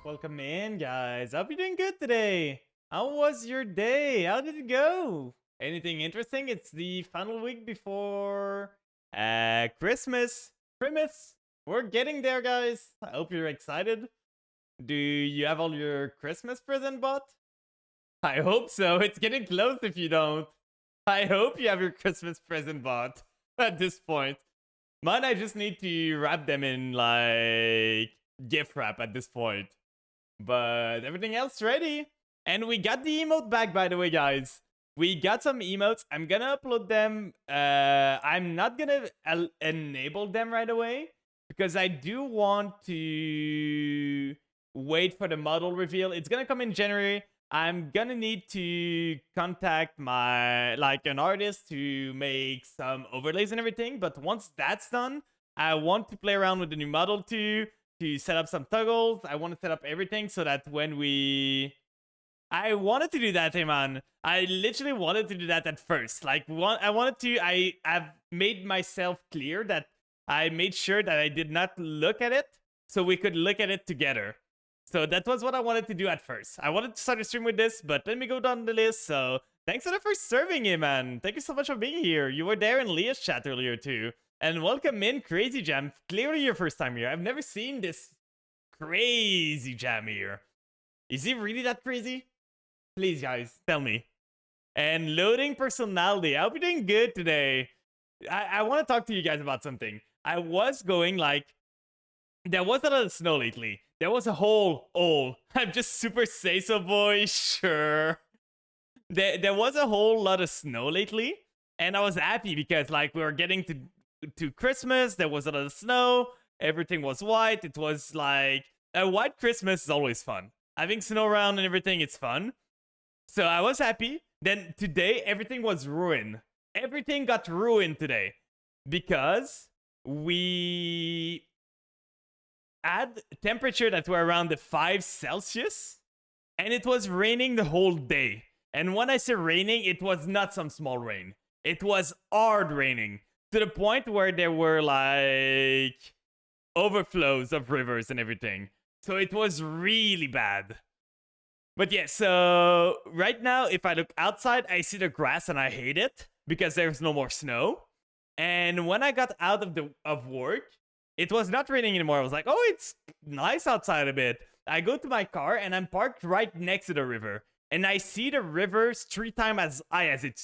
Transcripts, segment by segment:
Welcome in, guys. Hope you're doing good today. How was your day? How did it go? Anything interesting? It's the final week before Christmas. Christmas. We're getting there, guys. I hope you're excited. Do you have all your Christmas present bought? I hope so. It's getting close if you don't. I hope you have your Christmas present bought at this point. Mine, I just need to wrap them in like gift wrap at this point. But everything else ready. And we got the emote back, by the way, guys. We got some emotes. I'm gonna upload them. I'm not gonna enable them right away because I do want to wait for the model reveal. It's gonna come in January. I'm gonna need to contact my an artist to make some overlays and everything. But once that's done, I want to play around with the new model too, to set up some toggles. I want to set up everything so that when we I wanted to do that, hey man. I literally wanted to do that at first. I've made myself clear that I made sure that I did not look at it so we could look at it together. So that was what I wanted to do at first. I wanted to start a stream with this, but let me go down the list. So thanks for the first serving, hey man. Thank you so much for being here. You were there in Leah's chat earlier too. And welcome in, Crazy Jam. Clearly your first time here. I've never seen this Crazy Jam here. Is he really that crazy? Please, guys, tell me. And loading personality. I hope you're doing good today. I want to talk to you guys about something. I was going there was a lot of snow lately. There was a whole, I'm just super say so boy, sure. There was a whole lot of snow lately. And I was happy because we were getting to Christmas. There was a lot of snow. Everything was white. It was a white Christmas is always fun. Having snow around and everything, it's fun. So I was happy. Then today, everything was ruined. Everything got ruined today because we had temperature that were around the 5 Celsius and it was raining the whole day. And when I say raining, it was not some small rain. It was hard raining to the point where there were overflows of rivers and everything. So it was really bad. But yeah, so right now, if I look outside, I see the grass and I hate it because there's no more snow. And when I got out of work, it was not raining anymore. I was like, oh, it's nice outside a bit. I go to my car and I'm parked right next to the river. And I see the river 3 times as high as it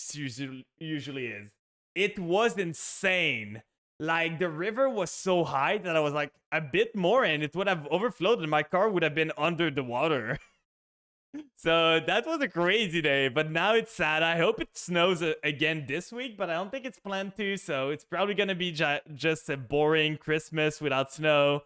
usually is. It was insane. The river was so high that I was like a bit more and it would have overflowed and my car would have been under the water. So that was a crazy day, but now it's sad. I hope it snows again this week, but I don't think it's planned to, so it's probably gonna be just a boring Christmas without snow.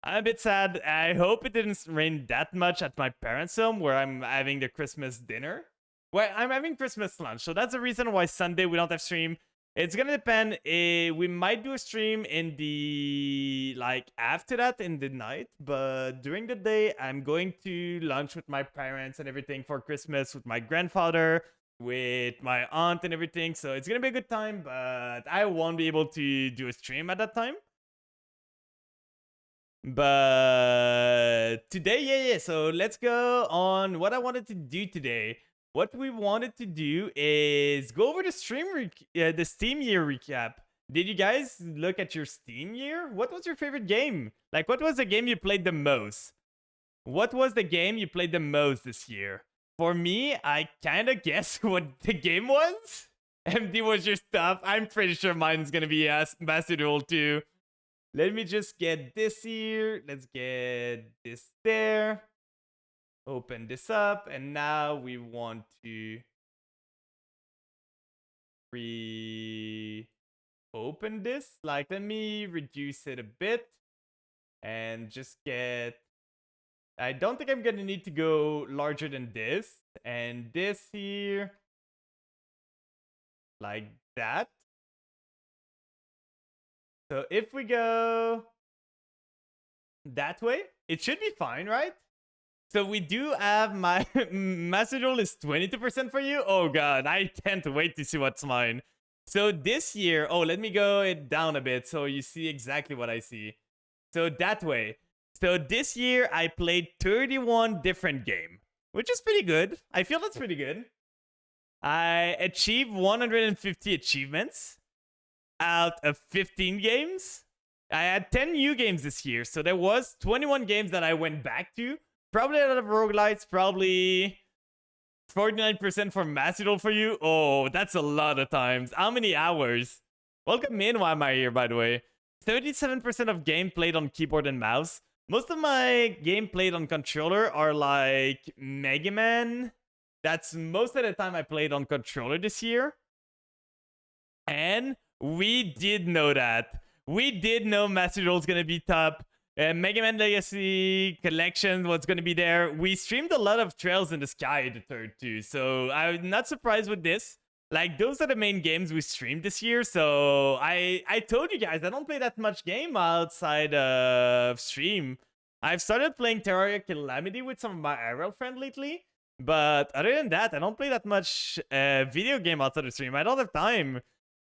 I'm a bit sad. I hope it didn't rain that much at my parents' home where I'm having the Christmas dinner. Well, I'm having Christmas lunch, so that's the reason why Sunday we don't have stream. It's gonna depend. We might do a stream in the after that in the night, but during the day I'm going to lunch with my parents and everything for Christmas with my grandfather, with my aunt and everything. So it's gonna be a good time, but I won't be able to do a stream at that time. But today, yeah. So let's go on what I wanted to do today. What we wanted to do is go over the the Steam year recap. Did you guys look at your Steam year? What was your favorite game? What was the game you played the most? What was the game you played the most this year? For me, I kind of guess what the game was. MD was your stuff. I'm pretty sure mine's gonna be Master Duel 2. Let me just get this here. Let's get this there. Open this up, and now we want to open this. Let me reduce it a bit and just get. I don't think I'm gonna need to go larger than this, and this here, like that. So if we go that way, it should be fine, right? So we do have my Master Duel is 22% for you. Oh god, I can't wait to see what's mine. So this year, let me go it down a bit so you see exactly what I see. So that way. So this year I played 31 different games. which is pretty good. I feel that's pretty good. I achieved 150 achievements out of 15 games. I had 10 new games this year, so there was 21 games that I went back to. Probably a lot of roguelites, probably 49% for Macedol for you. Oh, that's a lot of times. How many hours? Welcome in, why am I here, by the way? 37% of game played on keyboard and mouse. Most of my game played on controller are like Mega Man. That's most of the time I played on controller this year. And we did know that. We did know Macedol's gonna be top. Mega Man Legacy Collection was gonna be there. We streamed a lot of Trails in the Sky the third too, so I'm not surprised with this. Like, those are the main games we streamed this year, so I told you guys, I don't play that much game outside of stream. I've started playing Terraria Calamity with some of my IRL friends lately, but other than that, I don't play that much video game outside of stream. I don't have time.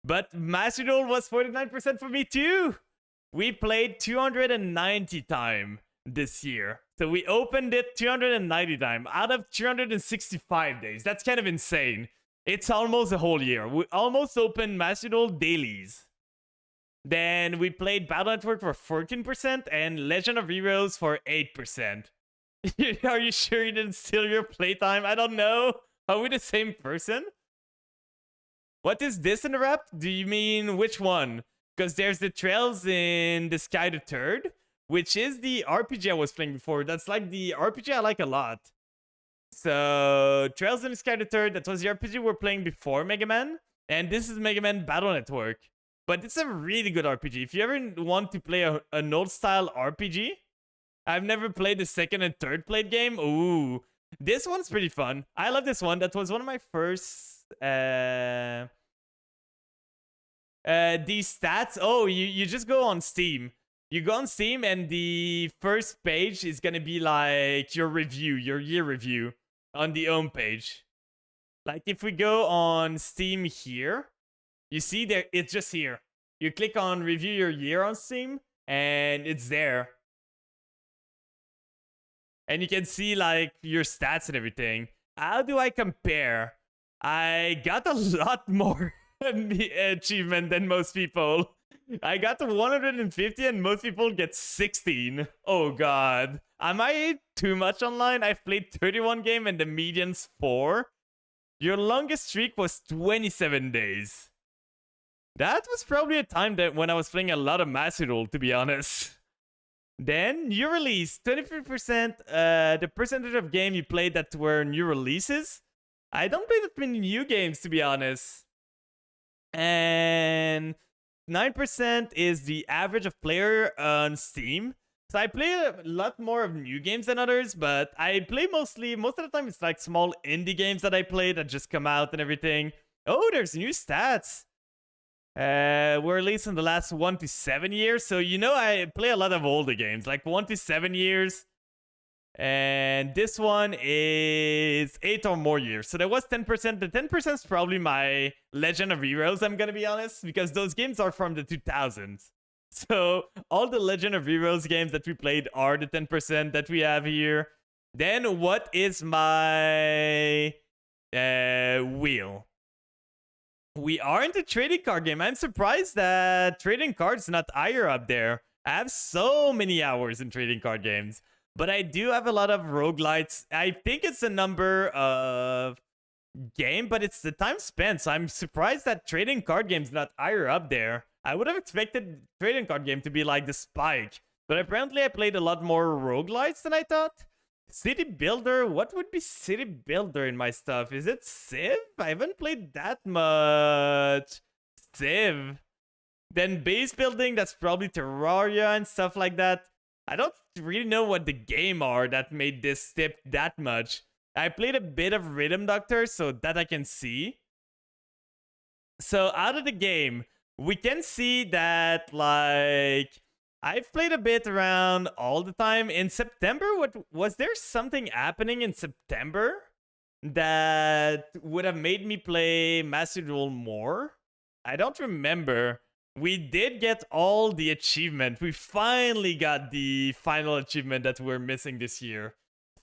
But Macedol was 49% for me too. We played 290 time this year. So we opened it 290 time out of 365 days. That's kind of insane. It's almost a whole year. We almost opened Macedol dailies. Then we played Battle Network for 14% and Legend of Heroes for 8%. Are you sure you didn't steal your playtime? I don't know. Are we the same person? What is this in the rap? Do you mean which one? Because there's the Trails in the Sky the Third, which is the RPG I was playing before. That's like the RPG I like a lot. So, Trails in the Sky the Third, that was the RPG we're playing before Mega Man. And this is Mega Man Battle Network. But it's a really good RPG. If you ever want to play an old style RPG, I've never played the second and third played game. Ooh, this one's pretty fun. I love this one. That was one of my first these stats. Oh, you just go on Steam. You go on Steam and the first page is gonna be like your review, your year review on the home page. Like if we go on Steam here, you see there, it's just here. You click on review your year on Steam and it's there. And you can see like your stats and everything. How do I compare? I got a lot more achievement than most people. I got to 150 and most people get 16. Oh god. Am I too much online? I've played 31 games and the median's 4. Your longest streak was 27 days. That was probably a time that when I was playing a lot of Macedol, to be honest. Then, new release, 23%, the percentage of game you played that were new releases. I don't play that many new games, to be honest. And 9% is the average of player on Steam. So I play a lot more of new games than others, but I play most of the time it's like small indie games that I play that just come out and everything. Oh, there's new stats. Were released in the last 1 to 7 years. So, you know, I play a lot of older games, like 1 to 7 years. And this one is 8 or more years. So there was 10%. The 10% is probably my Legend of Heroes, I'm gonna be honest, because those games are from the 2000s. So all the Legend of Heroes games that we played are the 10% that we have here. Then what is my wheel? We are into trading card game. I'm surprised that trading cards not higher up there. I have so many hours in trading card games. But I do have a lot of roguelites. I think it's the number of game, but it's the time spent. So I'm surprised that trading card game's not higher up there. I would have expected trading card game to be like the spike. But apparently I played a lot more roguelites than I thought. City Builder, what would be City Builder in my stuff? Is it Civ? I haven't played that much Civ. Then base building, that's probably Terraria and stuff like that. I don't really know what the game are that made this tip that much. I played a bit of Rhythm Doctor, so that I can see. So out of the game, we can see that, like, I've played a bit around all the time. In September, was there something happening in September that would have made me play Macedol more? I don't remember. We did get all the achievement. We finally got the final achievement that we're missing this year.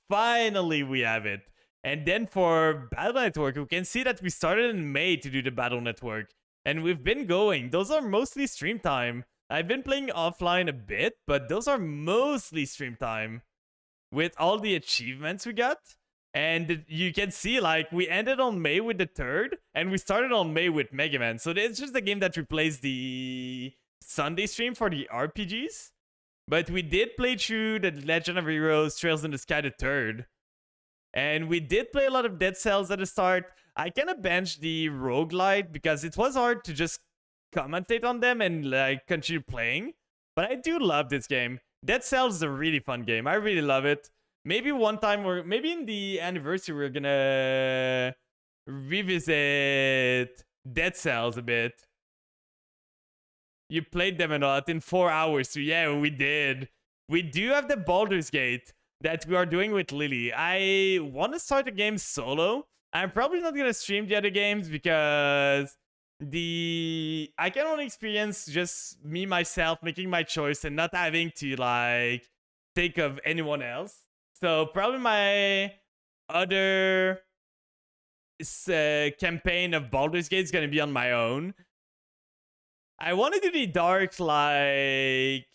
Finally, we have it. And then for Battle Network, we can see that we started in May to do the Battle Network. And we've been going. Those are mostly stream time. I've been playing offline a bit, but those are mostly stream time with all the achievements we got. And you can see, like, we ended on May with the 3rd, and we started on May with Mega Man. So it's just a game that replaced the Sunday stream for the RPGs. But we did play through the Legend of Heroes Trails in the Sky the 3rd. And we did play a lot of Dead Cells at the start. I kind of benched the roguelite because it was hard to just commentate on them and like continue playing. But I do love this game. Dead Cells is a really fun game. I really love it. Maybe one time, or maybe in the anniversary, we're gonna revisit Dead Cells a bit. You played them a lot in 4 hours, so yeah, we did. We do have the Baldur's Gate that we are doing with Lily. I want to start the game solo. I'm probably not gonna stream the other games because I can only experience just me myself making my choice and not having to like think of anyone else. So probably my other campaign of Baldur's Gate is gonna be on my own. I want to do the dark, like,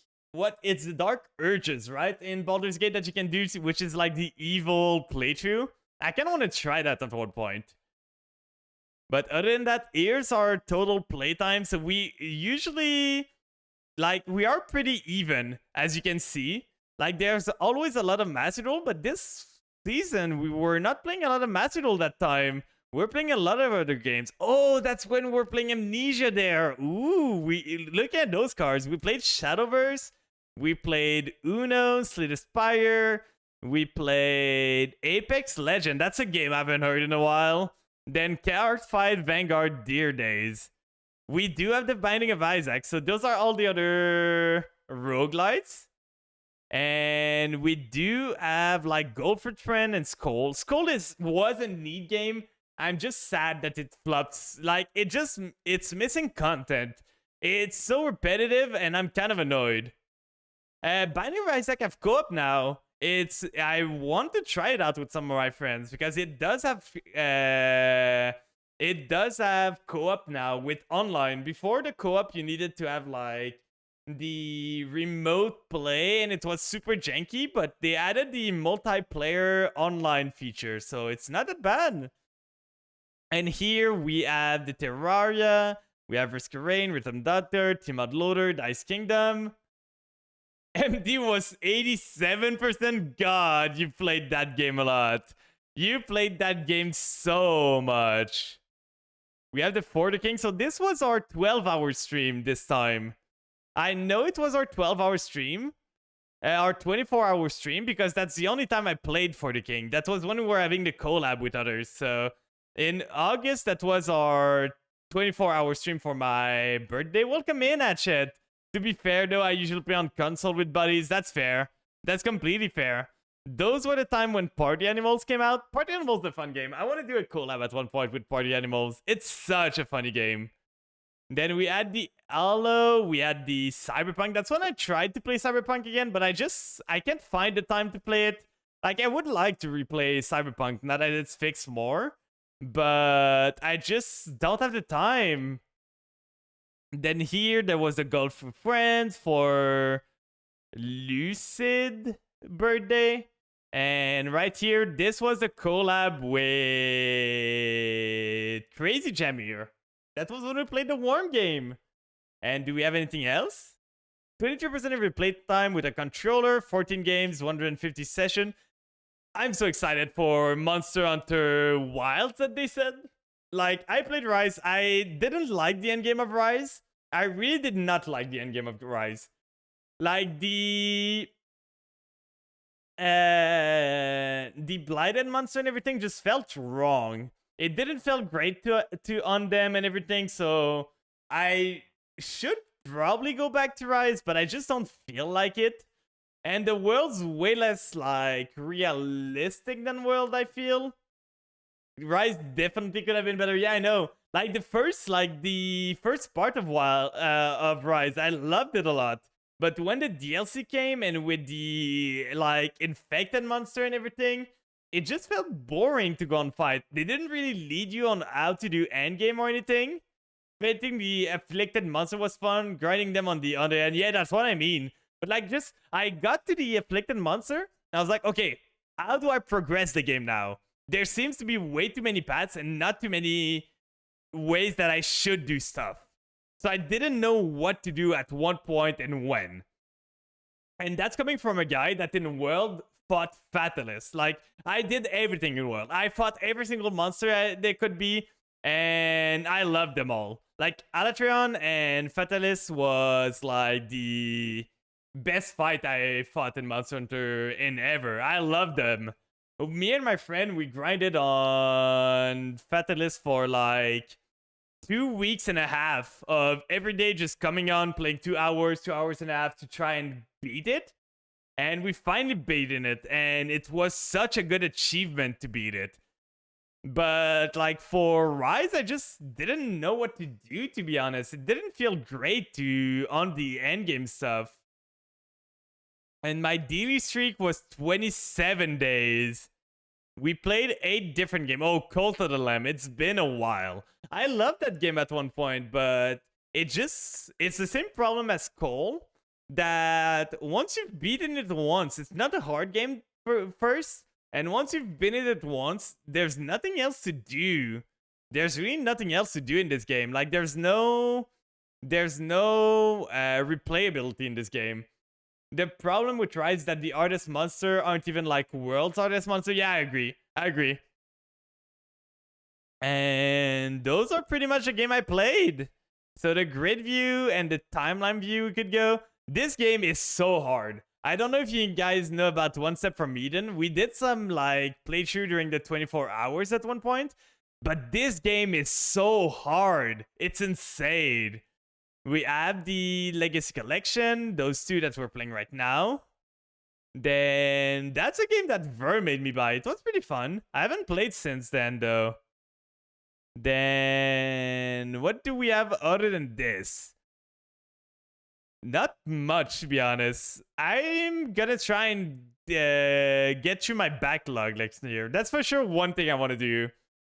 it's the dark urges, right? In Baldur's Gate that you can do, which is like the evil playthrough. I kind of want to try that at one point. But other than that, here's our total playtime. So we usually, like, we are pretty even, as you can see. Like, there's always a lot of Master Duel, but this season, we were not playing a lot of Master Duel that time. We're playing a lot of other games. Oh, that's when we're playing Amnesia there. Ooh, we look at those cards. We played Shadowverse. We played Uno, Slay the Spire. We played Apex Legend. That's a game I haven't heard in a while. Then Chaos Fight, Vanguard, Dear Days. We do have the Binding of Isaac. So those are all the other roguelites. And we do have like Goldford Friend and Skull. Skull was a neat game. I'm just sad that it flops. Like, it's missing content. It's so repetitive, and I'm kind of annoyed. Binding of Isaac have co-op now. I want to try it out with some of my friends because it does have co-op now with online. Before the co-op, you needed to have like the remote play, and it was super janky. But they added the multiplayer online feature, so it's not that bad. And here we have the Terraria, we have Risk of Rain, Rhythm Doctor, Team Out Loader, Dice Kingdom. MD was 87%. God, you played that game a lot. You played that game so much. We have the For the King. So this was our 12-hour stream this time. I know it was our 12-hour stream. Our 24-hour stream, because that's the only time I played For the King. That was when we were having the collab with others. So in August, that was our 24-hour stream for my birthday. Welcome in, Hatchet. To be fair, though, I usually play on console with buddies. That's fair. That's completely fair. Those were the time when Party Animals came out. Party Animals is a fun game. I want to do a collab at one point with Party Animals. It's such a funny game. Then we had the Halo. We had the Cyberpunk. That's when I tried to play Cyberpunk again, but I can't find the time to play it. Like, I would like to replay Cyberpunk now that it's fixed more, but I just don't have the time. Then here, there was a Golf with Friends for Lucid birthday. And right here, this was a collab with Crazy Jam here. That was when we played the Worm game. And do we have anything else? 22% of your playtime with a controller, 14 games, 150 session. I'm so excited for Monster Hunter Wilds that they said. Like, I played Rise. I didn't like the endgame of Rise. I really did not like the endgame of Rise. Like, the Blighted monster and everything just felt wrong. It didn't feel great to on them and everything, so I should probably go back to Rise, but I just don't feel like it. And the world's way less, like, realistic than World, I feel. Rise definitely could have been better. Yeah, I know. Like, the first part of Rise, I loved it a lot. But when the DLC came and with the, like, infected monster and everything, it just felt boring to go and fight. They didn't really lead you on how to do endgame or anything. Fighting the afflicted monster was fun. Grinding them on the other end, yeah, that's what I mean. But like, just I got to the afflicted monster, and I was like, okay, how do I progress the game now? There seems to be way too many paths and not too many ways that I should do stuff. So I didn't know what to do at one point and when. And that's coming from a guy that in World fought Fatalis. Like, I did everything in World. I fought every single monster there could be, and I loved them all. Like, Alatreon and Fatalis was like the best fight I fought in Monster Hunter in ever. I loved them. Me and my friend, we grinded on Fatalis for like 2 weeks and a half of every day just coming on, playing 2 hours, 2 hours and a half to try and beat it. And we finally beaten it, and it was such a good achievement to beat it. But like for Rise, I just didn't know what to do, to be honest. It didn't feel great to on the endgame stuff. And my daily streak was 27 days. We played 8 different games. Oh, Cult of the Lamb. It's been a while. I loved that game at one point, but it's the same problem as Cole, that once you've beaten it once, it's not a hard game first. And once you've beaten it once, there's nothing else to do. There's really nothing else to do in this game. Like, there's no replayability in this game. The problem with Rise is that the Artist Monster aren't even like World's Artist Monster. Yeah, I agree. And those are pretty much the game I played. So the grid view and the timeline view we could go. This game is so hard. I don't know if you guys know about One Step from Eden. We did some like playthrough during the 24 hours at one point. But this game is so hard. It's insane. We have the Legacy Collection, those 2 that we're playing right now. Then that's a game that Ver made me buy. It was pretty fun. I haven't played since then, though. Then what do we have other than this? Not much, to be honest. I'm gonna try and get through my backlog next year. That's for sure one thing I want to do.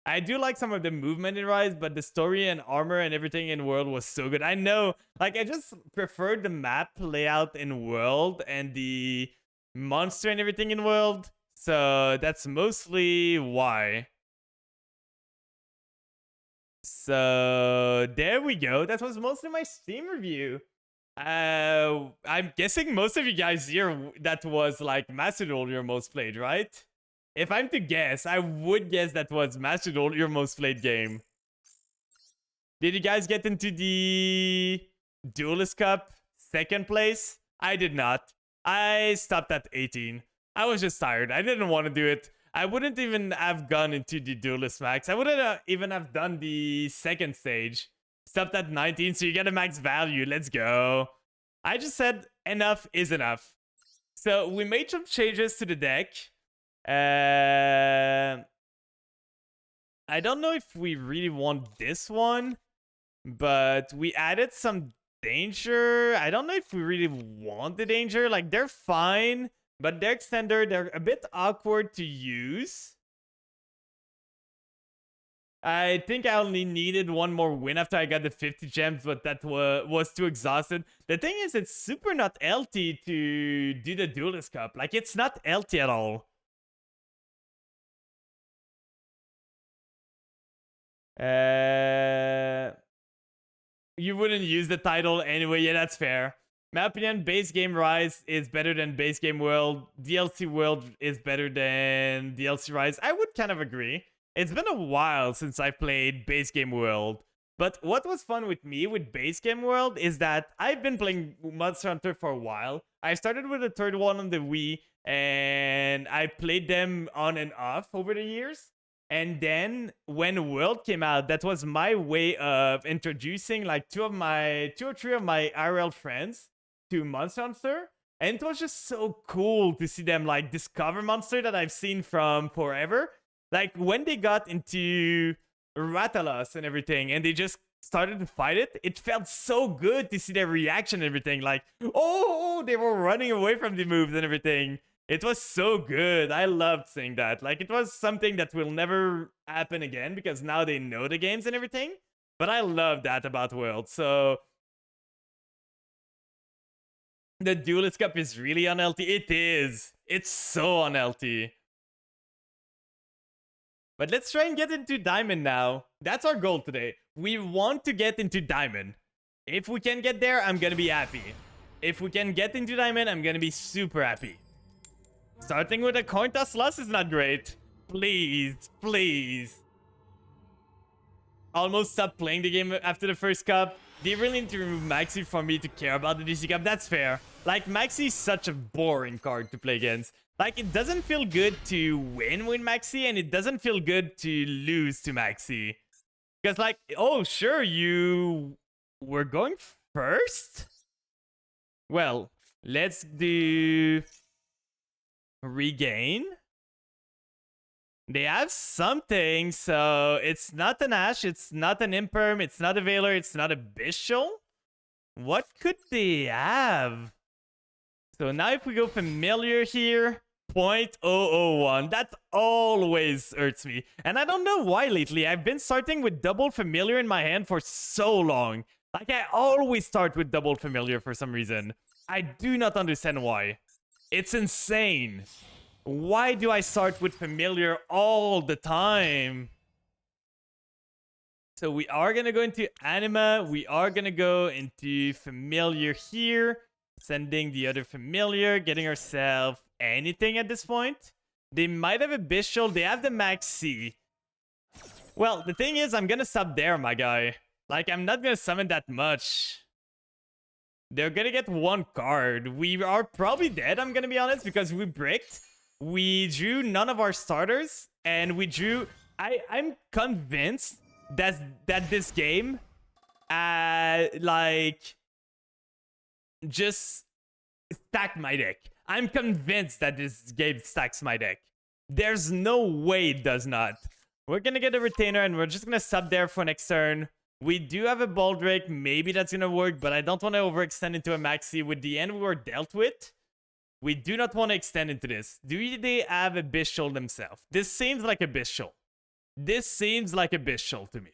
I do like some of the movement in Rise, but the story and armor and everything in World was so good. I know, like, I just preferred the map layout in World and the monster and everything in World. So that's mostly why. So there we go. That was mostly my Steam review. I'm guessing most of you guys here, that was like Master Duel your most played, right? If I'm to guess, I would guess that was Master Duel your most played game. Did you guys get into the Duelist Cup 2nd place? I did not. I stopped at 18. I was just tired. I didn't want to do it. I wouldn't even have gone into the Duelist Max. I wouldn't even have done the 2nd stage. Stopped at 19, so you get a max value. Let's go. I just said enough is enough. So we made some changes to the deck. I don't know if we really want this one, but we added some danger. I don't know if we really want the danger. Like, they're fine, but their extender, they're a bit awkward to use. I think I only needed one more win after I got the 50 gems, but that was too exhausted. The thing is, it's super not LT to do the Duelist Cup. Like, it's not LT at all. You wouldn't use the title anyway. Yeah, that's fair. My opinion, base game Rise is better than base game World. DLC World is better than DLC Rise. I would kind of agree. It's been a while since I played base game World. But what was fun with me with base game World is that I've been playing Monster Hunter for a while. I started with the 3rd one on the Wii, and I played them on and off over the years. And then when World came out, that was my way of introducing like 2 or 3 of my IRL friends to Monster Hunter. And it was just so cool to see them like discover Monster that I've seen from forever. Like when they got into Rathalos and everything, and they just started to fight it, it felt so good to see their reaction and everything. Like, oh, they were running away from the moves and everything. It was so good. I loved seeing that. Like, it was something that will never happen again because now they know the games and everything. But I love that about World. So the Duelist Cup is really on LT. It is. It's so on LT. But let's try and get into Diamond now. That's our goal today. We want to get into Diamond. If we can get there, I'm gonna be happy. If we can get into Diamond, I'm gonna be super happy. Starting with a coin toss loss is not great. Please, please. Almost stopped playing the game after the first cup. They really need to remove Maxi for me to care about the DC Cup. That's fair. Like, Maxi is such a boring card to play against. Like, it doesn't feel good to win with Maxi, and it doesn't feel good to lose to Maxi. Because, like, oh, sure, you were going first? Well, let's do Regain. They have something, so it's not an Ash, it's not an Imperm, it's not a Veiler, it's not a Bishul. What could they have? So now if we go Familiar here, 0.001. That always hurts me. And I don't know why lately. I've been starting with double Familiar in my hand for so long. Like, I always start with double Familiar for some reason. I do not understand why. It's insane. Why do I start with Familiar all the time? So we are going to go into Anima. We are going to go into Familiar here. Sending the other Familiar. Getting ourselves anything at this point. They might have a Bishul. They have the Max C. Well, the thing is, I'm going to stop there, my guy. Like, I'm not going to summon that much. They're going to get one card. We are probably dead, I'm going to be honest, because we bricked. We drew none of our starters, and we drew... I'm convinced that this game, like, just stacked my deck. I'm convinced that this game stacks my deck. There's no way it does not. We're gonna get a Retainer, and we're just gonna sub there for next turn. We do have a Baldrake. Maybe that's gonna work, but I don't want to overextend into a Maxi. With the end we were dealt with, we do not want to extend into this. Do they have a Bishul themselves? This seems like a Bishul. This seems like a Bishul to me.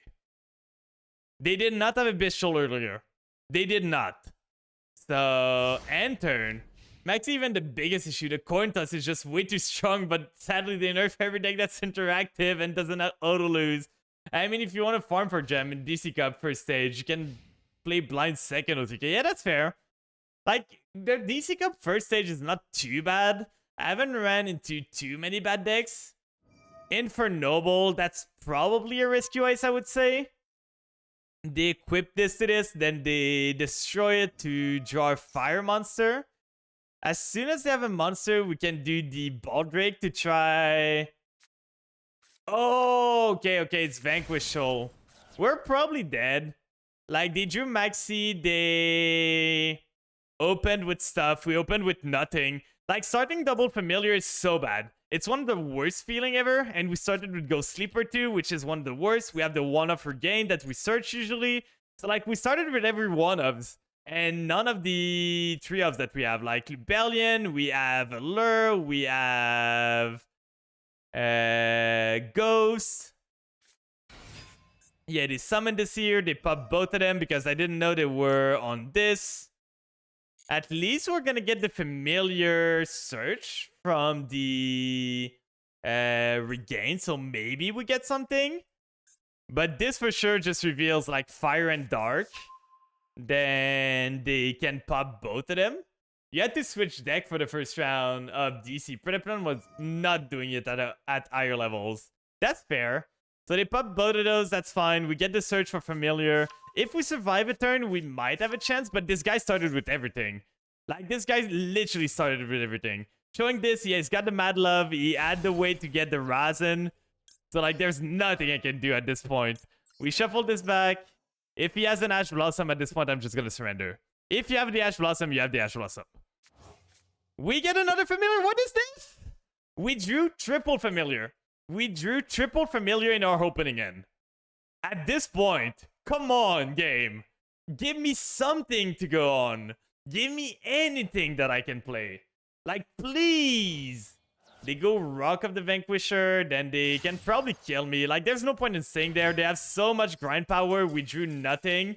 They did not have a Bishul earlier. They did not. So, end turn. Max, even the biggest issue, the coin toss is just way too strong, but sadly they nerf every deck that's interactive and doesn't auto-lose. I mean, if you want to farm for gem in DC Cup first stage, you can play blind second OTK. Yeah, that's fair. Like, the DC Cup first stage is not too bad. I haven't ran into too many bad decks. Infernoble, that's probably a rescue ice, I would say. They equip this to this, then they destroy it to draw a fire monster. As soon as they have a monster, we can do the Baldrake to try... Oh, okay, it's Vanquish Soul. We're probably dead. Like, they drew Maxi, they opened with stuff, we opened with nothing. Like, starting double Familiar is so bad. It's one of the worst feeling ever, and we started with Ghost Sleeper too, which is one of the worst. We have the one-off Regain that we search usually. So, like, we started with every one-ofs, and none of the three-ofs that we have. Like, Rebellion, we have Allure, we have... Ghost. Yeah, they summoned this here. They popped both of them because I didn't know they were on this. At least we're gonna get the Familiar search from the Regain, so maybe we get something. But this for sure just reveals like Fire and Dark. Then they can pop both of them. You had to switch deck for the first round of DC. Predaplan was not doing it at higher levels. That's fair. So they pop both of those, that's fine. We get the search for Familiar. If we survive a turn, we might have a chance, but this guy started with everything. Like, this guy literally started with everything. Showing this, yeah, he's got the Mad Love. He had the way to get the Razen. So, like, there's nothing I can do at this point. We shuffle this back. If he has an Ash Blossom at this point, I'm just gonna surrender. If you have the Ash Blossom, you have the Ash Blossom. We get another Familiar. What is this? We drew triple Familiar. We drew triple Familiar in our opening end. At this point, come on, game. Give me something to go on. Give me anything that I can play. Like, please. They go Rock of the Vanquisher, then they can probably kill me. Like, there's no point in staying there. They have so much grind power. We drew nothing.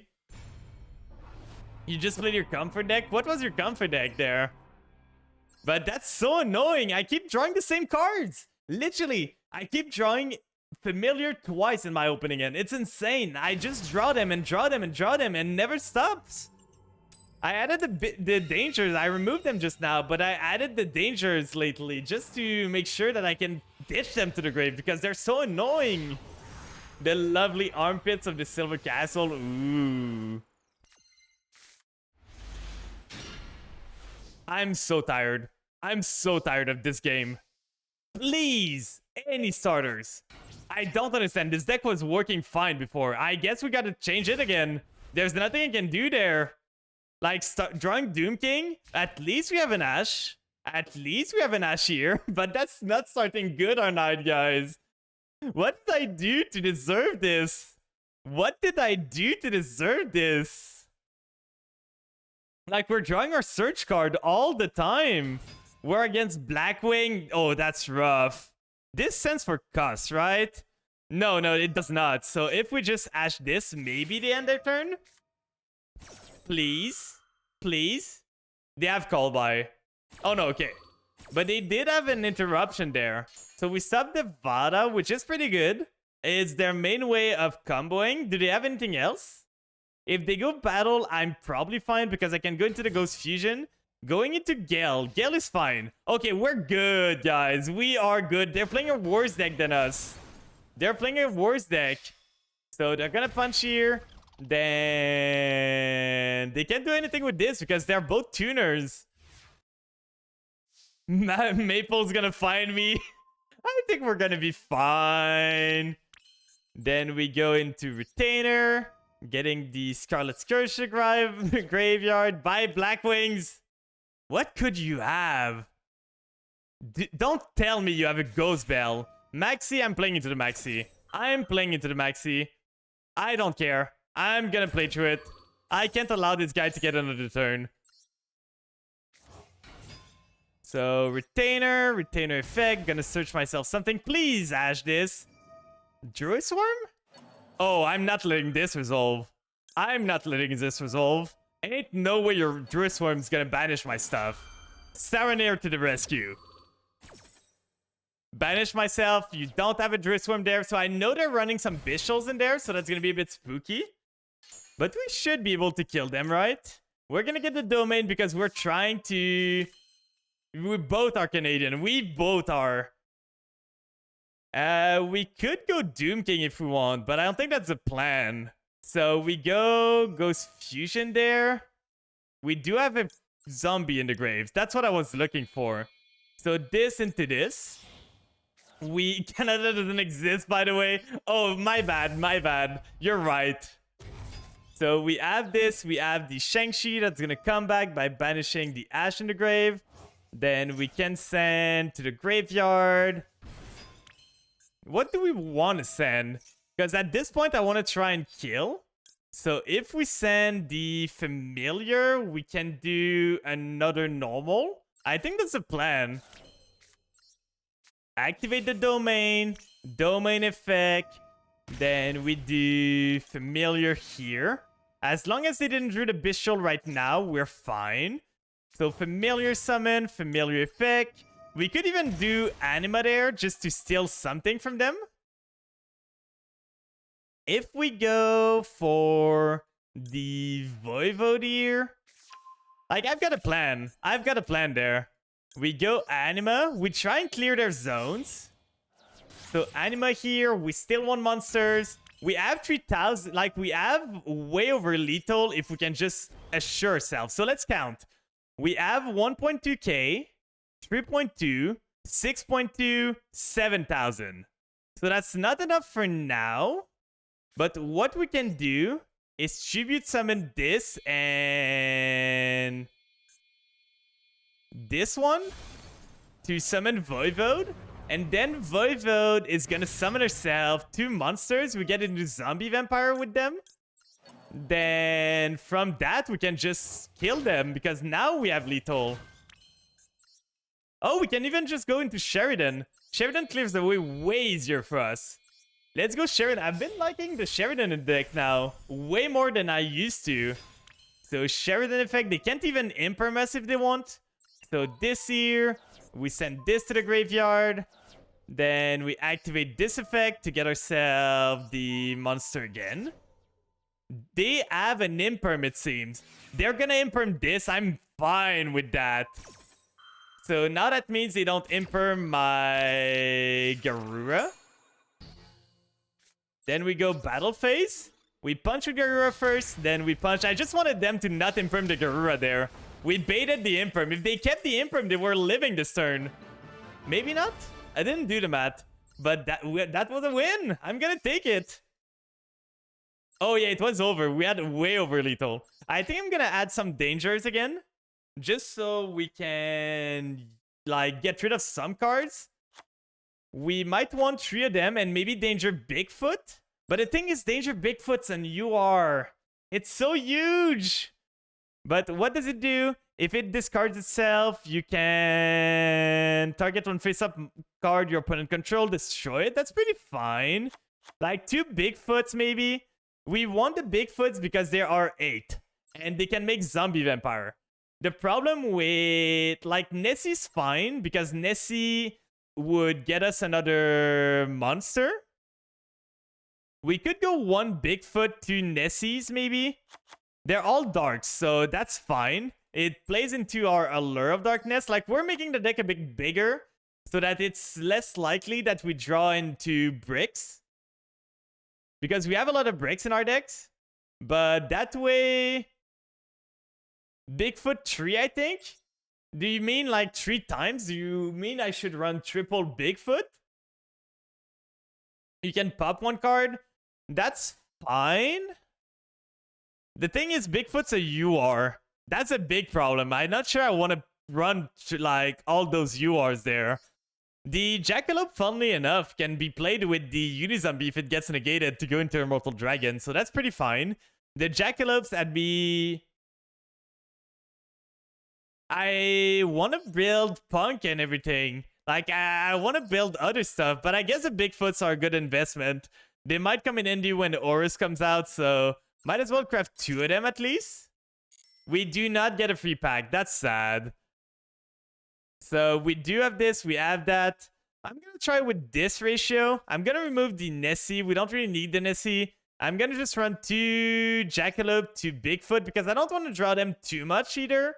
You just played your comfort deck? What was your comfort deck there? But that's so annoying. I keep drawing the same cards. Literally, I keep drawing familiar twice in my opening end. It's insane. I just draw them and draw them and draw them and never stops. I added the dangers. I removed them just now, but I added the dangers lately just to make sure that I can ditch them to the grave because they're so annoying. The lovely armpits of the Silver Castle. Ooh. I'm so tired. I'm so tired of this game. Please, any starters. I don't understand. This deck was working fine before. I guess we gotta change it again. There's nothing I can do there. Like, drawing Doom King, at least we have an Ash. At least we have an Ash here. But that's not starting good our night, guys. What did I do to deserve this? What did I do to deserve this? Like, we're drawing our search card all the time. We're against Blackwing. Oh, that's rough. This sends for Cuss, right? No, it does not. So if we just Ash this, maybe they end their turn? Please. Please. They have call by. Oh, no, okay. But they did have an interruption there. So we stopped the Vada, which is pretty good. It's their main way of comboing. Do they have anything else? If they go battle, I'm probably fine because I can go into the Ghost Fusion. Going into Gale. Gale is fine. Okay, we're good, guys. We are good. They're playing a worse deck than us. They're playing a worse deck. So they're gonna punch here. Then they can't do anything with this because they're both tuners. Maple's gonna find me. I think we're gonna be fine. Then we go into Retainer. Getting the Scarlet Scourge graveyard by Blackwings. What could you have? Don't tell me you have a Ghost Bell. Maxi, I'm playing into the Maxi. I'm playing into the Maxi. I don't care. I'm gonna play through it. I can't allow this guy to get another turn. So, Retainer effect. Gonna search myself something. Please, Ash this. Druid Swarm? Oh, I'm not letting this resolve. I'm not letting this resolve. Ain't no way your Druid Swarm's gonna banish my stuff. Saronir to the rescue. Banish myself. You don't have a Druid Swarm there, so I know they're running some Bishals in there, so that's gonna be a bit spooky. But we should be able to kill them, right? We're gonna get the domain because we're trying to... We both are Canadian. We both are. We could go Doom King if we want, but I don't think that's the plan. So we go Ghost Fusion there. We do have a zombie in the graves. That's what I was looking for. So this into this. Canada doesn't exist, by the way. Oh, my bad. You're right. So we have this. We have the Shang-Chi that's gonna come back by banishing the Ash in the grave. Then we can send to the graveyard. What do we want to send? Because at this point, I want to try and kill. So if we send the familiar, we can do another normal. I think that's the plan. Activate the domain effect. Then we do familiar here. As long as they didn't drew the Bishal right now, we're fine. So familiar summon, familiar effect. We could even do Anima there just to steal something from them. If we go for the Voivode here, like, I've got a plan. There. We go Anima. We try and clear their zones. So Anima here. We still want monsters. We have 3,000. Like, we have way over lethal if we can just assure ourselves. So let's count. We have 1.2k, 3.2, 6.2, 7,000. So that's not enough for now. But what we can do is tribute summon this and this one to summon Voivode. And then Voivode is going to summon herself 2 monsters. We get into Zombie Vampire with them. Then from that, we can just kill them because now we have lethal. Oh, we can even just go into Sheridan. Sheridan clears the way way easier for us. Let's go Sheridan. I've been liking the Sheridan deck now. Way more than I used to. So Sheridan effect, they can't even imperm us if they want. So this here, we send this to the graveyard. Then we activate this effect to get ourselves the monster again. They have an imperm, it seems. They're gonna imperm this. I'm fine with that. So now that means they don't imperm my Garura. Then we go battle phase. We punch with Garura first, then we punch. I just wanted them to not imperm the Garura there. We baited the imperm. If they kept the imperm, they were living this turn. Maybe not? I didn't do the math. But that was a win. I'm gonna take it. Oh yeah, it was over. We had way over lethal. I think I'm gonna add some dangers again. Just so we can, like, get rid of some cards. We might want 3 of them and maybe Danger Bigfoot. But the thing is, Danger Bigfoot's an UR. It's so huge. But what does it do? If it discards itself, you can target one face-up card your opponent control, destroy it. That's pretty fine. Like 2 Bigfoots maybe. We want the Bigfoots because there are 8. And they can make Zombie Vampire. The problem with, like, Nessie's fine because Nessie would get us another monster. We could go 1 Bigfoot, 2 Nessies maybe. They're all darks, so that's fine. It plays into our Allure of Darkness. Like, we're making the deck a bit bigger so that it's less likely that we draw into bricks. Because we have a lot of bricks in our decks. But that way... Bigfoot 3, I think? Do you mean like 3 times? Do you mean I should run triple Bigfoot? You can pop 1 card. That's fine. The thing is, Bigfoot's a UR. That's a big problem. I'm not sure I want to run like all those URs there. The Jackalope, funnily enough, can be played with the Unizombie if it gets negated to go into Immortal Dragon. So that's pretty fine. The Jackalopes, I want to build Punk and everything. Like, I want to build other stuff, but I guess the Bigfoots are a good investment. They might come in handy when the Horus comes out, so might as well craft 2 of them at least. We do not get a free pack. That's sad. So we do have this. We have that. I'm going to try with this ratio. I'm going to remove the Nessie. We don't really need the Nessie. I'm going to just run 2 Jackalope, 2 Bigfoot, because I don't want to draw them too much either.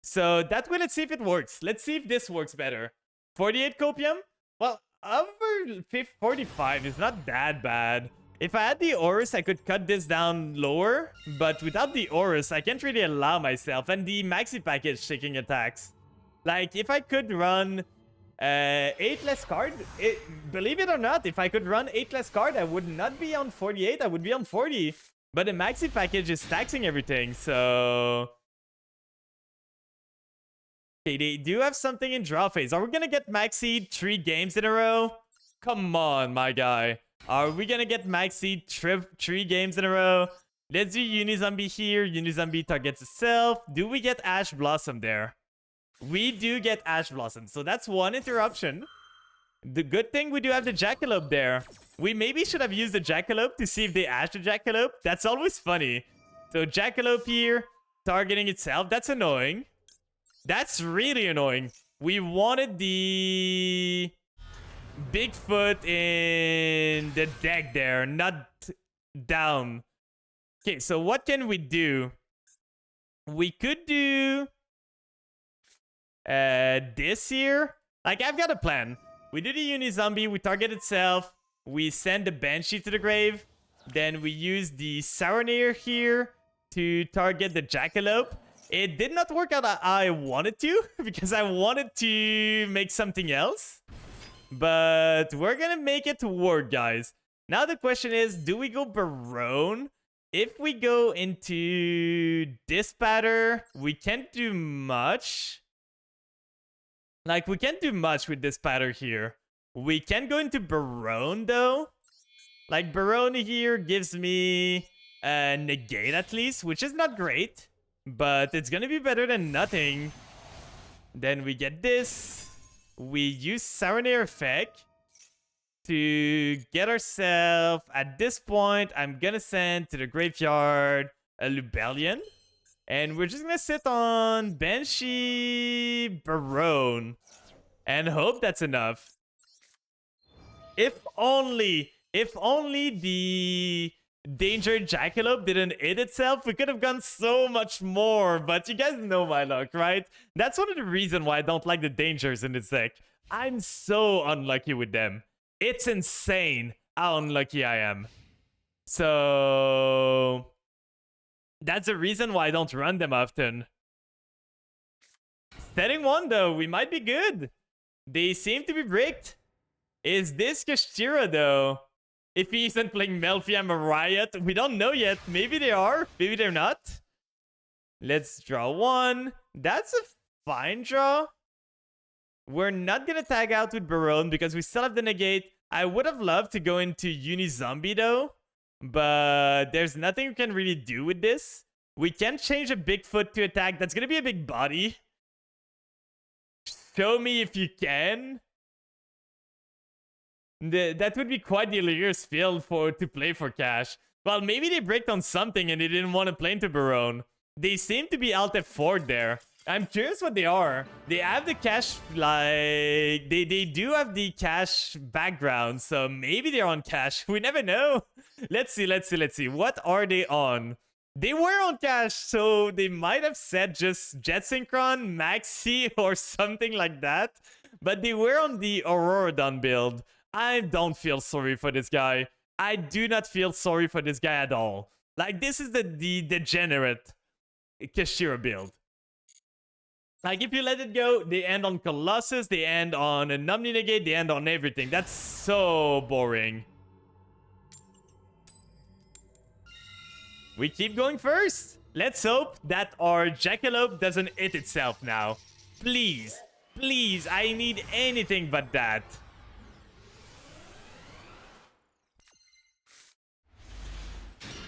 So that way, let's see if it works. Let's see if this works better. 48 Copium? Well, over 45 is not that bad. If I had the Horus, I could cut this down lower. But without the Horus, I can't really allow myself. And the Maxi package taking attacks. Like, if I could run 8 less card, believe it or not, if I could run 8 less card, I would not be on 48, I would be on 40. But the Maxi package is taxing everything, so... Okay, they do have something in draw phase. Are we gonna get Maxi 3 games in a row? Come on, my guy. Are we gonna get Maxi 3 games in a row? Let's do Unizombie here. Unizombie targets itself. Do we get Ash Blossom there? We do get Ash Blossom. So that's 1 interruption. The good thing we do have the Jackalope there. We maybe should have used the Jackalope to see if they Ash the Jackalope. That's always funny. So Jackalope here, targeting itself. That's annoying. That's really annoying. We wanted the Bigfoot in the deck there, not down. Okay, so what can we do? We could do this here. Like, I've got a plan. We do the Unizombie, we target itself, we send the Banshee to the grave, then we use the Saronir here to target the Jackalope. It did not work out how I wanted to, because I wanted to make something else. But we're gonna make it work, guys. Now the question is, do we go Barone? If we go into Dispatter, we can't do much. Like, we can't do much with Dispatter here. We can go into Barone, though. Like, Barone here gives me a negate at least, which is not great. But it's gonna be better than nothing. Then we get this. we use Serenair effect to get ourselves, at this point, I'm gonna send to the graveyard a Lubellion. And we're just gonna sit on Banshee Barone and hope that's enough. If only the Danger Jackalope didn't hit itself, we could have gone so much more. But you guys know my luck, right? That's one of the reasons why I don't like the Dangers in this deck. I'm so unlucky with them. It's insane how unlucky I am. So that's the reason why I don't run them often. Setting 1 though, we might be good. They seem to be bricked. Is this Kashtira though? If he isn't playing Melfiam or Riot, we don't know yet. Maybe they are, maybe they're not. Let's draw 1. That's a fine draw. We're not gonna tag out with Barone because we still have the negate. I would have loved to go into Uni-Zombie though, but there's nothing we can really do with this. We can change a Bigfoot to attack. That's gonna be a big body. Show me if you can. That would be quite the Illyria's field to play for cash. Well, maybe they bricked on something and they didn't want to play into Barone. They seem to be Alt F4 there. I'm curious what they are. They have the cash, like... They do have the cash background, so maybe they're on cash. We never know. Let's see. What are they on? They were on cash, so they might have said just Jet Synchron, Maxi, or something like that. But they were on the Auroradon build. I don't feel sorry for this guy. I do not feel sorry for this guy at all. Like, this is the degenerate Kashtira build. Like, if you let it go, they end on Colossus, they end on a Numni Negate, they end on everything. That's so boring. We keep going first. Let's hope that our Jackalope doesn't hit itself now. Please, please, I need anything but that.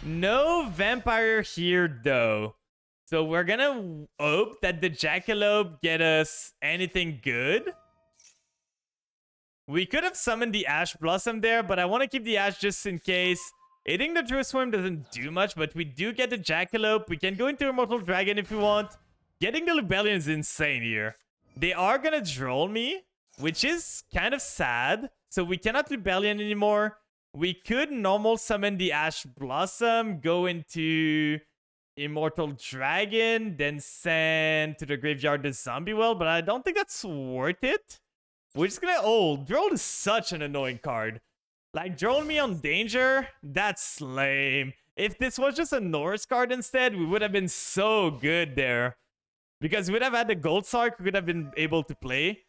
No Vampire here, though. So we're gonna hope that the Jackalope get us anything good. We could have summoned the Ash Blossom there, but I want to keep the Ash just in case. Hitting the True Swarm doesn't do much, but we do get the Jackalope. We can go into Immortal Dragon if we want. Getting the Lubellion is insane here. They are gonna troll me, which is kind of sad. So we cannot Lubellion anymore. We could normal summon the Ash Blossom, go into Immortal Dragon, then send to the graveyard the Zombie Well, but I don't think that's worth it. We're just gonna... Oh, Droll is such an annoying card. Like, Droll me on Danger? That's lame. If this was just a Norse card instead, we would have been so good there. Because we would have had the Gold Sark, we could have been able to play.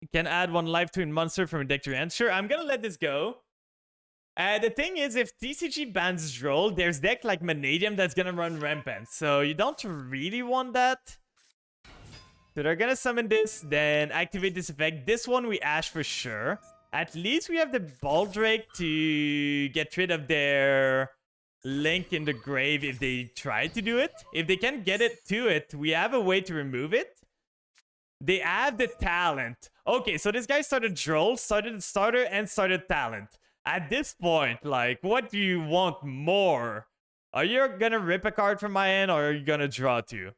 You can add 1 life to a monster from a deck to your hand. Sure, I'm gonna let this go. The thing is, if TCG bans Droll, there's deck like Mannadium that's gonna run Rampant. So you don't really want that. So they're gonna summon this, then activate this effect. This one we Ash for sure. At least we have the Baldrake to get rid of their Link in the grave if they try to do it. If they can't get it to it, we have a way to remove it. They have the talent. Okay, so this guy started Droll, started starter, and started talent. At this point, like, what do you want more? Are you gonna rip a card from my hand, or are you gonna draw 2?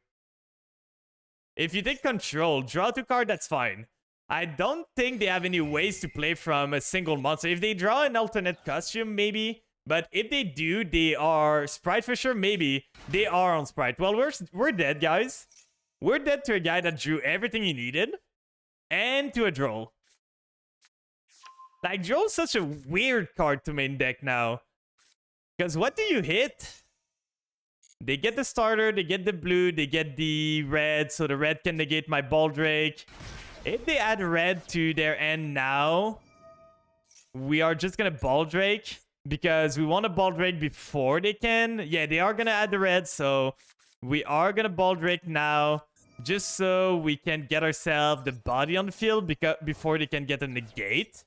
If you take control, draw 2 card, that's fine. I don't think they have any ways to play from a single monster. If they draw an alternate costume, maybe. But if they do, they are Sprite for sure, maybe. They are on Sprite. Well, we're dead, guys. We're dead to a guy that drew everything he needed. And to a Droll. Like, Droll's such a weird card to main deck now. Because what do you hit? They get the starter, they get the blue, they get the red, so the red can negate my Baldrake. If they add red to their end now, we are just gonna Baldrake. Because we want a Baldrake before they can. Yeah, they are gonna add the red, so we are gonna Baldrake now. Just so we can get ourselves the body on the field before they can get a negate.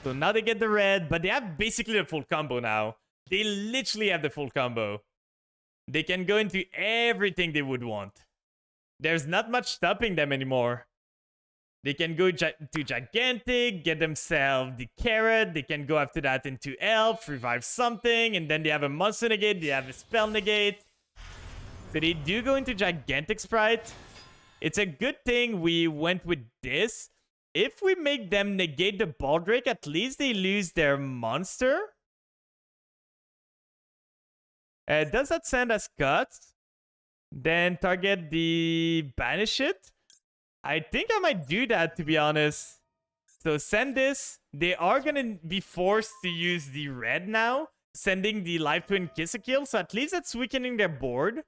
So now they get the red, but they have basically the full combo now. They literally have the full combo. They can go into everything they would want. There's not much stopping them anymore. They can go to Gigantic, get themselves the Carrot. They can go after that into Elf, revive something, and then they have a Monster Negate, they have a Spell Negate. So they do go into Gigantic Sprite. It's a good thing we went with this. If we make them negate the Baldrake, at least they lose their monster. Does that send us cuts? Then target the Banish It. I think I might do that, to be honest. So send this. They are going to be forced to use the red now, sending the Life Twin Kiss-a-Kill. So at least that's weakening their board,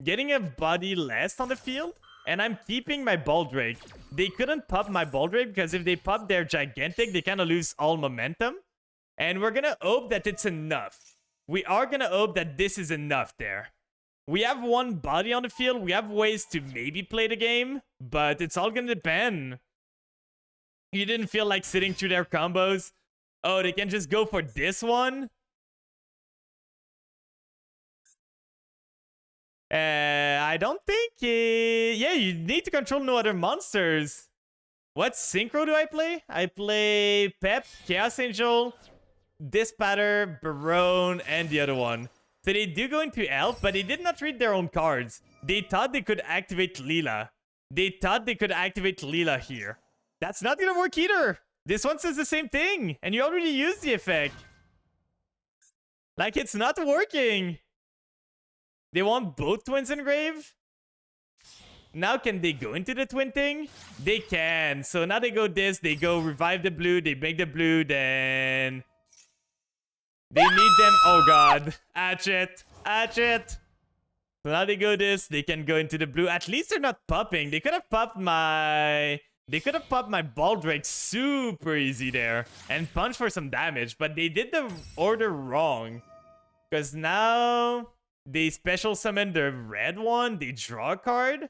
getting a body less on the field. And I'm keeping my Baldrake. They couldn't pop my Baldrake because if they pop their Gigantic, they kind of lose all momentum. And we're going to hope that it's enough. We are going to hope that this is enough there. We have one body on the field. We have ways to maybe play the game, but it's all going to depend. You didn't feel like sitting through their combos. Oh, they can just go for this one? I don't think... yeah, you need to control no other monsters. What synchro do I play? I play Pep, Chaos Angel, Dispatter, Barone, and the other one. So they do go into Elf, but they did not read their own cards. They thought they could activate Leela. They thought they could activate Leela here. That's not gonna work either. This one says the same thing, and you already used the effect. Like, it's not working. They want both twins engrave? Now can they go into the twin thing? They can. So now they go this, they go revive the blue, they make the blue, then... They need them. Oh god. Hatchet. Hatchet. So now they go this. They can go into the blue. At least they're not popping. They could have popped my... They could have popped my Baldrake super easy there. And punch for some damage. But they did the order wrong. Because now... They special summon the red one. They draw a card.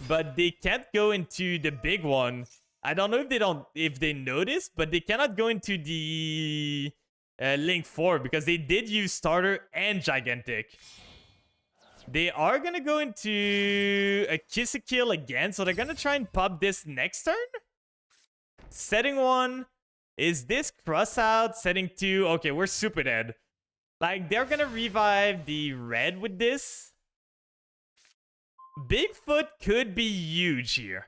But they can't go into the big one. I don't know if they noticed, but they cannot go into the Link 4 because they did use Starter and Gigantic. They are going to go into a Kiss-a-Kill again, so they're going to try and pop this next turn. Setting 1. Is this cross out? Setting 2. Okay, we're super dead. Like, they're going to revive the red with this. Bigfoot could be huge here.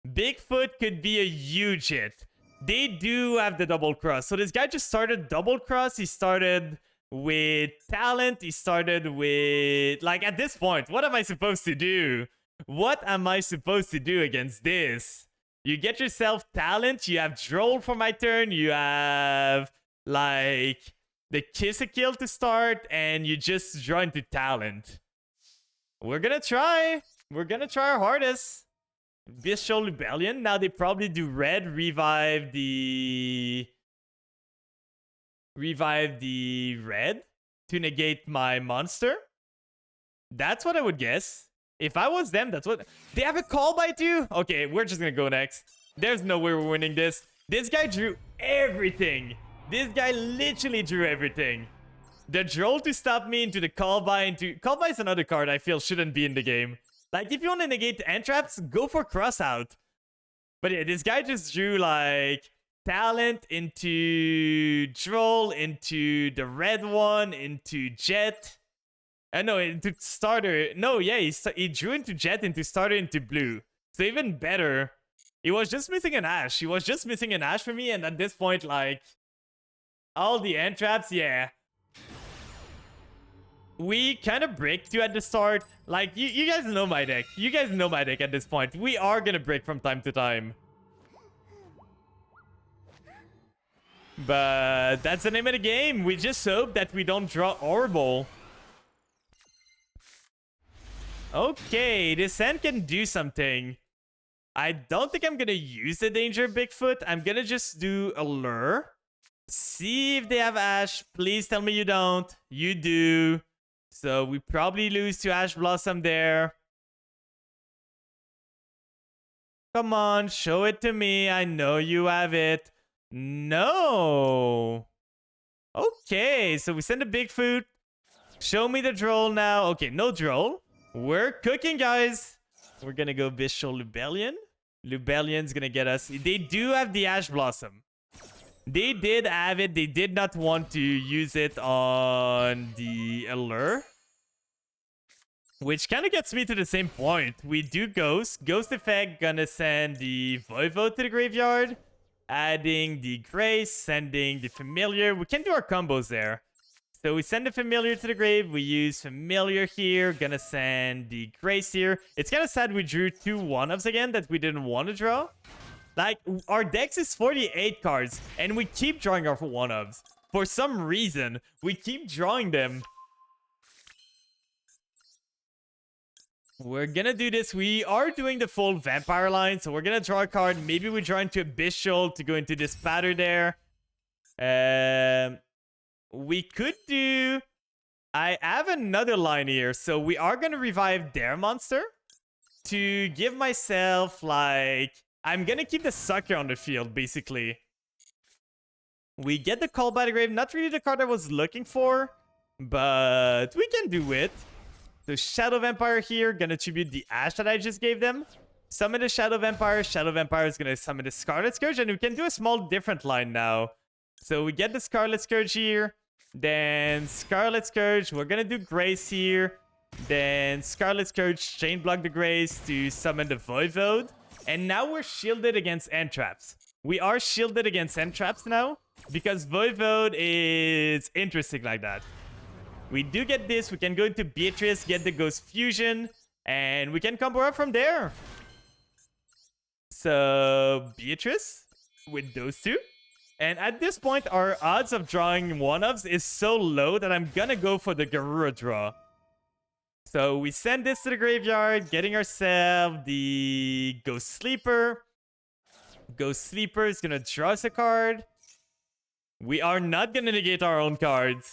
Bigfoot could be a huge hit. They do have the double cross. So this guy just started double cross. He started with talent. He started with... Like, at this point, what am I supposed to do? What am I supposed to do against this? You get yourself talent. You have Droll for my turn. You have, like, the Kiss-a-Kill to start. And you just draw into talent. We're gonna try. We're gonna try our hardest. Bestial Rebellion. Now they probably do red, revive the red to negate my monster. That's what I would guess. If I was them, that's what... They have a call by too? Okay, we're just gonna go next. There's no way we're winning this. This guy drew everything. This guy literally drew everything. The Droll to stop me into the call by into... Call by is another card I feel shouldn't be in the game. Like, if you want to negate the end traps, go for cross out. But yeah, this guy just drew, like, talent into Droll, into the red one, into Jet. No, into starter. No, yeah, he drew into Jet, into starter, into blue. So even better. He was just missing an Ash. He was just missing an Ash for me, and at this point, like, all the end traps, yeah. We kind of break too at the start. Like, you guys know my deck. You guys know my deck at this point. We are gonna break from time to time. But that's the name of the game. We just hope that we don't draw Orbital. Okay, this hand can do something. I don't think I'm gonna use the Danger Bigfoot. I'm gonna just do a Lure. See if they have Ash. Please tell me you don't. You do. So we probably lose to Ash Blossom there. Come on, show it to me. I know you have it. No. Okay, so we send a Bigfoot. Show me the droll now. Okay, no droll. We're cooking, guys. We're gonna go Bishul Lubellion. Lubellion's gonna get us. They do have the Ash Blossom. They did have it. They did not want to use it on the Allure. Which kind of gets me to the same point. We do Ghost. Ghost effect gonna send the Voivode to the graveyard. Adding the Grace, sending the Familiar. We can do our combos there. So we send the Familiar to the grave. We use Familiar here. Gonna send the Grace here. It's kind of sad we drew 2 1-ups again that we didn't want to draw. Like, our dex is 48 cards, and we keep drawing our 1-ups. For some reason, we keep drawing them. We're gonna do this. We are doing the full vampire line, so we're gonna draw a card. Maybe we draw into Abyssal to go into this pattern there. We could do... I have another line here, so we are gonna revive their monster to give myself, like... I'm gonna keep the sucker on the field, basically. We get the Call by the Grave. Not really the card I was looking for, but we can do it. So Shadow Vampire here, gonna tribute the Ash that I just gave them. Summon the Shadow Vampire. Shadow Vampire is gonna summon the Scarlet Scourge, and we can do a small different line now. So we get the Scarlet Scourge here. Then Scarlet Scourge, we're gonna do Grace here. Then Scarlet Scourge, Chain Block the Grace to summon the Voivode. And now we're shielded against end traps. We are shielded against end traps now, because Voivode is interesting like that. We do get this. We can go into Beatrice, get the Ghost Fusion, and we can combo up from there. So, Beatrice with those two. And at this point, our odds of drawing 1-ups is so low that I'm gonna go for the Garura draw. So, we send this to the graveyard, getting ourselves the Ghost Sleeper. Ghost Sleeper is gonna draw us a card. We are not gonna negate our own cards.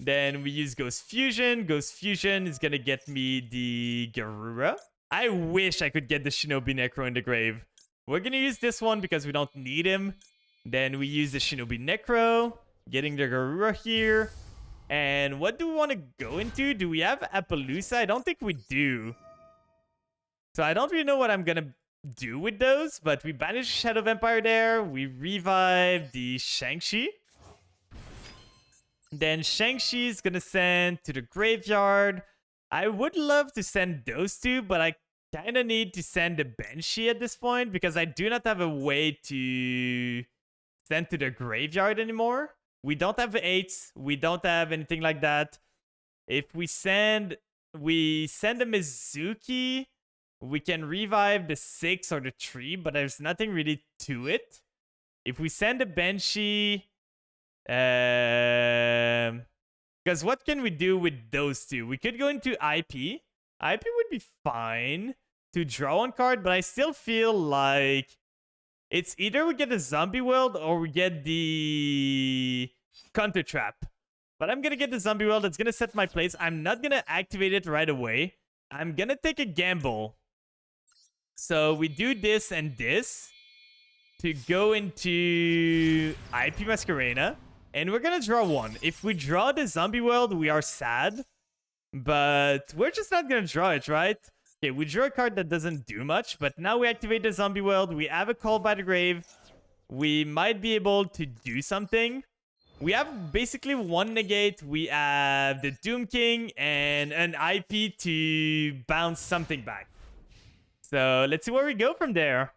Then we use Ghost Fusion. Ghost Fusion is gonna get me the Garura. I wish I could get the Shinobi Necro in the grave. We're gonna use this one because we don't need him. Then we use the Shinobi Necro, getting the Garura here. And what do we want to go into? Do we have Appaloosa? I don't think we do. So I don't really know what I'm gonna do with those, but we banish Shadow Vampire there. We revive the Shang-Chi. Then Shang-Chi is gonna send to the graveyard. I would love to send those two, but I kind of need to send the Banshee at this point because I do not have a way to send to the graveyard anymore. We don't have 8s. We don't have anything like that. If we send a Mizuki, we can revive the 6 or the 3, but there's nothing really to it. If we send a Banshee... because what can we do with those two? We could go into IP. IP would be fine to draw one card, but I still feel like it's either we get the Zombie World or we get the Counter Trap. But I'm gonna get the Zombie World. It's gonna set my place. I'm not gonna activate it right away. I'm gonna take a gamble. So we do this and this to go into IP Masquerena. And we're gonna draw one. If we draw the Zombie World, we are sad. But we're just not gonna draw it, right? Okay, we drew a card that doesn't do much. But now we activate the Zombie World. We have a Call by the Grave. We might be able to do something. We have basically one negate. We have the Doom King and an IP to bounce something back. So let's see where we go from there.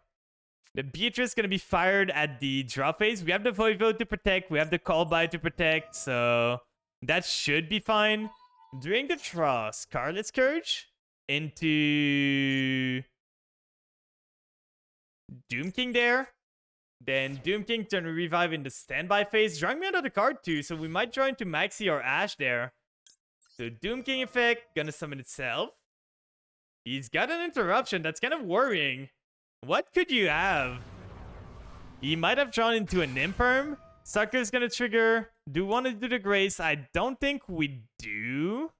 The Beatrice is going to be fired at the draw phase. We have the Voivode to protect. We have the Call by to protect. So that should be fine. During the draw, Scarlet Scourge into Doom King there. Then Doom King turn revive in the standby phase. Drawing me another card too. So we might draw into Maxi or Ash there. So Doom King effect. Gonna summon itself. He's got an interruption. That's kind of worrying. What could you have? He might have drawn into an Imperm. Sucker's gonna trigger. Do want to do the Grace? I don't think we do.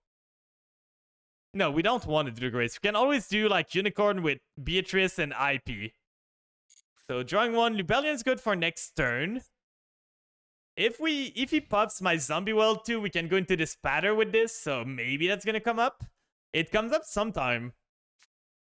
No, we don't want to do the Grace. We can always do like Unicorn with Beatrice and IP. So drawing one. Lubellion's good for next turn. If he pops my zombie well too, we can go into this pattern with this, so maybe that's gonna come up. It comes up sometime.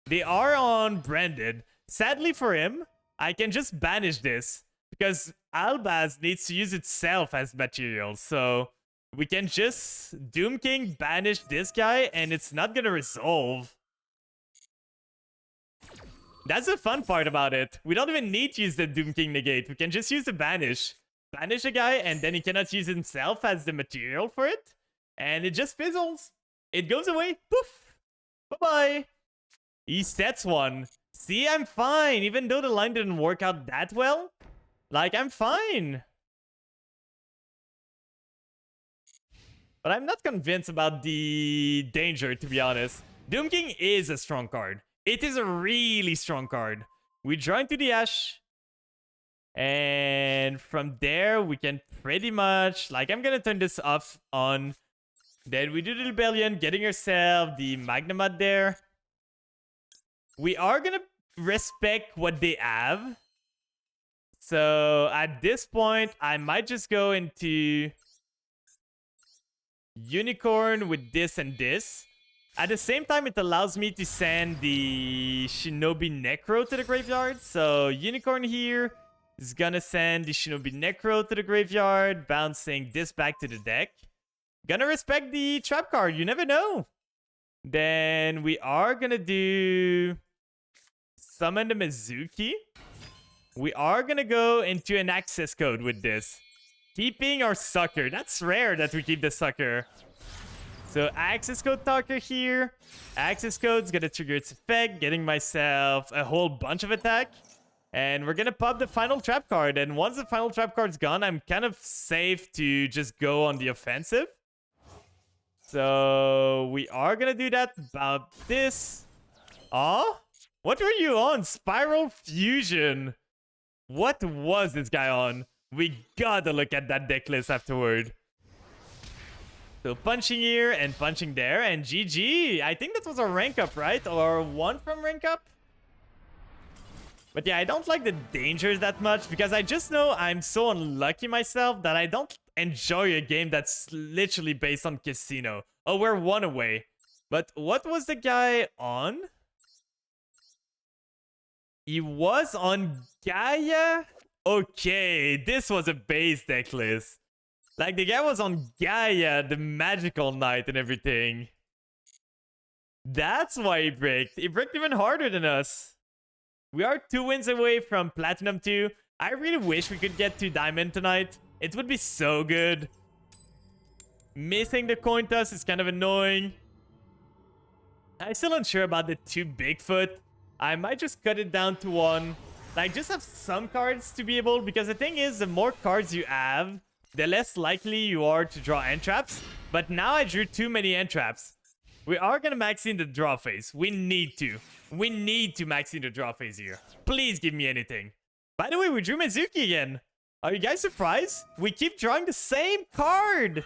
They are on branded. Sadly for him, I can just banish this because Albaz needs to use itself as material. So we can just Doom King banish this guy and it's not gonna resolve. That's the fun part about it. We don't even need to use the Doom King negate. We can just use the banish. Banish a guy and then he cannot use himself as the material for it. And it just fizzles. It goes away. Poof. Bye-bye. He sets one. See, I'm fine. Even though the line didn't work out that well. Like, I'm fine. But I'm not convinced about the danger, to be honest. Doom King is a strong card. It is a really strong card. We draw into the Ash. And from there, we can pretty much... Like, I'm gonna turn this off on. Then we do the Rebellion, getting ourselves the Magnemite there. We are gonna respect what they have. So at this point, I might just go into Unicorn with this and this. At the same time, it allows me to send the Shinobi Necro to the graveyard. So Unicorn here is gonna send the Shinobi Necro to the graveyard, bouncing this back to the deck. Gonna respect the trap card, you never know. Then we are gonna do summon the Mizuki. We are gonna go into an access code with this. Keeping our sucker. That's rare that we keep the sucker. So access code talker here. Access code's gonna trigger its effect, getting myself a whole bunch of attack. And we're gonna pop the final trap card. And once the final trap card's gone, I'm kind of safe to just go on the offensive. So we are gonna do that about this. Oh, what were you on? Spiral Fusion. What was this guy on? We gotta look at that deck list afterward. So punching here and punching there and GG. I think that was a rank up, right? Or one from rank up? But yeah, I don't like the dangers that much because I just know I'm so unlucky myself that I don't enjoy a game that's literally based on casino. Oh, we're one away. But what was the guy on? He was on Gaia? Okay, this was a base deck list. Like, the guy was on Gaia, the magical knight and everything. That's why he bricked. He bricked even harder than us. We are 2 wins away from Platinum 2. I really wish we could get to Diamond tonight. It would be so good. Missing the coin toss is kind of annoying. I'm still unsure about the 2 Bigfoot. I might just cut it down to 1. Like, just have some cards to be able... Because the thing is, the more cards you have, the less likely you are to draw end traps. But now I drew too many end traps. We are going to max in the draw phase. We need to. We need to max in the draw phase here. Please give me anything. By the way, we drew Mizuki again. Are you guys surprised? We keep drawing the same card.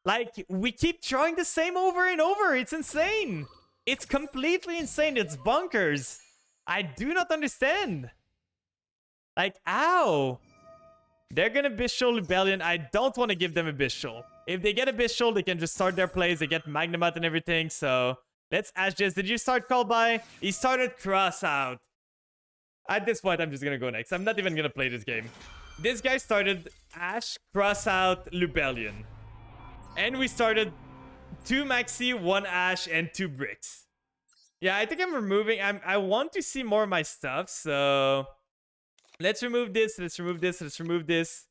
Like, we keep drawing the same over and over. It's insane. It's completely insane. It's bonkers. I do not understand. Like, ow. They're gonna Bishul Rebellion. I don't want to give them a Bishul. If they get a Bishul, they can just start their plays. They get Magnemite and everything. So let's ask Jess. Did you start call by? He started cross out. At this point, I'm just gonna go next. I'm not even gonna play this game. This guy started Ash, cross out, Rebellion. And we started 2 Maxi, 1 Ash, and 2 bricks. Yeah, I think I'm removing... I want to see more of my stuff, so... Let's remove this, let's remove this, let's remove this.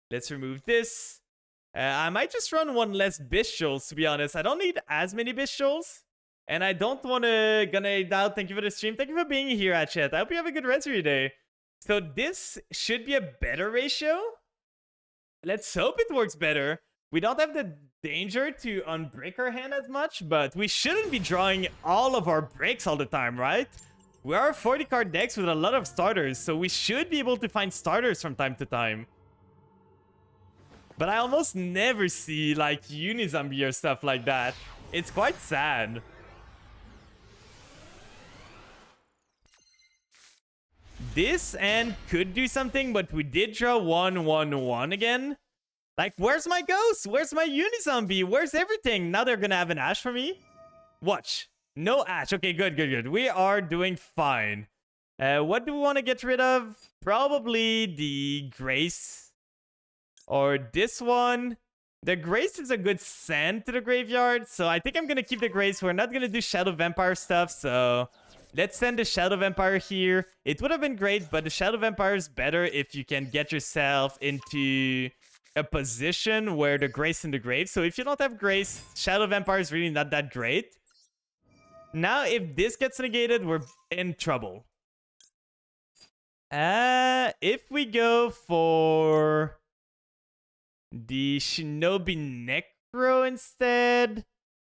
Let's remove this. I might just run 1 less Bishuls, to be honest. I don't need as many Bishuls. And I don't want to gonna out. Thank you for the stream. Thank you for being here, at chat. I hope you have a good rest of your day. So this should be a better ratio. Let's hope it works better. We don't have the danger to unbreak our hand as much, but we shouldn't be drawing all of our breaks all the time, right? We are 40 card decks with a lot of starters, so we should be able to find starters from time to time. But I almost never see like Unizombie or stuff like that. It's quite sad. This and could do something, but we did draw 1-1-1 again. Like, where's my ghost? Where's my Unizombie? Where's everything? Now they're gonna have an Ash for me? Watch. No Ash. Okay, good. We are doing fine. What do we want to get rid of? Probably the Grace. Or this one. The Grace is a good send to the graveyard, so I think I'm gonna keep the Grace. We're not gonna do Shadow Vampire stuff, so let's send the Shadow Vampire here. It would have been great, but the Shadow Vampire is better if you can get yourself into a position where the Grace in the grave. So if you don't have Grace, Shadow Vampire is really not that great. Now, if this gets negated, we're in trouble. If we go for the Shinobi Necro instead,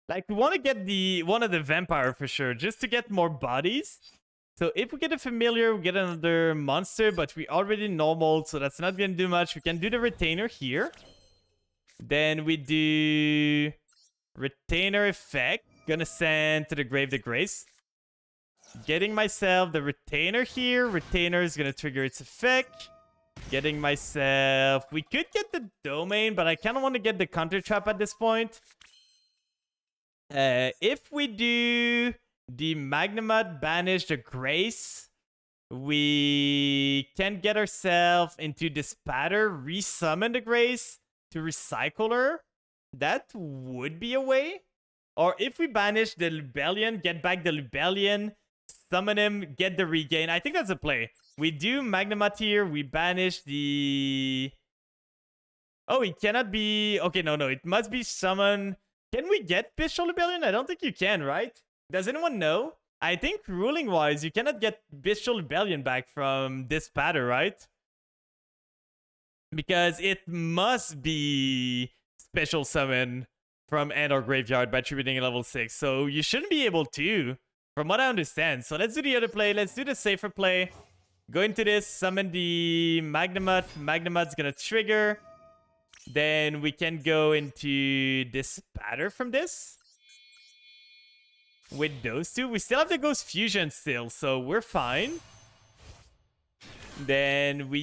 like, we want to get the one of the Vampire for sure, just to get more bodies. So if we get a Familiar, we get another monster, but we already normal, so that's not going to do much. We can do the Retainer here. Then we do Retainer effect. Gonna send to the grave the Grace. Getting myself the Retainer here. Retainer is gonna trigger its effect. Getting myself... We could get the Domain, but I kind of want to get the Counter Trap at this point. If we do the Magnemite, banish the Grace, we can get ourselves into this pattern, resummon the Grace to recycle her. That would be a way. Or if we banish the Lubellion, get back the Lubellion, summon him, get the regain. I think that's a play. We do Magnemite here. We banish the... Oh, it cannot be... Okay, no. It must be summon. Can we get Bishop Lubellion? I don't think you can, right? Does anyone know? I think ruling-wise, you cannot get Bishop Lubellion back from this pattern, right? Because it must be special summon from end or graveyard by attributing a level 6. So you shouldn't be able to, from what I understand. So let's do the other play. Let's do the safer play. Go into this, summon the Magnemite. Magnemite's gonna trigger. Then we can go into this pattern from this. With those two. We still have the Ghost Fusion still, so we're fine. Then we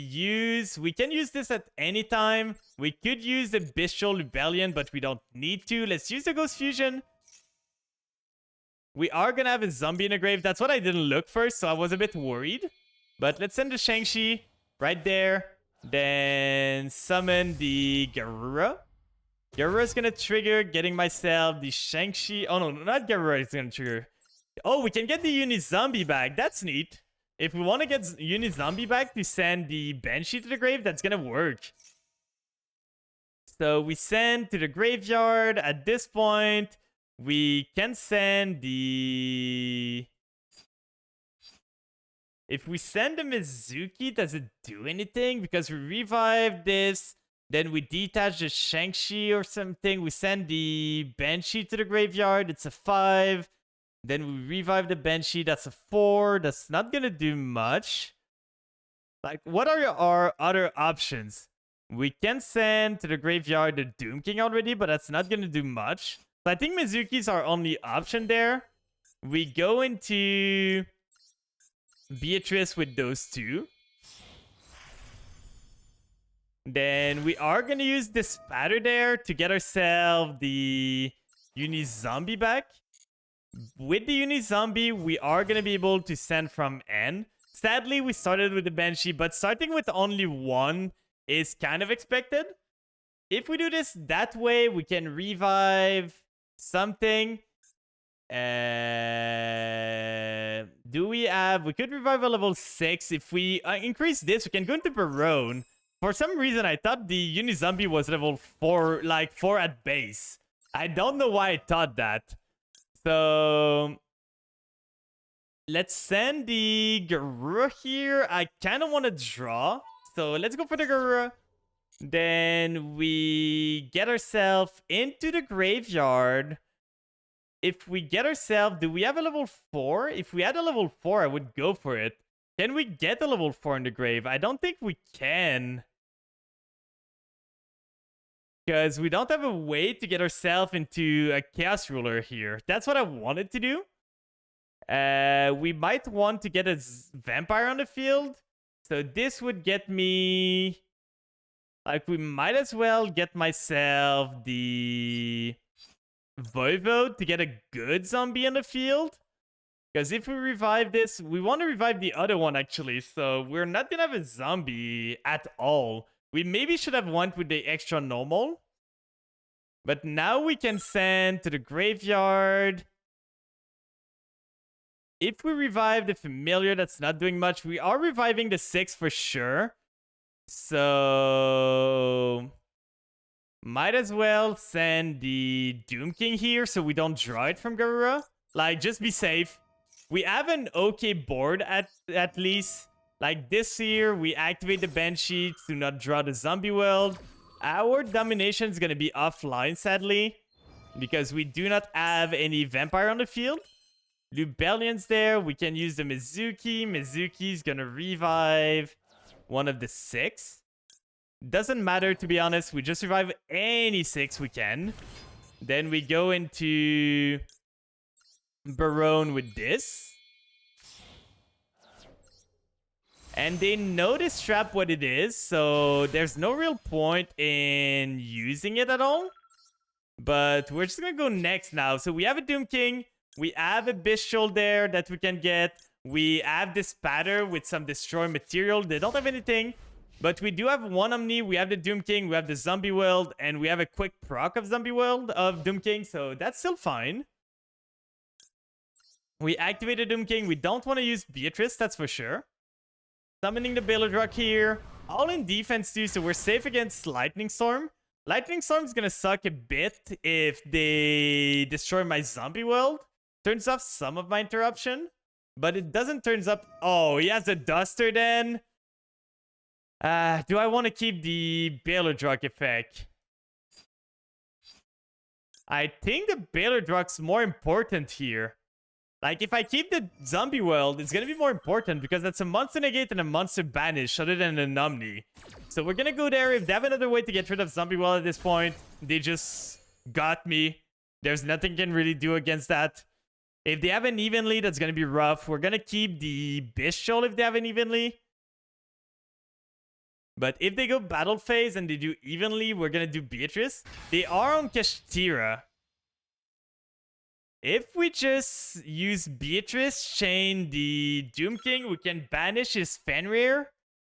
can use this at any time. We could use the Bishop Lubellion, but we don't need to. Let's use the Ghost Fusion. We are gonna have a zombie in the grave. That's what I didn't look first, so I was a bit worried. But let's send the Shang-Chi right there. Then summon the Garura. Garura is gonna trigger, getting myself the Shang-Chi. Oh no, not Garura is gonna trigger. Oh, we can get the Unizombie back. That's neat. If we want to get Unizombie back to send the Banshee to the grave, that's gonna work. So we send to the graveyard. At this point, we can send the... If we send the Mizuki, does it do anything? Because we revive this, then we detach the Shang-Chi or something. We send the Banshee to the graveyard. It's a 5. Then we revive the Banshee. That's a 4. That's not going to do much. Like, what are our other options? We can send to the graveyard the Doom King already, but that's not going to do much. So I think Mizuki's our only option there. We go into Beatrice with those two. Then we are going to use the Spatter there to get ourselves the Unizombie back. With the Unizombie, we are going to be able to send from N. Sadly, we started with the Banshee, but starting with only one is kind of expected. If we do this that way, we can revive something. Do we have... We could revive a level 6. If we increase this, we can go into Barone. For some reason, I thought the Unizombie was level 4, like 4 at base. I don't know why I thought that. So let's send the Garura here. I kind of want to draw. So let's go for the Garura. Then we get ourselves into the graveyard. If we get ourselves... Do we have a level 4? If we had a level 4, I would go for it. Can we get a level 4 in the grave? I don't think we can. Because we don't have a way to get ourselves into a Chaos Ruler here. That's what I wanted to do. We might want to get a Vampire on the field. So this would get me Like, we might as well get myself the Voivode to get a good zombie in the field. Because if we revive this, we want to revive the other one, actually. So we're not going to have a zombie at all. We maybe should have went with the extra normal. But now we can send to the graveyard. If we revive the familiar, that's not doing much. We are reviving the 6 for sure. So might as well send the Doom King here so we don't draw it from Garura. Like, just be safe. We have an okay board at least. Like, this here, we activate the Banshee to not draw the Zombie World. Our domination is going to be offline, sadly, because we do not have any Vampire on the field. Lubellion's there. We can use the Mizuki. Mizuki's going to revive one of the 6. Doesn't matter, to be honest. We just revive any 6 we can. Then we go into Barone with this. And they know this trap what it is, so there's no real point in using it at all. But we're just gonna go next now. So we have a Doom King. We have a Bishul there that we can get. We have this Spatter with some Destroy material. They don't have anything. But we do have one Omni. We have the Doom King. We have the Zombie World. And we have a quick proc of Zombie World of Doom King. So that's still fine. We activated Doom King. We don't want to use Beatrice, that's for sure. Summoning the Balerdrock here. All in defense too, so we're safe against Lightning Storm. Lightning Storm's gonna suck a bit if they destroy my Zombie World. Turns off some of my interruption. But it doesn't turns up... Oh, he has a Duster then. Do I want to keep the Balerdrock effect? I think the Balerdrock's more important here. Like, if I keep the Zombie World, it's going to be more important because that's a monster negate and a monster banish other than an Omni. So we're going to go there. If they have another way to get rid of Zombie World at this point, they just got me. There's nothing can really do against that. If they have an Evenly, that's going to be rough. We're going to keep the Bishul if they have an Evenly. But if they go Battle Phase and they do Evenly, we're going to do Beatrice. They are on Kashtira. If we just use Beatrice, chain the Doom King, we can banish his Fenrir.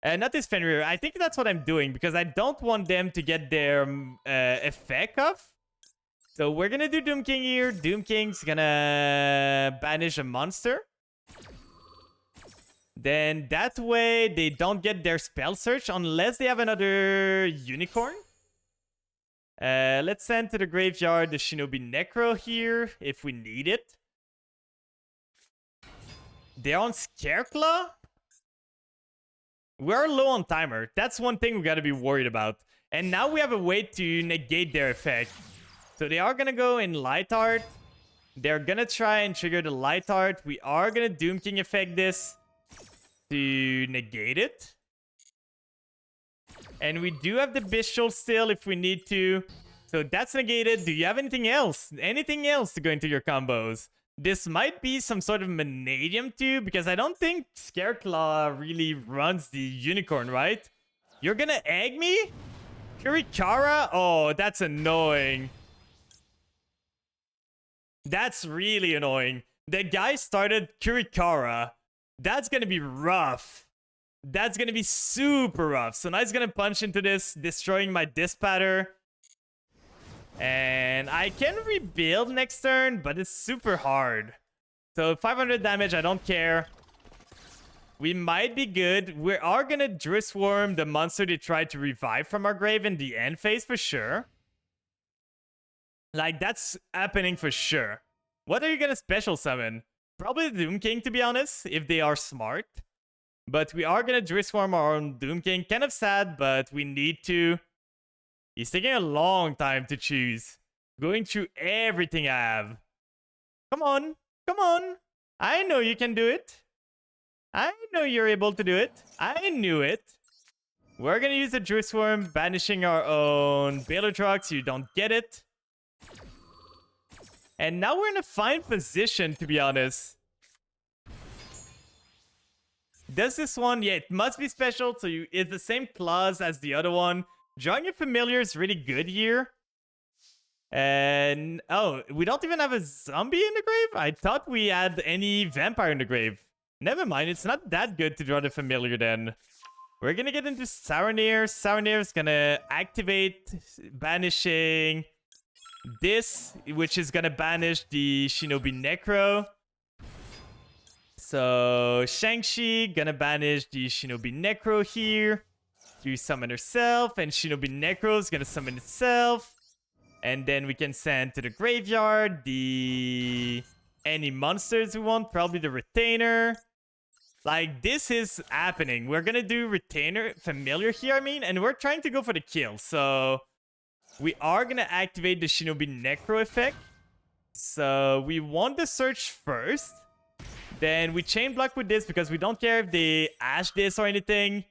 Not his Fenrir. I think that's what I'm doing because I don't want them to get their effect off. So we're going to do Doom King here. Doom King's going to banish a monster. Then that way they don't get their spell search unless they have another unicorn. Let's send to the graveyard the Shinobi Necro here if we need it. They're on Scareclaw? We're low on timer. That's one thing we gotta be worried about. And now we have a way to negate their effect. So they are gonna go in Light Art. They're gonna try and trigger the Light Art. We are gonna Doom King effect this to negate it. And we do have the Bishul still if we need to. So that's negated. Do you have anything else? Anything else to go into your combos? This might be some sort of Manadium too, because I don't think Scareclaw really runs the unicorn, right? You're gonna egg me? Kurikara? Oh, that's annoying. That's really annoying. The guy started Kurikara. That's gonna be rough. That's gonna be super rough. So Knight's gonna punch into this, destroying my Dispatter. And I can rebuild next turn, but it's super hard. So 500 damage, I don't care. We might be good. We are gonna Drissworm, the monster they tried to revive from our grave in the end phase for sure. Like, that's happening for sure. What are you gonna special summon? Probably the Doom King, to be honest, if they are smart. But we are going to Drissworm our own Doom King. Kind of sad, but we need to. He's taking a long time to choose. Going through everything I have. Come on. Come on. I know you can do it. I know you're able to do it. I knew it. We're going to use the Drissworm, banishing our own Balerdrock so you don't get it. And now we're in a fine position, to be honest. Does this one? Yeah, it must be special. So it's the same clause as the other one. Drawing a familiar is really good here. And oh, we don't even have a zombie in the grave? I thought we had any vampire in the grave. Never mind, it's not that good to draw the familiar then. We're gonna get into Saronir. Saronir is gonna activate banishing this, which is gonna banish the Shinobi Necro. So Shang-Chi gonna banish the Shinobi Necro here. Do summon herself, and Shinobi Necro is gonna summon itself. And then we can send to the graveyard any monsters we want, probably the Retainer. Like, this is happening. We're gonna do Retainer, Familiar here, I mean, and we're trying to go for the kill. So we are gonna activate the Shinobi Necro effect. So we want the search first. Then we chain block with this because we don't care if they ash this or anything.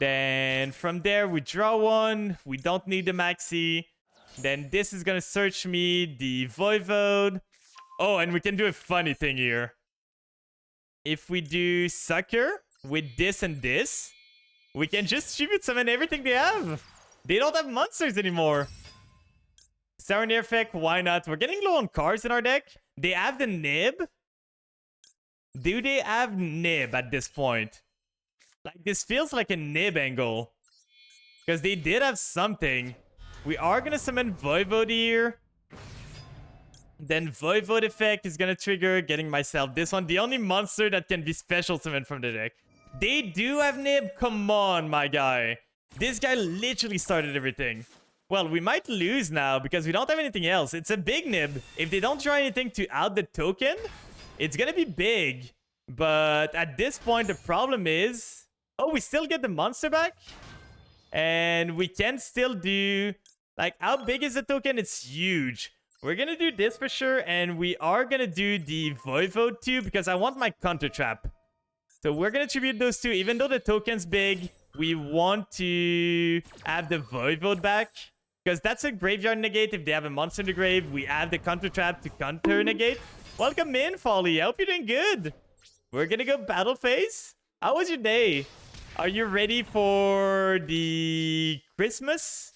Then from there we draw one. We don't need the maxi. Then this is gonna search me the Voivode. Oh, and we can do a funny thing here. If we do Sucker with this and this, we can just tribute summon everything they have. They don't have monsters anymore. Saronir effect, why not? We're getting low on cards in our deck. They have the Nib. Do they have Nib at this point? Like, this feels like a Nib angle. Because they did have something. We are going to summon Voivode here. Then Voivode effect is going to trigger getting myself this one. The only monster that can be special summoned from the deck. They do have Nib? Come on, my guy. This guy literally started everything. Well, we might lose now because we don't have anything else. It's a big Nib. If they don't draw anything to out the token, it's going to be big. But at this point, the problem is... Oh, we still get the monster back? And we can still do... Like, how big is the token? It's huge. We're gonna do this for sure, and we are gonna do the Voivode too, because I want my counter trap. So we're gonna tribute those two. Even though the token's big, we want to have the Voivode back. Because that's a graveyard negate. If they have a monster in the grave, we have the counter trap to counter negate. Welcome in, Folly. I hope you're doing good. We're gonna go battle phase. How was your day? Are you ready for the Christmas?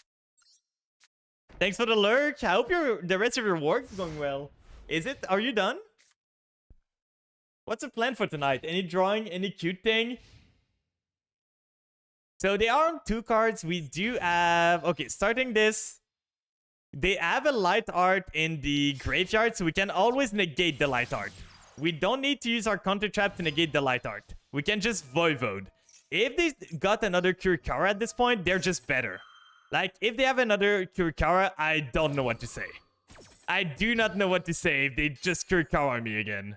Thanks for the lurk. I hope the rest of your work is going well. Is it? Are you done? What's the plan for tonight? Any drawing? Any cute thing? So they are on 2 cards. We do have... Okay, starting this. They have a light art in the graveyard, so we can always negate the light art. We don't need to use our counter trap to negate the light art. We can just Voivode. If they got another Kurikara at this point, they're just better. Like, if they have another Kurikara, I don't know what to say. I do not know what to say if they just Kurikara me again.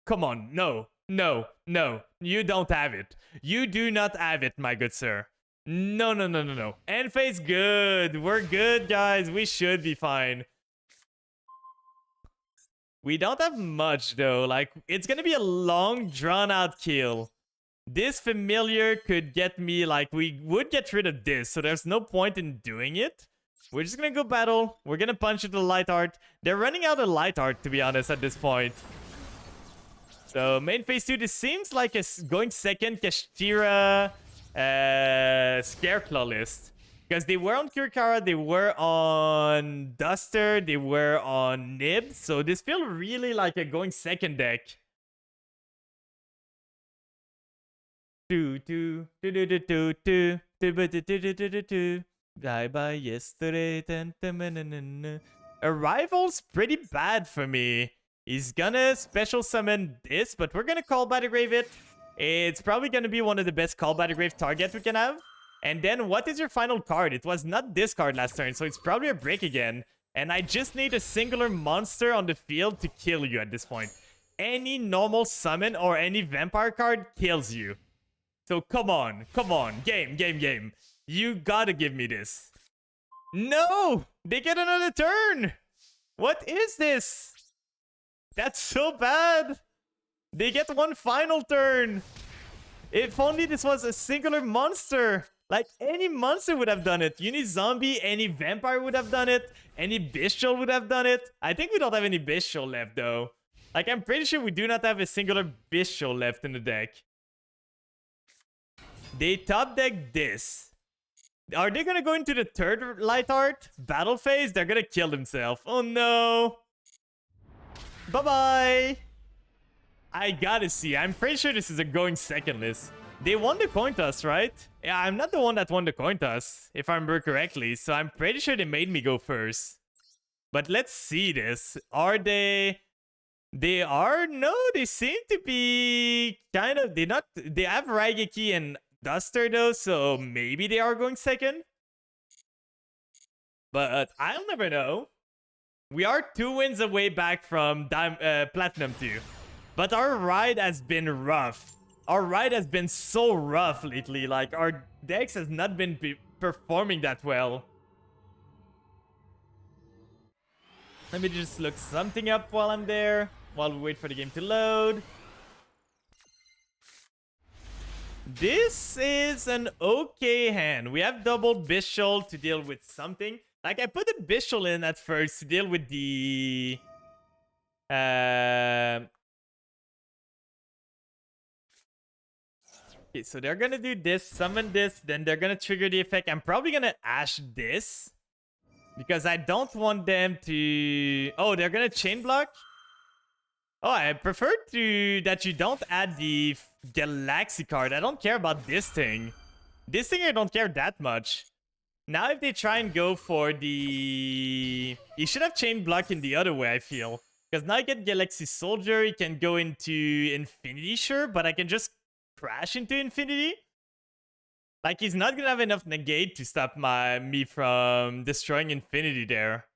Come on, no, no, no. You don't have it. You do not have it, my good sir. No, no, no, no, no. End phase, good. We're good, guys. We should be fine. We don't have much, though. Like, it's gonna be a long, drawn-out kill. This familiar could get me, like, we would get rid of this, so there's no point in doing it. We're just gonna go battle. We're gonna punch into the light art. They're running out of light art, to be honest, at this point. So, main phase 2, this seems like a going second Kashtira Scareclaw list. Because they were on Kurikara, they were on Duster, they were on Nib, so this feels really like a going second deck. Bye bye yesterday. Arrival's pretty bad for me. He's gonna special summon this, but we're gonna Call by the Grave it. It's probably gonna be one of the best Call by the Grave targets we can have. And then what is your final card? It was not this card last turn, so it's probably a break again. And I just need a singular monster on the field to kill you at this point. Any normal summon or any vampire card kills you. So come on, game. You gotta give me this. No! They get another turn! What is this? That's so bad! They get one final turn! If only this was a singular monster! Like, any monster would have done it. Zombie, any vampire would have done it. Any bestial would have done it. I think we don't have any bestial left, though. Like, I'm pretty sure we do not have a singular bestial left in the deck. They top deck this. Are they gonna go into the third light art battle phase? They're gonna kill themselves. Oh no. Bye-bye. I gotta see. I'm pretty sure this is a going second list. They won the coin toss, right? Yeah, I'm not the one that won the coin toss, if I remember correctly. So I'm pretty sure they made me go first. But let's see this. Are they... They are? No, they seem to be kind of... They have Raigeki and Duster though, so maybe they are going second. But I'll never know. We are 2 wins away back from Platinum 2. But our ride has been rough. Our ride has been so rough lately. Like, our decks has not been performing that well. Let me just look something up while I'm there. While we wait for the game to load. This is an okay hand. We have doubled Bishul to deal with something. Like, I put the Bishul in at first to deal with the... Okay, so they're gonna do this, summon this, then they're gonna trigger the effect. I'm probably gonna Ash this. Because I don't want them to... Oh, they're gonna chain block? Oh, I prefer that you don't add the Galaxy card. I don't care about this thing. This thing I don't care that much. Now if they try and go for the... You should have chain block in the other way, I feel. Because now I get Galaxy Soldier, he can go into Infinity, sure, but I can just crash into Infinity. Like, he's not gonna have enough negate to stop me from destroying Infinity there.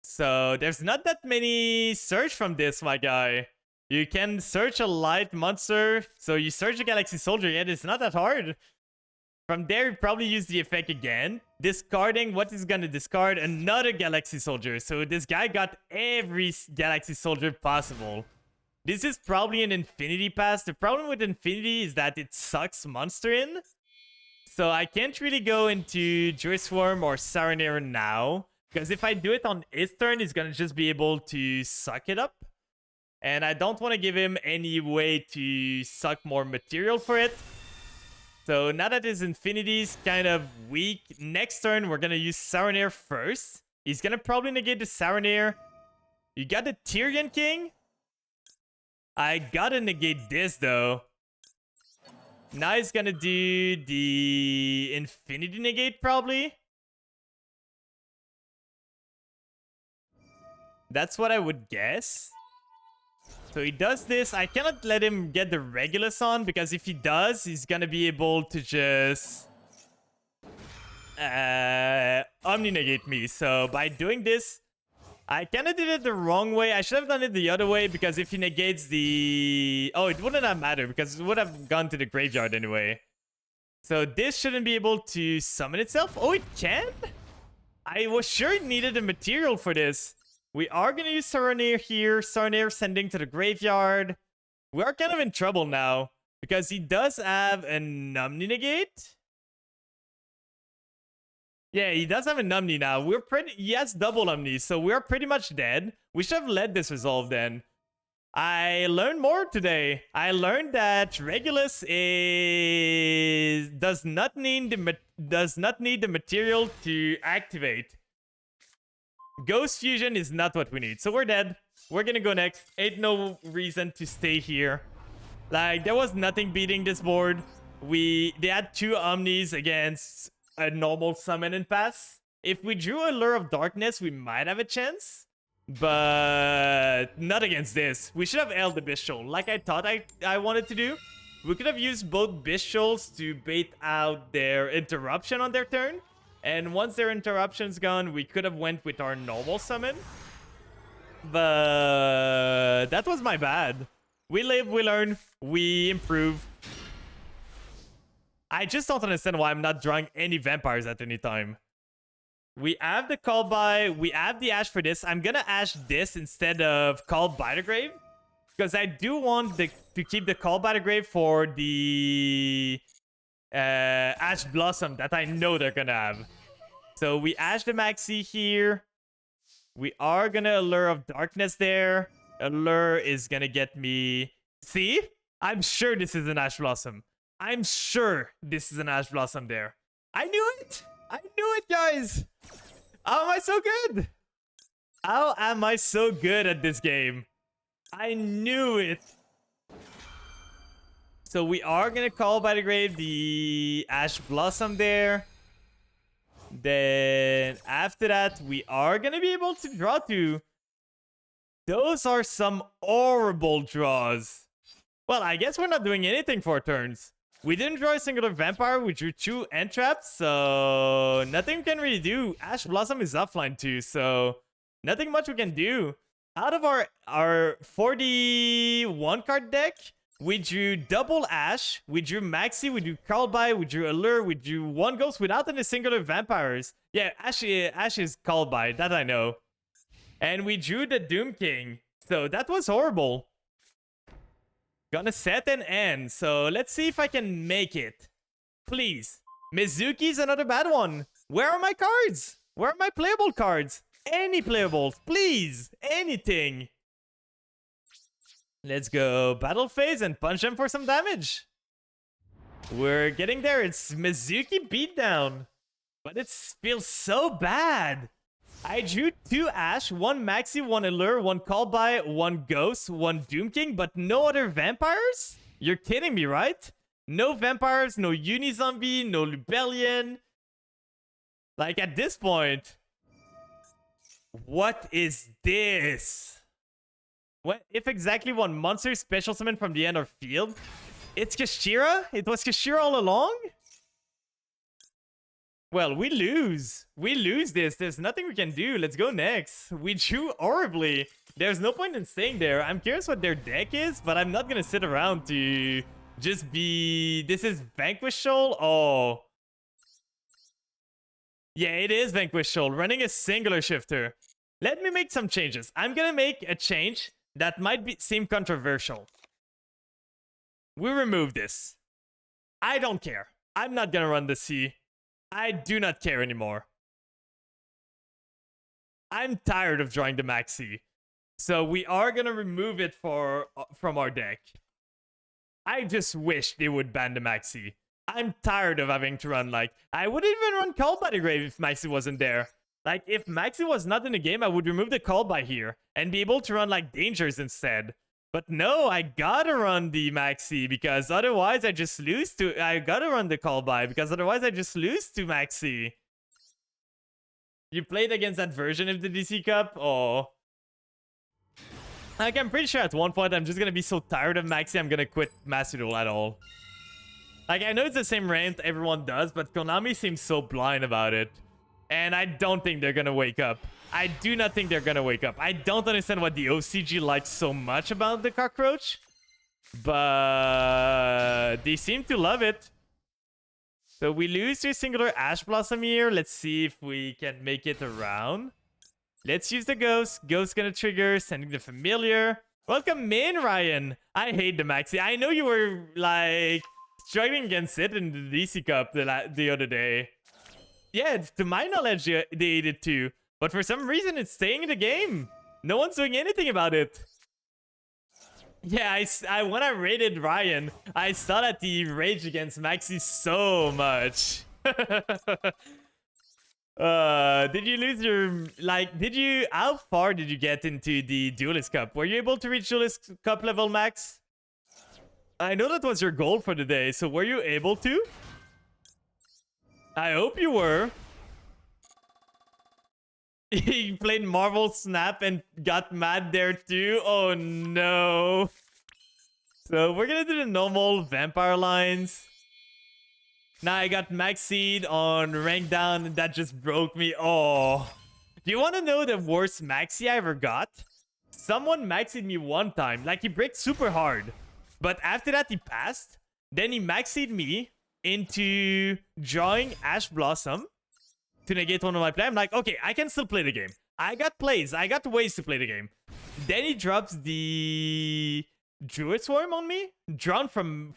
So, there's not that many search from this, my guy. You can search a light monster. So, you search a Galaxy Soldier, yet it's not that hard. From there, you probably use the effect again. Discarding what is gonna discard? Another Galaxy Soldier. So, this guy got every Galaxy Soldier possible. This is probably an Infinity pass. The problem with Infinity is that it sucks monster in. So I can't really go into Joy Swarm or Saronir now. Because if I do it on his turn, he's going to just be able to suck it up. And I don't want to give him any way to suck more material for it. So now that his Infinity is kind of weak, next turn we're going to use Saronir first. He's going to probably negate the Saronir. You got the Tyrian King. I gotta negate this though. Now he's gonna do the Infinity negate probably. That's what I would guess. So he does this. I cannot let him get the Regulus on because if he does, he's gonna be able to just Omni negate me. So by doing this, I kind of did it the wrong way. I should have done it the other way because if he negates the... Oh, it wouldn't have mattered because it would have gone to the graveyard anyway. So this shouldn't be able to summon itself. Oh, it can? I was sure it needed a material for this. We are going to use Saronir here. Saronir sending to the graveyard. We are kind of in trouble now because he does have an Omni negate. Yeah, he does have a Omni now. He has double Omni, so we're pretty much dead. We should have let this resolve then. I learned more today. I learned that Regulus does not need the material to activate. Ghost Fusion is not what we need, so we're dead. We're gonna go next. Ain't no reason to stay here. Like, there was nothing beating this board. They had 2 Omnis against a normal summon and pass. If we drew a Lure of Darkness, we might have a chance. But not against this. We should have held the Bishul, like I thought I wanted to do. We could have used both Bishuls to bait out their interruption on their turn. And once their interruption's gone, we could have went with our normal summon. But that was my bad. We live, we learn, we improve. I just don't understand why I'm not drawing any vampires at any time. We have the Call By. We have the Ash for this. I'm gonna Ash this instead of Call By the Grave. Because I do want to keep the Call By the Grave for the Ash Blossom that I know they're gonna have. So we Ash the Maxi here. We are gonna Allure of Darkness there. Allure is gonna get me... See? I'm sure this is an Ash Blossom. I'm sure this is an Ash Blossom there. I knew it! I knew it, guys! How am I so good? How am I so good at this game? I knew it! So we are gonna call by the grave the Ash Blossom there. Then after that, we are gonna be able to draw two. Those are some horrible draws. Well, I guess we're not doing anything for turns. We didn't draw a singular vampire, we drew two end traps, so nothing we can really do. Ash Blossom is offline too, so nothing much we can do. Out of our 41 card deck, we drew double Ash, we drew Maxi, we drew Callby, we drew Allure, we drew one Ghost without any singular vampires. Yeah, Ash is Callby, that I know. And we drew the Doom King, so that was horrible. Gonna set and end, so let's see if I can make it. Please. Mizuki's another bad one. Where are my cards? Where are my playable cards? Any playables, please. Anything. Let's go battle phase and punch them for some damage. We're getting there. It's Mizuki beatdown. But it feels so bad. I drew two Ash, one Maxi, one Allure, one Callby, one Ghost, one Doom King, but no other vampires? You're kidding me, right? No vampires, no Unizombie, no Lubellion. Like, at this point, what is this? What if exactly one monster special summon from the end of field? It's Kashira? It was Kashira all along? Well, we lose. We lose this. There's nothing we can do. Let's go next. We drew horribly. There's no point in staying there. I'm curious what their deck is, but I'm not gonna sit around to just be... This is Vanquish Shoal? Oh. Yeah, it is Vanquish Shoal. Running a singular shifter. Let me make some changes. I'm gonna make a change that might seem controversial. We remove this. I don't care. I'm not gonna run the C. I do not care anymore. I'm tired of drawing the Maxi. So we are gonna remove it from our deck. I just wish they would ban the Maxi. I'm tired of having to run like... I wouldn't even run Call by the Grave if Maxi wasn't there. Like, if Maxi was not in the game, I would remove the Call by here and be able to run like Dangers instead. But no, I gotta run the Maxi because otherwise I just lose to... I gotta run the Call by because otherwise I just lose to Maxi. You played against that version of the DC Cup? Oh. Like, I'm pretty sure at one point I'm just gonna be so tired of Maxi I'm gonna quit Master Duel at all. Like, I know it's the same rant everyone does, but Konami seems so blind about it. And I don't think they're gonna wake up. I do not think they're gonna wake up. I don't understand what the OCG likes so much about the cockroach. But they seem to love it. So we lose to a singular Ash Blossom here. Let's see if we can make it around. Let's use the Ghost. Ghost gonna trigger, sending the Familiar. Welcome in, Ryan. I hate the Maxi. I know you were, like, struggling against it in the DC Cup the other day. Yeah, to my knowledge, they ate it too. But for some reason, it's staying in the game. No one's doing anything about it. Yeah, when I rated Ryan, I saw that he raged against Maxi so much. Did you lose your... Like, how far did you get into the Duelist Cup? Were you able to reach Duelist Cup level max? I know that was your goal for the day, so were you able to? I hope you were. He played Marvel Snap and got mad there too. Oh no. So we're gonna do the normal vampire lines. Now I got Max Seed on rank down and that just broke me. Oh. Do you want to know the worst Maxi I ever got? Someone Maxied me one time. Like, he bricked super hard. But after that he passed. Then he Maxied me into drawing Ash Blossom to negate one of my plays. I'm like, okay, I can still play the game. I got plays. I got ways to play the game. Then he drops the Druid Swarm on me. Drawn from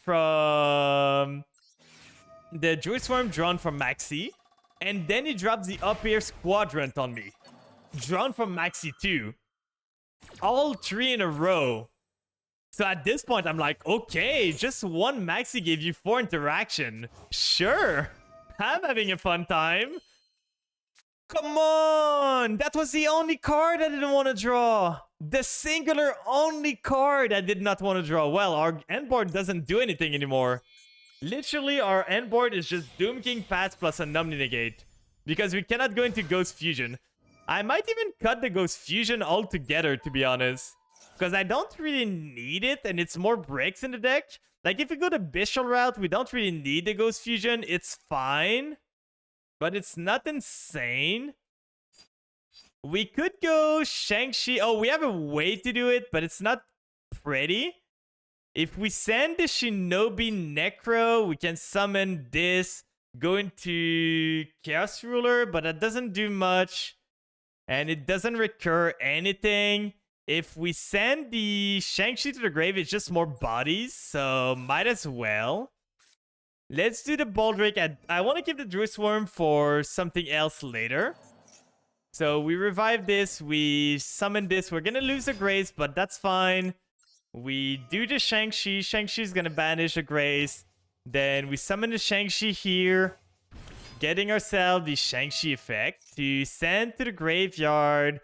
the Druid Swarm drawn from Maxi. And then he drops the Up Air Quadrant on me. Drawn from Maxi too. All three in a row. So at this point, I'm like, okay, just one maxi gave you 4 interaction. Sure, I'm having a fun time. Come on! That was the only card I didn't want to draw. The singular only card I did not want to draw. Well, our end board doesn't do anything anymore. Literally, our end board is just Doom King Pass plus a Numbing Negate. Because we cannot go into Ghost Fusion. I might even cut the Ghost Fusion altogether, to be honest. Because I don't really need it, and it's more breaks in the deck. Like, if we go the Bishop route, we don't really need the Ghost Fusion. It's fine. But it's not insane. We could go Shang-Chi. Oh, we have a way to do it, but it's not pretty. If we send the Shinobi Necro, we can summon this, go into Chaos Ruler, but that doesn't do much. And it doesn't recur anything. If we send the Shang-Chi to the grave, it's just more bodies, so might as well. Let's do the Baldrake. I want to keep the Druid Swarm for something else later. So we revive this, we summon this. We're going to lose a Grace, but that's fine. We do the Shang-Chi. Shang-Chi's going to banish a Grace. Then we summon the Shang-Chi here, getting ourselves the Shang-Chi effect to send to the graveyard.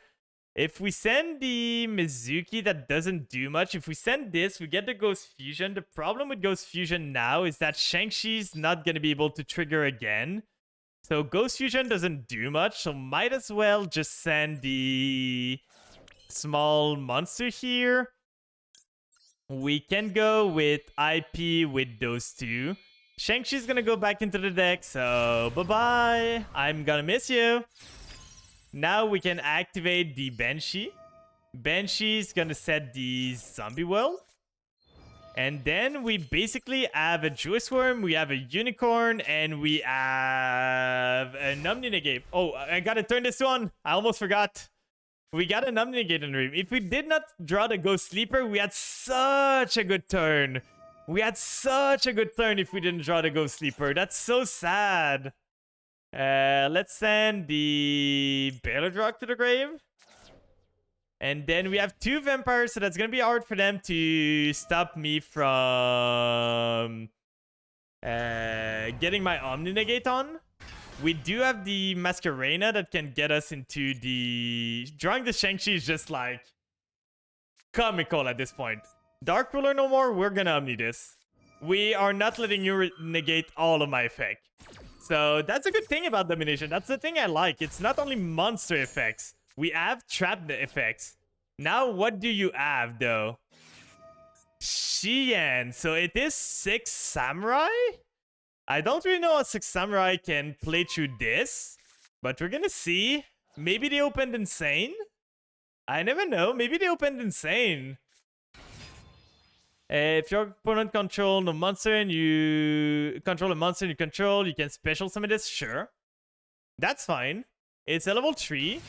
If we send the Mizuki, that doesn't do much. If we send this, we get the Ghost Fusion. The problem with Ghost Fusion now is that Shang-Chi's not going to be able to trigger again. So Ghost Fusion doesn't do much, so might as well just send the small monster here. We can go with IP with those two. Shang-Chi's going to go back into the deck, so bye-bye. I'm going to miss you. Now we can activate the Banshee. Banshee's gonna set the Zombie World. And then we basically have a Druid Swarm, we have a Unicorn, and we have a Numbing Negate. Oh, I gotta turn this on. I almost forgot. We got a Numbing Negate in the room. If we did not draw the Ghost Sleeper, we had such a good turn. We had such a good turn if we didn't draw the Ghost Sleeper. That's so sad. Let's send the Balerdrock to the grave. And then we have 2 vampires, so that's gonna be hard for them to stop me from getting my Omni Negate on. We do have the Masquerena that can get us into the... Drawing the Shang-Chi is just like comical at this point. Dark Ruler no more, we're gonna Omni this. We are not letting you negate all of my effect. So that's a good thing about Domination. That's the thing I like. It's not only monster effects. We have trap effects. Now what do you have though? Xian. So it is 6 Samurai? I don't really know how 6 Samurai can play through this. But we're gonna see. Maybe they opened Insane? I never know. Maybe they opened Insane. If your opponent controls a monster and you control a monster and you control, you can special summon this. Sure. That's fine. It's a level 3.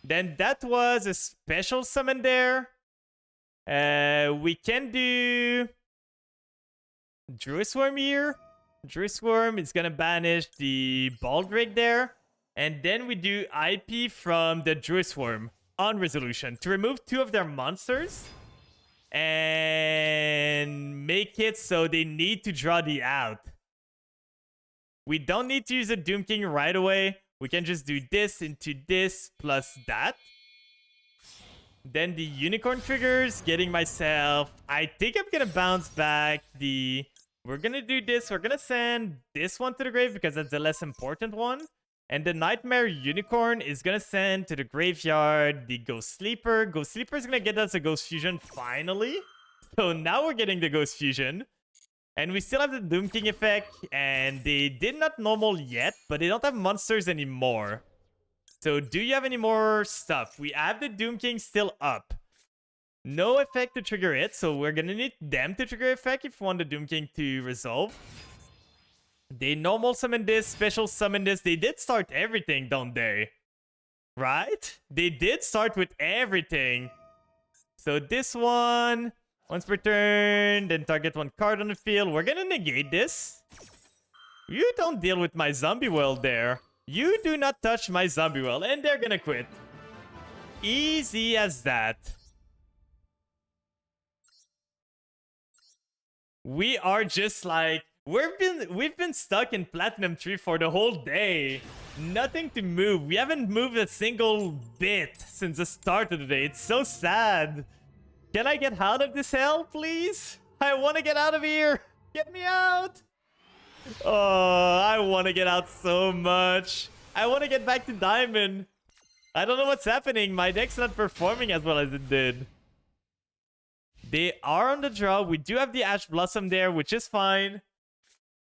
Then that was a special summon there. We can do Druid Swarm here. Druid Swarm is going to banish the Baldrake there. And then we do IP from the Druid Swarm on Resolution to remove 2 of their monsters. And make it so they need to draw the out. We don't need to use a Doom King right away. We can just do this into this plus that. Then the Unicorn triggers, getting myself... I think I'm going to bounce back the... We're going to do this. We're going to send this one to the grave because that's the less important one. And the Nightmare Unicorn is going to send to the graveyard the Ghost Sleeper. Ghost Sleeper is going to get us a Ghost Fusion finally. So now we're getting the Ghost Fusion. And we still have the Doom King effect. And they did not normal yet, but they don't have monsters anymore. So do you have any more stuff? We have the Doom King still up. No effect to trigger it. So we're going to need them to trigger effect if we want the Doom King to resolve. They normal summon this, special summon this. They did start everything, don't they? Right? They did start with everything. So this one, once per turn, then target 1 card on the field. We're gonna negate this. You don't deal with my zombie world there. You do not touch my zombie world, and they're gonna quit. Easy as that. We are just like we've been stuck in Platinum Tree for the whole day. Nothing to move. We haven't moved a single bit since the start of the day. It's so sad. Can I get out of this hell, please? I want to get out of here. Get me out. Oh, I want to get out so much. I want to get back to Diamond. I don't know what's happening. My deck's not performing as well as it did. They are on the draw. We do have the Ash Blossom there, which is fine.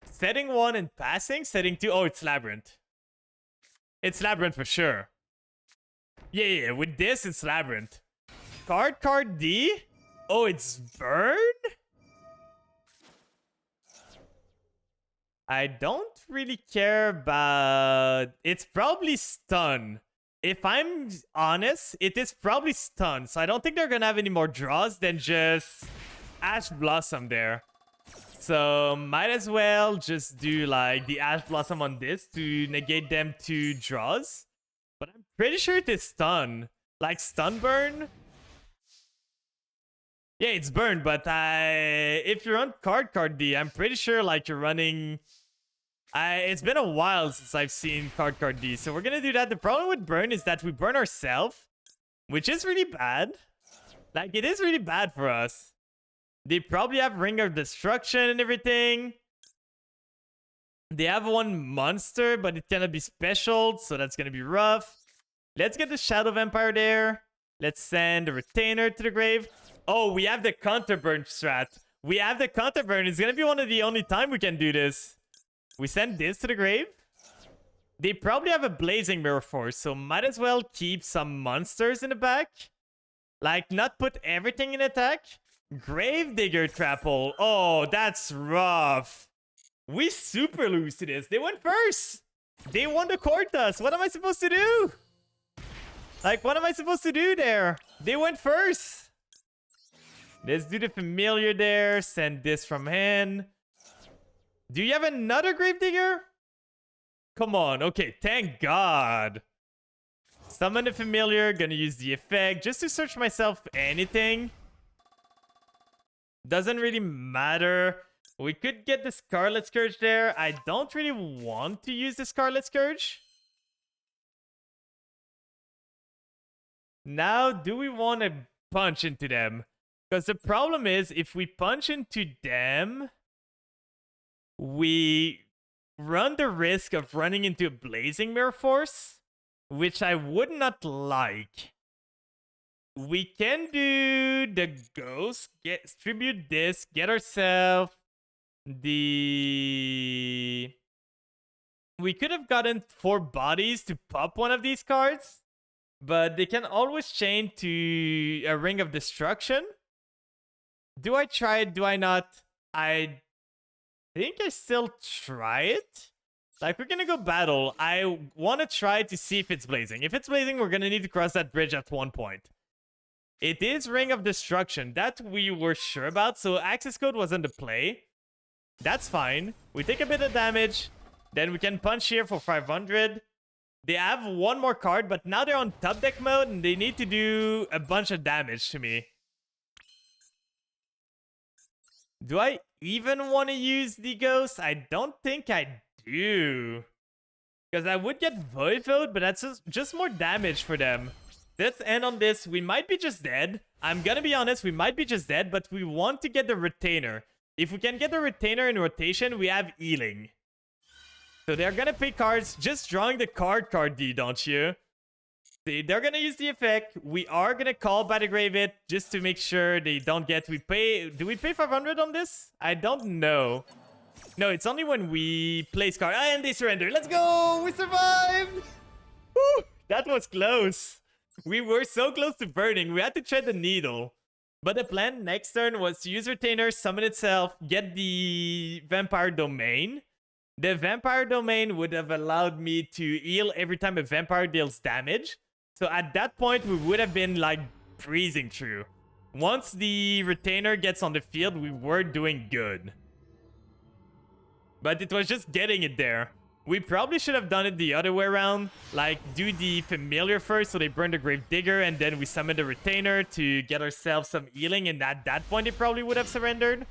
Setting 1 and passing. Setting 2. Oh, it's Labyrinth. It's Labyrinth for sure. Yeah. With this, it's Labyrinth. Card D. Oh, it's Burn? I don't really care about... It's probably Stun. If I'm honest, it is probably Stun. So I don't think they're going to have any more draws than just Ash Blossom there. So might as well just do like the Ash Blossom on this to negate them 2 draws. But I'm pretty sure it is Stun. Like Stun Burn. Yeah, it's Burn, but if you're on card D, I'm pretty sure like you're running... it's been a while since I've seen card D, so we're gonna do that. The problem with Burn is that we burn ourselves, which is really bad. Like, it is really bad for us. They probably have Ring of Destruction and everything. They have one monster, but it cannot be special, so that's gonna be rough. Let's get the Shadow Vampire there. Let's send the Retainer to the grave. Oh, we have the Counter Burn strat. We have the Counter Burn. It's gonna be one of the only time we can do this. We send this to the grave. They probably have a Blazing Mirror Force, so might as well keep some monsters in the back. Like, not put everything in attack. Gravedigger Trapple. Oh, that's rough. We super lose to this. They went first. They won the Cortas. What am I supposed to do? Like, what am I supposed to do there? They went first. Let's do the Familiar there. Send this from hand. Do you have another Gravedigger? Come on. Okay, thank God. Summon the Familiar. Gonna use the effect just to search myself anything. Doesn't really matter. We could get the Scarlet Scourge there. I don't really want to use the Scarlet Scourge. Now, do we want to punch into them? Because the problem is, if we punch into them, we run the risk of running into a Blazing Mirror Force, which I would not like. We can do the Ghost, distribute this, get ourselves the... We could have gotten 4 bodies to pop one of these cards, but they can always chain to a Ring of Destruction. Do I try it? Do I not? I think I still try it. Like, we're gonna go battle. I want to try to see if it's blazing. If it's blazing, we're gonna need to cross that bridge at one point. It is Ring of Destruction. That we were sure about. So access code wasn't the play. That's fine. We take a bit of damage. Then we can punch here for 500. They have one more card, but now they're on top deck mode and they need to do a bunch of damage to me. Do I even want to use the Ghost? I don't think I do. Because I would get Void, but that's just more damage for them. Let's end on this. We might be just dead. I'm gonna be honest, we might be just dead, but we want to get the Retainer. If we can get the Retainer in rotation, we have Healing. So they're gonna pay cards, just drawing the card D, don't you? They're gonna use the effect. We are gonna call by the grave it just to make sure they don't get... Do we pay 500 on this? I don't know. No, it's only when we place card. And they surrender. Let's go! We survived! Woo! That was close. We were so close to burning. We had to tread the needle. But the plan next turn was to use Retainer, summon itself, get the Vampire Domain. The Vampire Domain would have allowed me to heal every time a Vampire deals damage. So at that point, we would have been like breezing through. Once the Retainer gets on the field, we were doing good. But it was just getting it there. We probably should have done it the other way around. Like, do the Familiar first so they burn the Gravedigger, and then we summon the Retainer to get ourselves some healing. And at that point, they probably would have surrendered.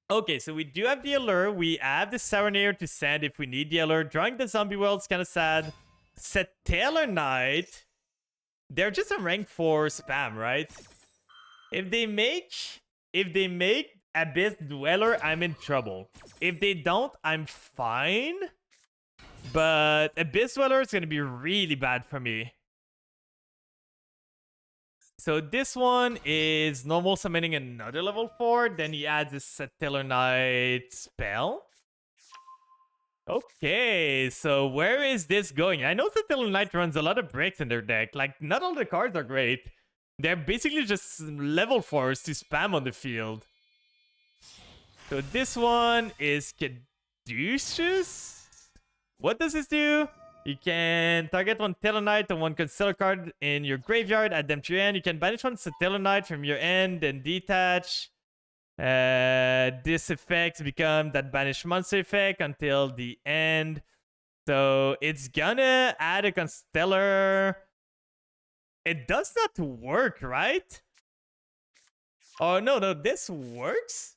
Okay, so we do have the Allure. We have the Saronir to send if we need the Allure. Drawing the Zombie World is kind of sad. Satellar Knight. They're just a rank 4 spam, right? If they make Abyss Dweller, I'm in trouble. If they don't, I'm fine. But Abyss Dweller is going to be really bad for me. So this one is normal summoning another level 4. Then he adds a Satellar Knight spell. Okay, so where is this going? I know Satellar Knight runs a lot of breaks in their deck. Like, not all the cards are great. They're basically just level 4s to spam on the field. So this one is Caduceus. What does this do? You can target one Satellar Knight and one Constellar card in your graveyard, add them to your hand. You can banish one Satellar Knight from your end and detach. This effect becomes that banish monster effect until the end. So it's gonna add a Constellar. It does not work, right? Oh, no, this works?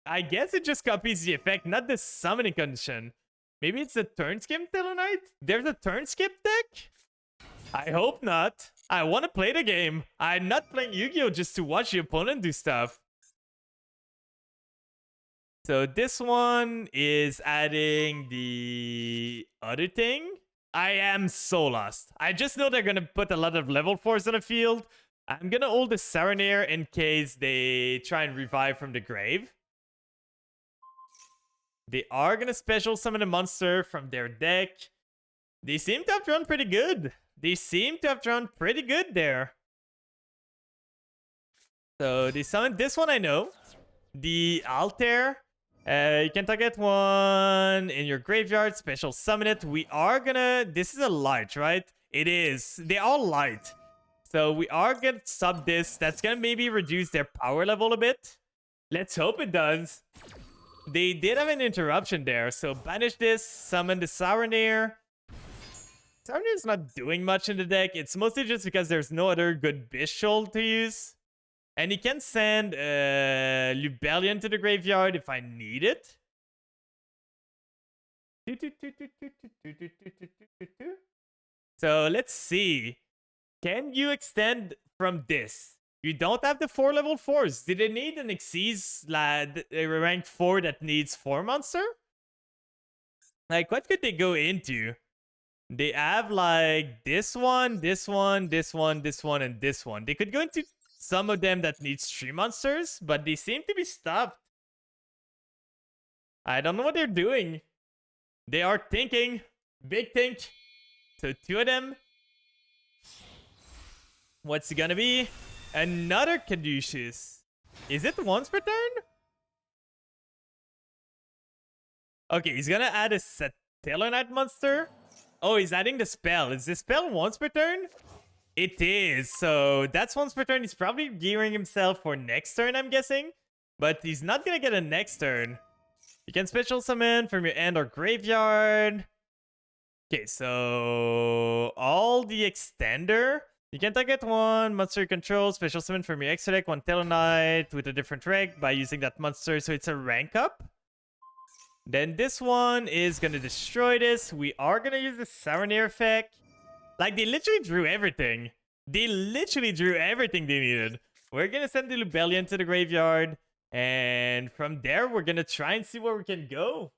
I guess it just copies the effect, not the summoning condition. Maybe it's a turn skip Satellar Knight? There's a turn skip deck? I hope not. I want to play the game. I'm not playing Yu-Gi-Oh! Just to watch the opponent do stuff. So this one is adding the other thing. I am so lost. I just know they're going to put a lot of level 4s on the field. I'm going to hold the Saronir in case they try and revive from the grave. They are going to special summon a monster from their deck. They seem to have drawn pretty good. There. So they summoned this one, I know. The Altair. You can target one in your graveyard, special summon it. We are gonna... This is a light, right? It is. They are light. So we are gonna sub this. That's gonna maybe reduce their power level a bit. Let's hope it does. They did have an interruption there. So banish this, summon the Saronir. Saronir is not doing much in the deck. It's mostly just because there's no other good Bishul to use. And he can send Lubellion to the graveyard if I need it. So let's see. Can you extend from this? You don't have the 4 level 4s. Did they need an Xyz rank 4 that needs 4 monster? Like, what could they go into? They have like this one, this one, this one, this one, and this one. They could go into some of them that needs 3 monsters, but they seem to be stopped. I don't know what they're doing. They are thinking. Big think. So 2 of them. What's it gonna be? Another Caduceus. Is it once per turn? Okay, he's gonna add a Satellar Knight monster. Oh, he's adding the spell. Is the spell once per turn? It is. So that's once per turn. He's probably gearing himself for next turn, I'm guessing. But he's not gonna get a next turn. You can special summon from your end or graveyard. Okay, so all the extender. You can target one monster you control, special summon from your extra deck, one Satellar Knight with a different rank by using that monster, so it's a rank up. Then this one is gonna destroy this. We are gonna use the Saronir effect. Like, they literally drew everything. They needed. We're gonna send the Lubellion to the graveyard. And from there, we're gonna try and see where we can go.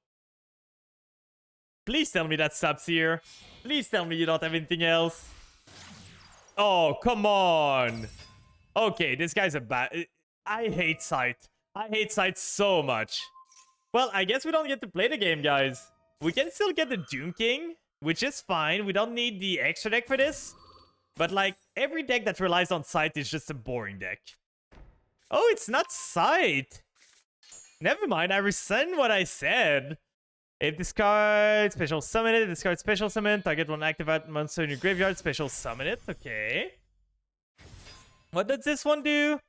Please tell me that subs here. Please tell me you don't have anything else. Oh, come on. Okay, this guy's a bad... I hate Sight. I hate Sight so much. Well, I guess we don't get to play the game, guys. We can still get the Doom King, which is fine. We don't need the extra deck for this. But, like, every deck that relies on Sight is just a boring deck. Oh, it's not Sight. Never mind, I rescind what I said. If discard, special summon it. Discard special summon. Target one activate monster in your graveyard. Special summon it. Okay. What does this one do?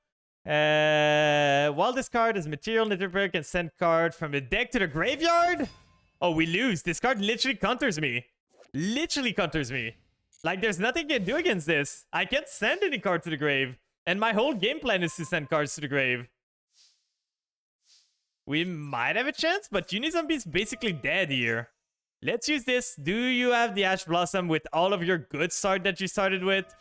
While this card is material, Netherbrick can send card from the deck to the graveyard? Oh, we lose. This card literally counters me. Like, there's nothing you can do against this. I can't send any card to the grave. And my whole game plan is to send cards to the grave. we might have a chance, but Unizombie is basically dead here. Let's use this. Do you have the Ash Blossom with all of your good start that you started with?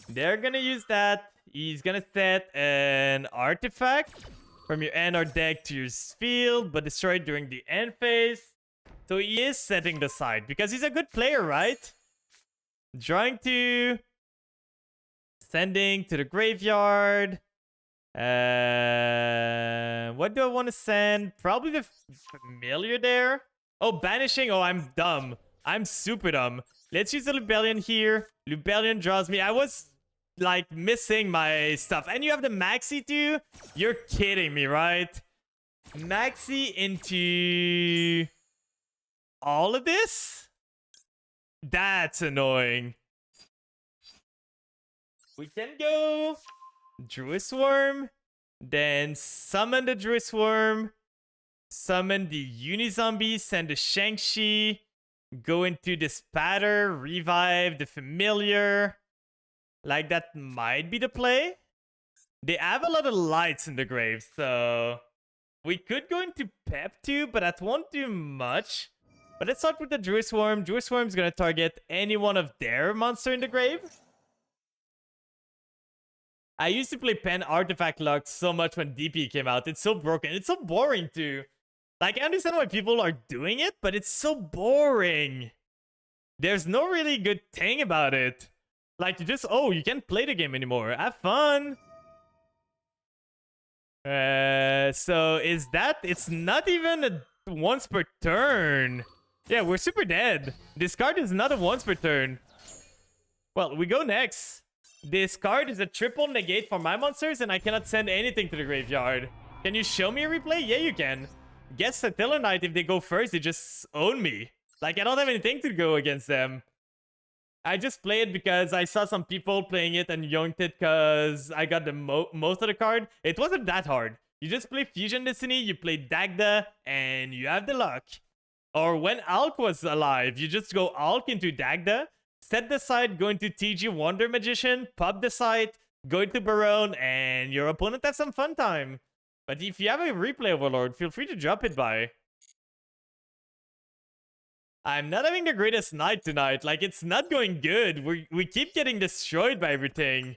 They're gonna use that. He's gonna set an artifact from your end or deck to your field, but destroy it during the end phase. So he is setting the side because he's a good player, right? Drawing 2. Sending to the graveyard. What do I want to send? Probably the familiar there. Oh, banishing. Oh, I'm dumb. I'm super dumb. Let's use the Lubellion here. Lubellion draws me. I was like missing my stuff. And you have the Maxi too? You're kidding me, right? Maxi into all of this? That's annoying. We can go Druisworm, then summon the Druisworm, summon the Unizombie, send the Shang-Chi, go into the Spatter, revive the Familiar. Like, that might be the play. They have a lot of lights in the grave, so we could go into Pep too, but that won't do much. But let's start with the Druisworm. Druisworm's gonna target any one of their monster in the grave. I used to play Pen Artifact Luck so much when DP came out. It's so broken. It's so boring too. Like, I understand why people are doing it, but it's so boring. There's no really good thing about it. Like, you just, oh, you can't play the game anymore. Have fun. So is that, it's not even a once per turn. Yeah, we're super dead. This card is not a once per turn. Well, we go next. This card is a triple negate for my monsters, and I cannot send anything to the graveyard. Can you show me a replay? Yeah, you can. Guess Satellite, if they go first, they just own me. Like, I don't have anything to go against them. I just play it because I saw some people playing it and yoinked it because I got the most of the card. It wasn't that hard. You just play Fusion Destiny, you play Dagda, and you have the luck. Or when Alk was alive, you just go Alk into Dagda, set the side, go into TG Wonder Magician, pop the side, go into Barone, and your opponent has some fun time. But if you have a replay overlord, feel free to drop it by. I'm not having the greatest night tonight. Like, it's not going good. We keep getting destroyed by everything.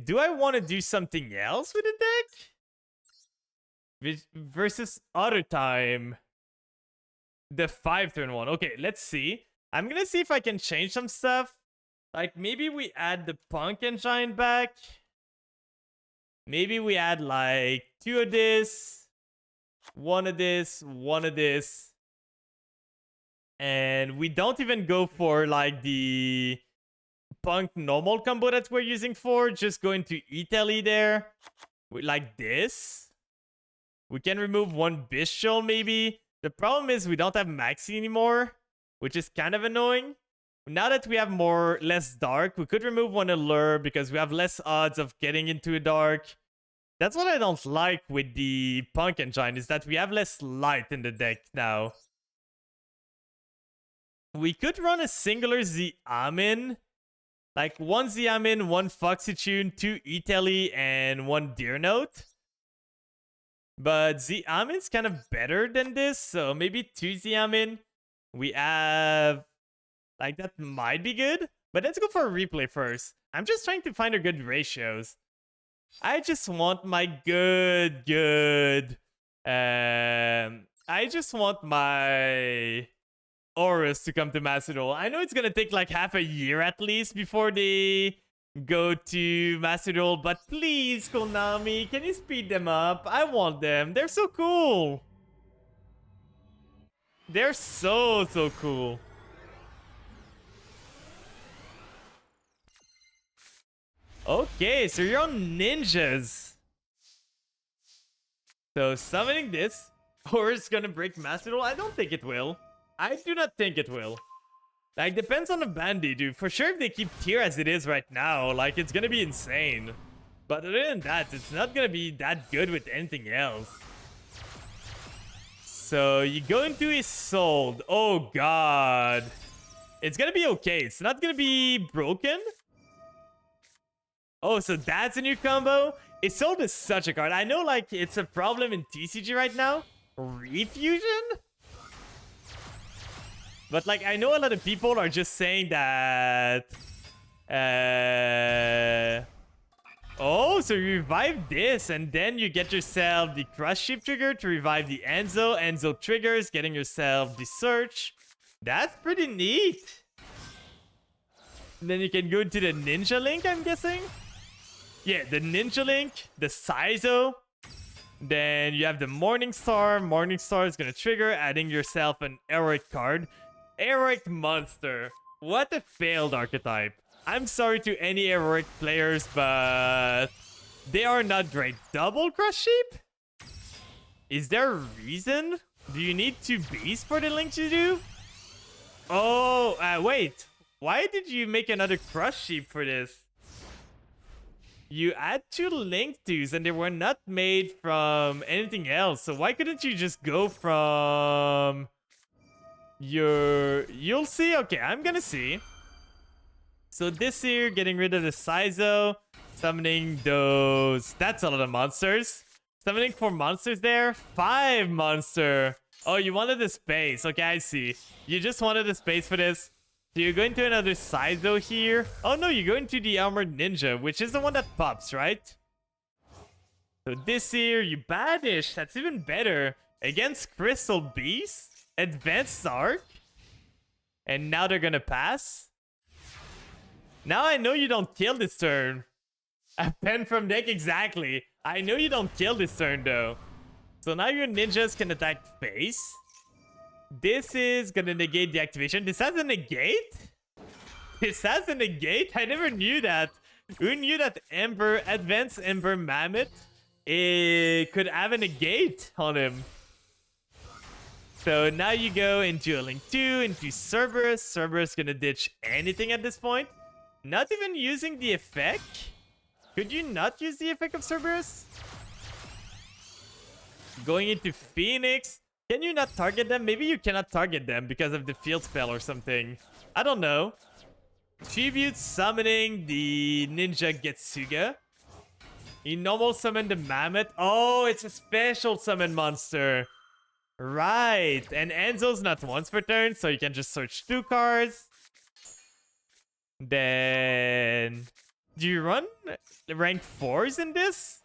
Do I want to do something else with the deck? Versus other time. The 5-turn one. Okay, let's see. I'm gonna see if I can change some stuff. Like, maybe we add the Punk Engine back. Maybe we add, like, 2 of this. 1 of this. 1 of this. And we don't even go for, like, the Punk normal combo that we're using for. Just go into Italy there. Like this. We can remove 1 Bishol, maybe. The problem is we don't have Maxi anymore, which is kind of annoying. Now that we have less dark, we could remove 1 Allure because we have less odds of getting into a dark. That's what I don't like with the Punk Engine, is that we have less light in the deck now. We could run a singular Xiamin. Like 1 Xiamin, 1 Foxy Tune, 2 Italy, and 1 Deer Note. But Xiamin's kind of better than this, so maybe 2 Xiamin. We have... Like, that might be good. But let's go for a replay first. I'm just trying to find our good ratios. I just want my I just want my Aurus to come to Master Duel. I know it's gonna take like half a year at least before they go to Master Duel, but please, Konami, can you speed them up? I want them. They're so cool. They're so cool. Okay, so you're on ninjas. So summoning this, or it's gonna break Master Duel? I don't think it will. I do not think it will. Like, depends on the bandy, dude. For sure, if they keep tier as it is right now, like, it's gonna be insane. But other than that, it's not gonna be that good with anything else. So you go into Isolde. Oh god. It's gonna be okay. It's not gonna be broken. Oh, so that's a new combo? Isolde is such a card. I know, like, it's a problem in TCG right now. Refusion? But, like, I know a lot of people are just saying that... Oh, so you revive this, and then you get yourself the Crush Ship trigger to revive the Enzo. Enzo triggers, getting yourself the Search. That's pretty neat. And then you can go into the Ninja Link, I'm guessing. Yeah, the Ninja Link, the Saizo. Then you have the Morningstar. Morningstar is going to trigger, adding yourself an Heroic card. Heroic Monster. What a failed archetype. I'm sorry to any Heroic players, but they are not great. Double Crush Sheep? Is there a reason? Do you need 2 beasts for the link to do? Oh, wait. Why did you make another Crush Sheep for this? You add 2 link 2s and they were not made from anything else. So why couldn't you just go from your... You'll see? Okay, I'm gonna see. So this here, getting rid of the Saizo, summoning those... That's a lot of monsters. Summoning 4 monsters there. 5 monster. Oh, you wanted the space. Okay, I see. You just wanted the space for this. So you're going to another Saizo here. Oh no, you're going to the Armored Ninja, which is the one that pops, right? So this here, you banish. That's even better. Against Crystal Beast. Advanced Arc. And now they're gonna pass. Now I know you don't kill this turn. A pen from deck, exactly. I know you don't kill this turn, though. So now your ninjas can attack face. This is gonna negate the activation. This has a negate? This has a negate? I never knew that. Who knew that Ember, Advanced Ember Mammoth, it could have a negate on him? So now you go into a Link 2, into Cerberus. Cerberus gonna ditch anything at this point. Not even using the effect? Could you not use the effect of Cerberus? Going into Phoenix. Can you not target them? Maybe you cannot target them because of the field spell or something. I don't know. Tribute summoning the Ninja Getsuga. He normal summoned the Mammoth. Oh, it's a special summon monster. Right. And Enzo's not once per turn, so you can just search 2 cards. Then... Do you run rank 4s in this?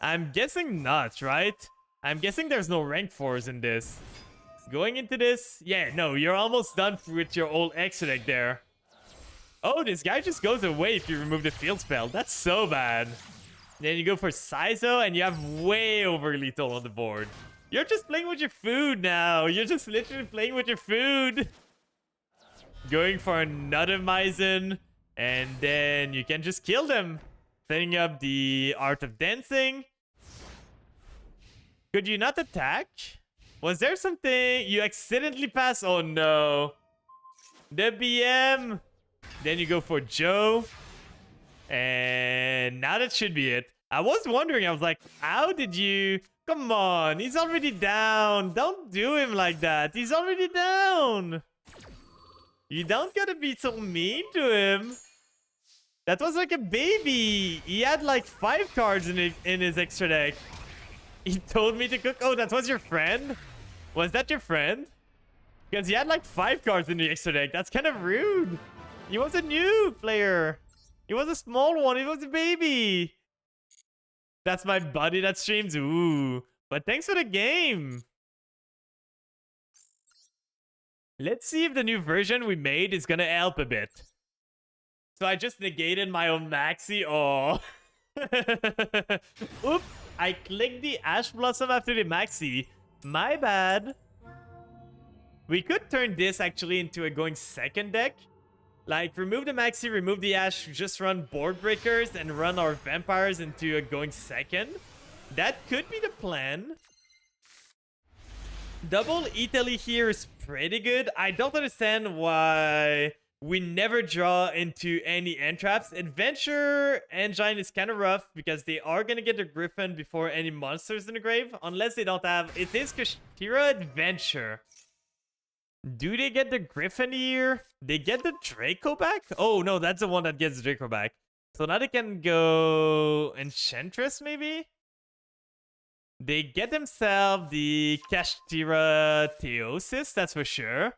I'm guessing not, right? I'm guessing there's no rank 4s in this. Going into this... Yeah, no, you're almost done with your old extra deck there. Oh, this guy just goes away if you remove the field spell. That's so bad. Then you go for Saizo, and you have way over lethal on the board. You're just playing with your food now. You're just literally playing with your food. Going for another Maizen. And then you can just kill them. Setting up the Art of Dancing. Could you not attack? Was there something you accidentally passed? Oh no. The BM. Then you go for Joe. And now that should be it. I was wondering, I was like, how did you... Come on, he's already down. Don't do him like that. He's already down. You don't gotta be so mean to him. That was like a baby. He had like 5 cards in his extra deck. He told me to cook. Oh, that was your friend? Was that your friend? Because he had like 5 cards in the extra deck. That's kind of rude. He was a new player. He was a small one. He was a baby. That's my buddy that streams. Ooh. But thanks for the game. Let's see if the new version we made is gonna help a bit. So I just negated my own Maxi. Oh. Oops. I clicked the Ash Blossom after the Maxi. My bad. We could turn this actually into a going second deck. Like, remove the Maxi, remove the Ash, just run Board Breakers and run our Vampires into a going second. That could be the plan. Double Italy here is pretty good. I don't understand why we never draw into any end traps. Adventure Engine is kind of rough because they are going to get the Griffin before any monsters in the grave. Unless they don't have... It is Kashtira Adventure. Do they get the Griffin here? They get the Draco back? Oh, no, that's the one that gets Draco back. So now they can go Enchantress, maybe? They get themselves the Kashtira Theosis, that's for sure.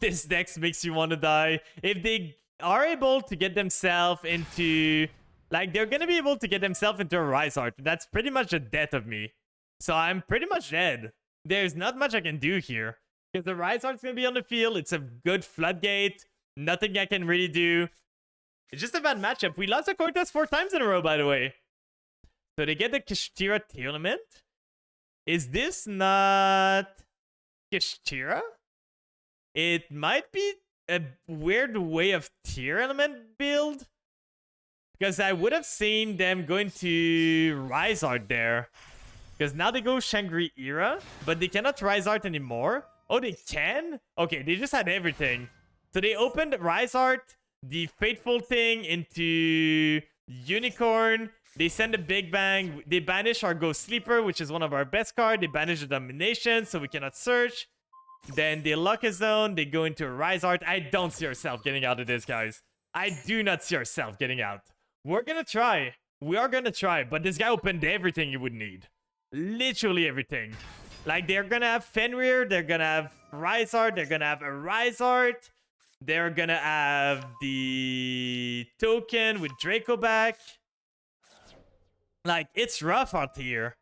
This deck makes you want to die. If they are able to get themselves into... Like, they're going to be able to get themselves into a Rise Art. That's pretty much a death of me. So I'm pretty much dead. There's not much I can do here. Because the Rise Art's going to be on the field. It's a good Floodgate. Nothing I can really do. It's just a bad matchup. We lost the coin toss 4 times in a row, by the way. So they get the Kashtira Telement. Is this not Kashtira? It might be a weird way of tier element build. Because I would have seen them going to Rise Art there. Because now they go Shangri-Era, but they cannot Rise Art anymore. Oh, they can? Okay, they just had everything. So they opened Rise Art, the Fateful thing into Unicorn. They send a Big Bang. They banish our Ghost Sleeper, which is one of our best cards. They banish the Domination, so we cannot search. Then they lock a zone. They go into a Rise Art. I don't see ourselves getting out of this, guys. I do not see ourselves getting out. We're gonna try. We are gonna try, but this guy opened everything you would need. Literally everything. Like, they're gonna have Fenrir, they're gonna have Rise Art, they're gonna have a Rise Art, they're gonna have the token with Draco back. Like, it's rough out here.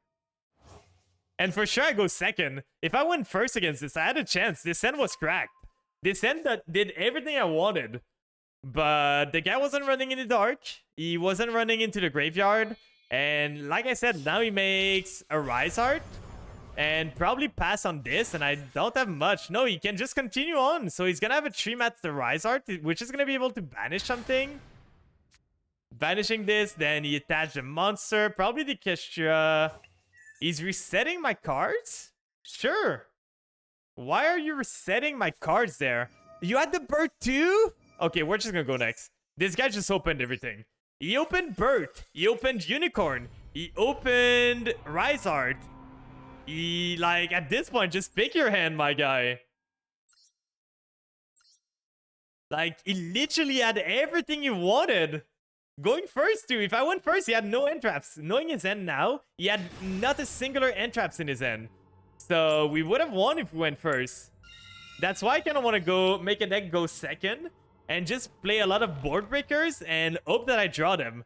And for sure I go second. If I went first against this, I had a chance. This end was cracked. This end that did everything I wanted. But the guy wasn't running in the dark. He wasn't running into the graveyard. And like I said, now he makes a Rise Art. And probably pass on this. And I don't have much. No, he can just continue on. So he's going to have a 3-mat the Rise Art, which is going to be able to banish something. Banishing this, then he attached a monster. Probably the Kestra. He's resetting my cards? Sure. Why are you resetting my cards there? You had the bird too? Okay, we're just gonna go next. This guy just opened everything. He opened Bird. He opened Unicorn. He opened Rise Art. He, like, at this point, just pick your hand, my guy. Like, he literally had everything you wanted. Going first, too. If I went first, he had no entraps. Knowing his end now, he had not a singular entraps in his end. So, we would have won if we went first. That's why I kind of want to go make a deck go second. And just play a lot of board breakers and hope that I draw them.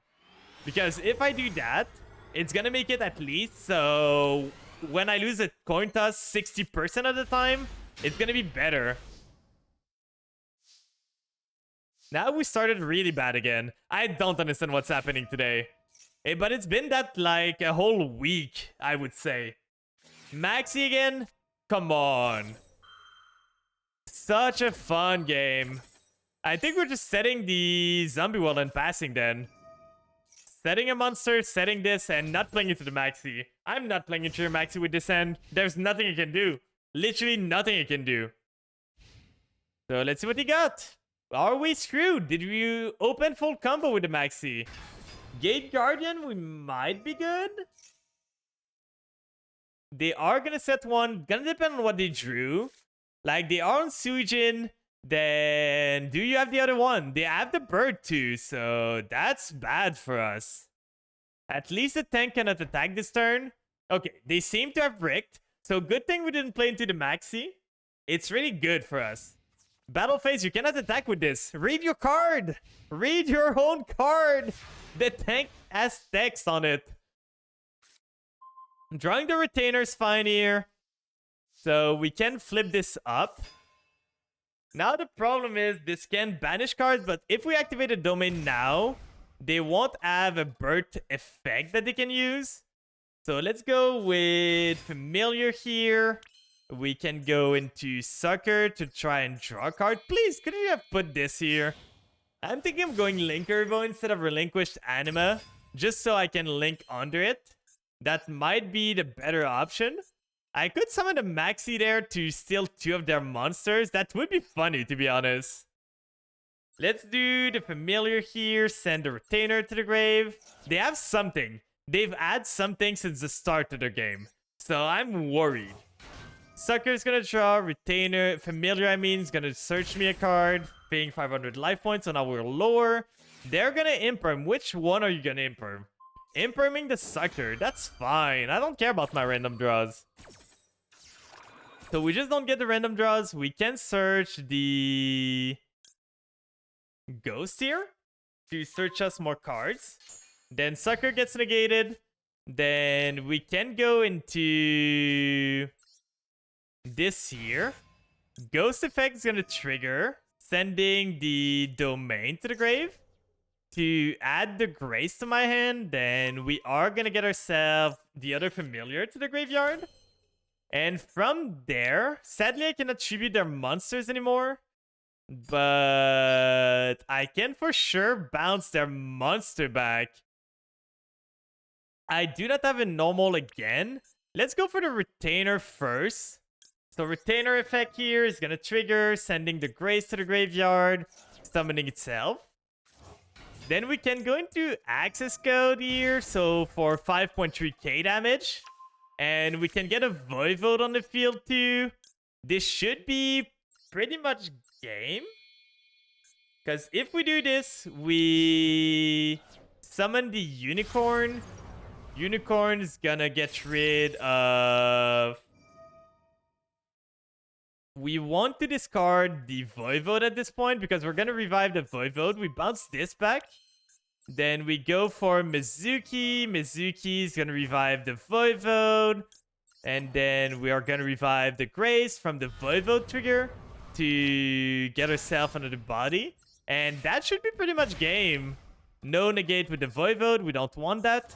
Because if I do that, it's going to make it at least so when I lose a coin toss 60% of the time, it's going to be better. Now we started really bad again. I don't understand what's happening today. Hey, but it's been that like a whole week, I would say. Maxi again? Come on. Such a fun game. I think we're just setting the zombie wall and passing then. Setting a monster, setting this, and not playing into the Maxi. I'm not playing into your Maxi with this end. There's nothing I can do. Literally nothing I can do. So let's see what he got. Are we screwed? Did we open full combo with the Maxi? Gate Guardian, we might be good. They are gonna set one. Gonna depend on what they drew. Like, they are on Suijin. Then, do you have the other one? They have the bird too, so that's bad for us. At least the tank cannot attack this turn. Okay, they seem to have bricked. So good thing we didn't play into the Maxi. It's really good for us. Battle phase, you cannot attack with this. Read your card. Read your own card. The tank has text on it. Drawing the Retainer's fine here. So we can flip this up. Now the problem is this can banish cards, but if we activate a domain now, they won't have a bird effect that they can use. So let's go with Familiar here. We can go into Sucker to try and draw a card. Please, could you have put this here? I'm thinking of going Link Herbo instead of Relinquished Anima, just so I can link under it. That might be the better option. I could summon the Maxi there to steal 2 of their monsters. That would be funny, to be honest. Let's do the Familiar here. Send the Retainer to the grave. They have something. They've had something since the start of their game. So I'm worried. Sucker's gonna draw. Retainer. Familiar, I mean, is gonna search me a card. paying 500 life points, so now we're lower. They're gonna imperm. Which one are you gonna imperm? Imperming the Sucker. That's fine. I don't care about my random draws. So we just don't get the random draws. We can search the Ghost here to search us more cards. Then Sucker gets negated. Then we can go into this here. Ghost effect is gonna trigger, sending the Domain to the grave to add the Grace to my hand. Then we are gonna get ourselves the other Familiar to the graveyard. And from there, sadly I cannot tribute their monsters anymore. But I can for sure bounce their monster back. I do not have a normal again. Let's go for the Retainer first. So Retainer effect here is going to trigger, sending the Grace to the graveyard, summoning itself. Then we can go into Access Code here, so for 5.3k damage. And we can get a Voivode on the field too. This should be pretty much game. Because if we do this, we summon the Unicorn. Unicorn is gonna get rid of... We want to discard the Voivode at this point because we're gonna revive the Voivode. We bounce this back. Then we go for Mizuki. Mizuki is gonna revive the Voivode. And then we are gonna revive the Grace from the Voivode trigger to get ourselves under the body. And that should be pretty much game. No negate with the Voivode. We don't want that.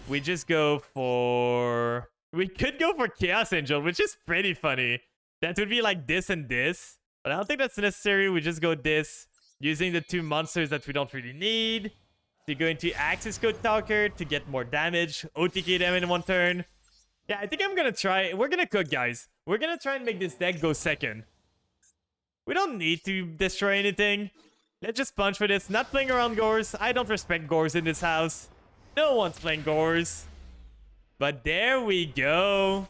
We just go for... We could go for Chaos Angel, which is pretty funny. That would be like this and this. But I don't think that's necessary. We just go this. Using the two monsters that we don't really need. To go into Access Code Talker to get more damage. OTK them in one turn. Yeah, I think I'm gonna try... We're gonna cook, guys. We're gonna try and make this deck go second. We don't need to destroy anything. Let's just punch for this. Not playing around Gores. I don't respect Gores in this house. No one's playing Gores. But there we go.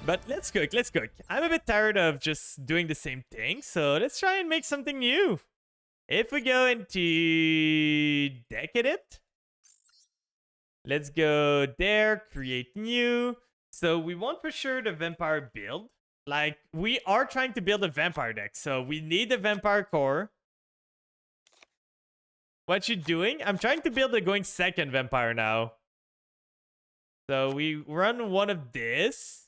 But let's cook, let's cook. I'm a bit tired of just doing the same thing, so let's try and make something new. If we go into Decadent, let's go there, create new. So we want for sure the Vampire build. Like, we are trying to build a Vampire deck, so we need the Vampire core. What you doing? I'm trying to build a going second Vampire now. So we run one of this.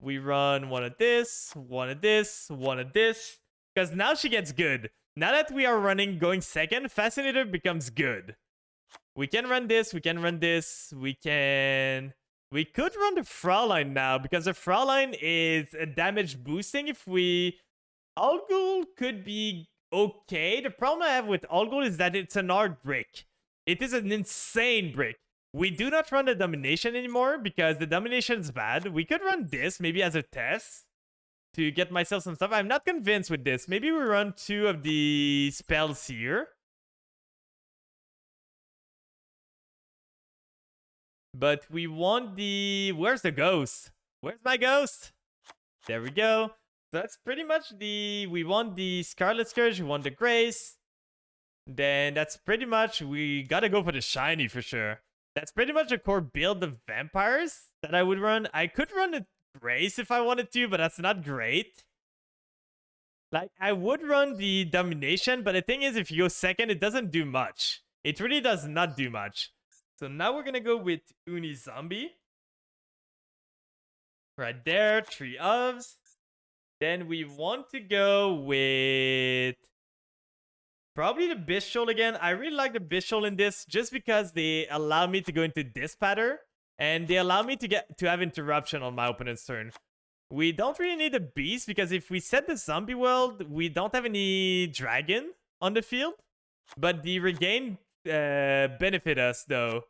We run one of this, one of this, one of this. Because now she gets good. Now that we are running going second, Fascinator becomes good. We can run this, we can run this, we can... We could run the Fraulein now, because the Fraulein is a damage boosting if we... Algol could be okay. The problem I have with Algol is that it's an art brick. It is an insane brick. We do not run the Domination anymore because the Domination is bad. We could run this maybe as a test to get myself some stuff. I'm not convinced with this. Maybe we run two of the spells here. But we want the... Where's the ghost? Where's my ghost? There we go. So that's pretty much the... We want the Scarlet Scourge. We want the Grace. Then that's pretty much... We gotta go for the Shiny for sure. That's pretty much a core build of vampires that I would run. I could run a Grace if I wanted to, but that's not great. Like, I would run the Domination, but the thing is, if you go second, it doesn't do much. It really does not do much. So now we're gonna go with Uni Zombie. Right there, 3 ofs. Then we want to go with... Probably the Bishol again. I really like the Bishol in this just because they allow me to go into this pattern. And they allow me to have interruption on my opponent's turn. We don't really need a beast because if we set the zombie world, we don't have any dragon on the field. But the regain benefit us though.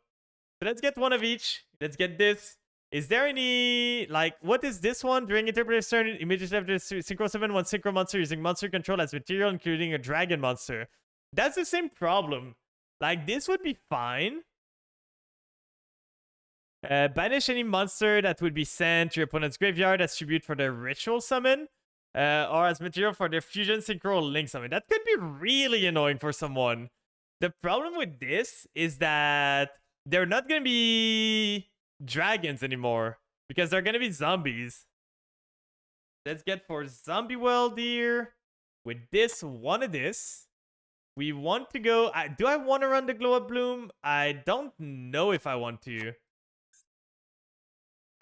So let's get one of each. Let's get this. Is there any, like, what is this one? During Interpreter's turn, immediately after Synchro Summon one Synchro monster using monster control as material, including a dragon monster. That's the same problem. Like, this would be fine. Banish any monster that would be sent to your opponent's graveyard as tribute for the ritual summon. or as material for their fusion synchro link summon. That could be really annoying for someone. The problem with this is that they're not gonna be dragons anymore because they're gonna be zombies. Let's get for Zombie World here. With this, one of this. We want to go... do I want to run the Glow Up Bloom? I don't know if I want to.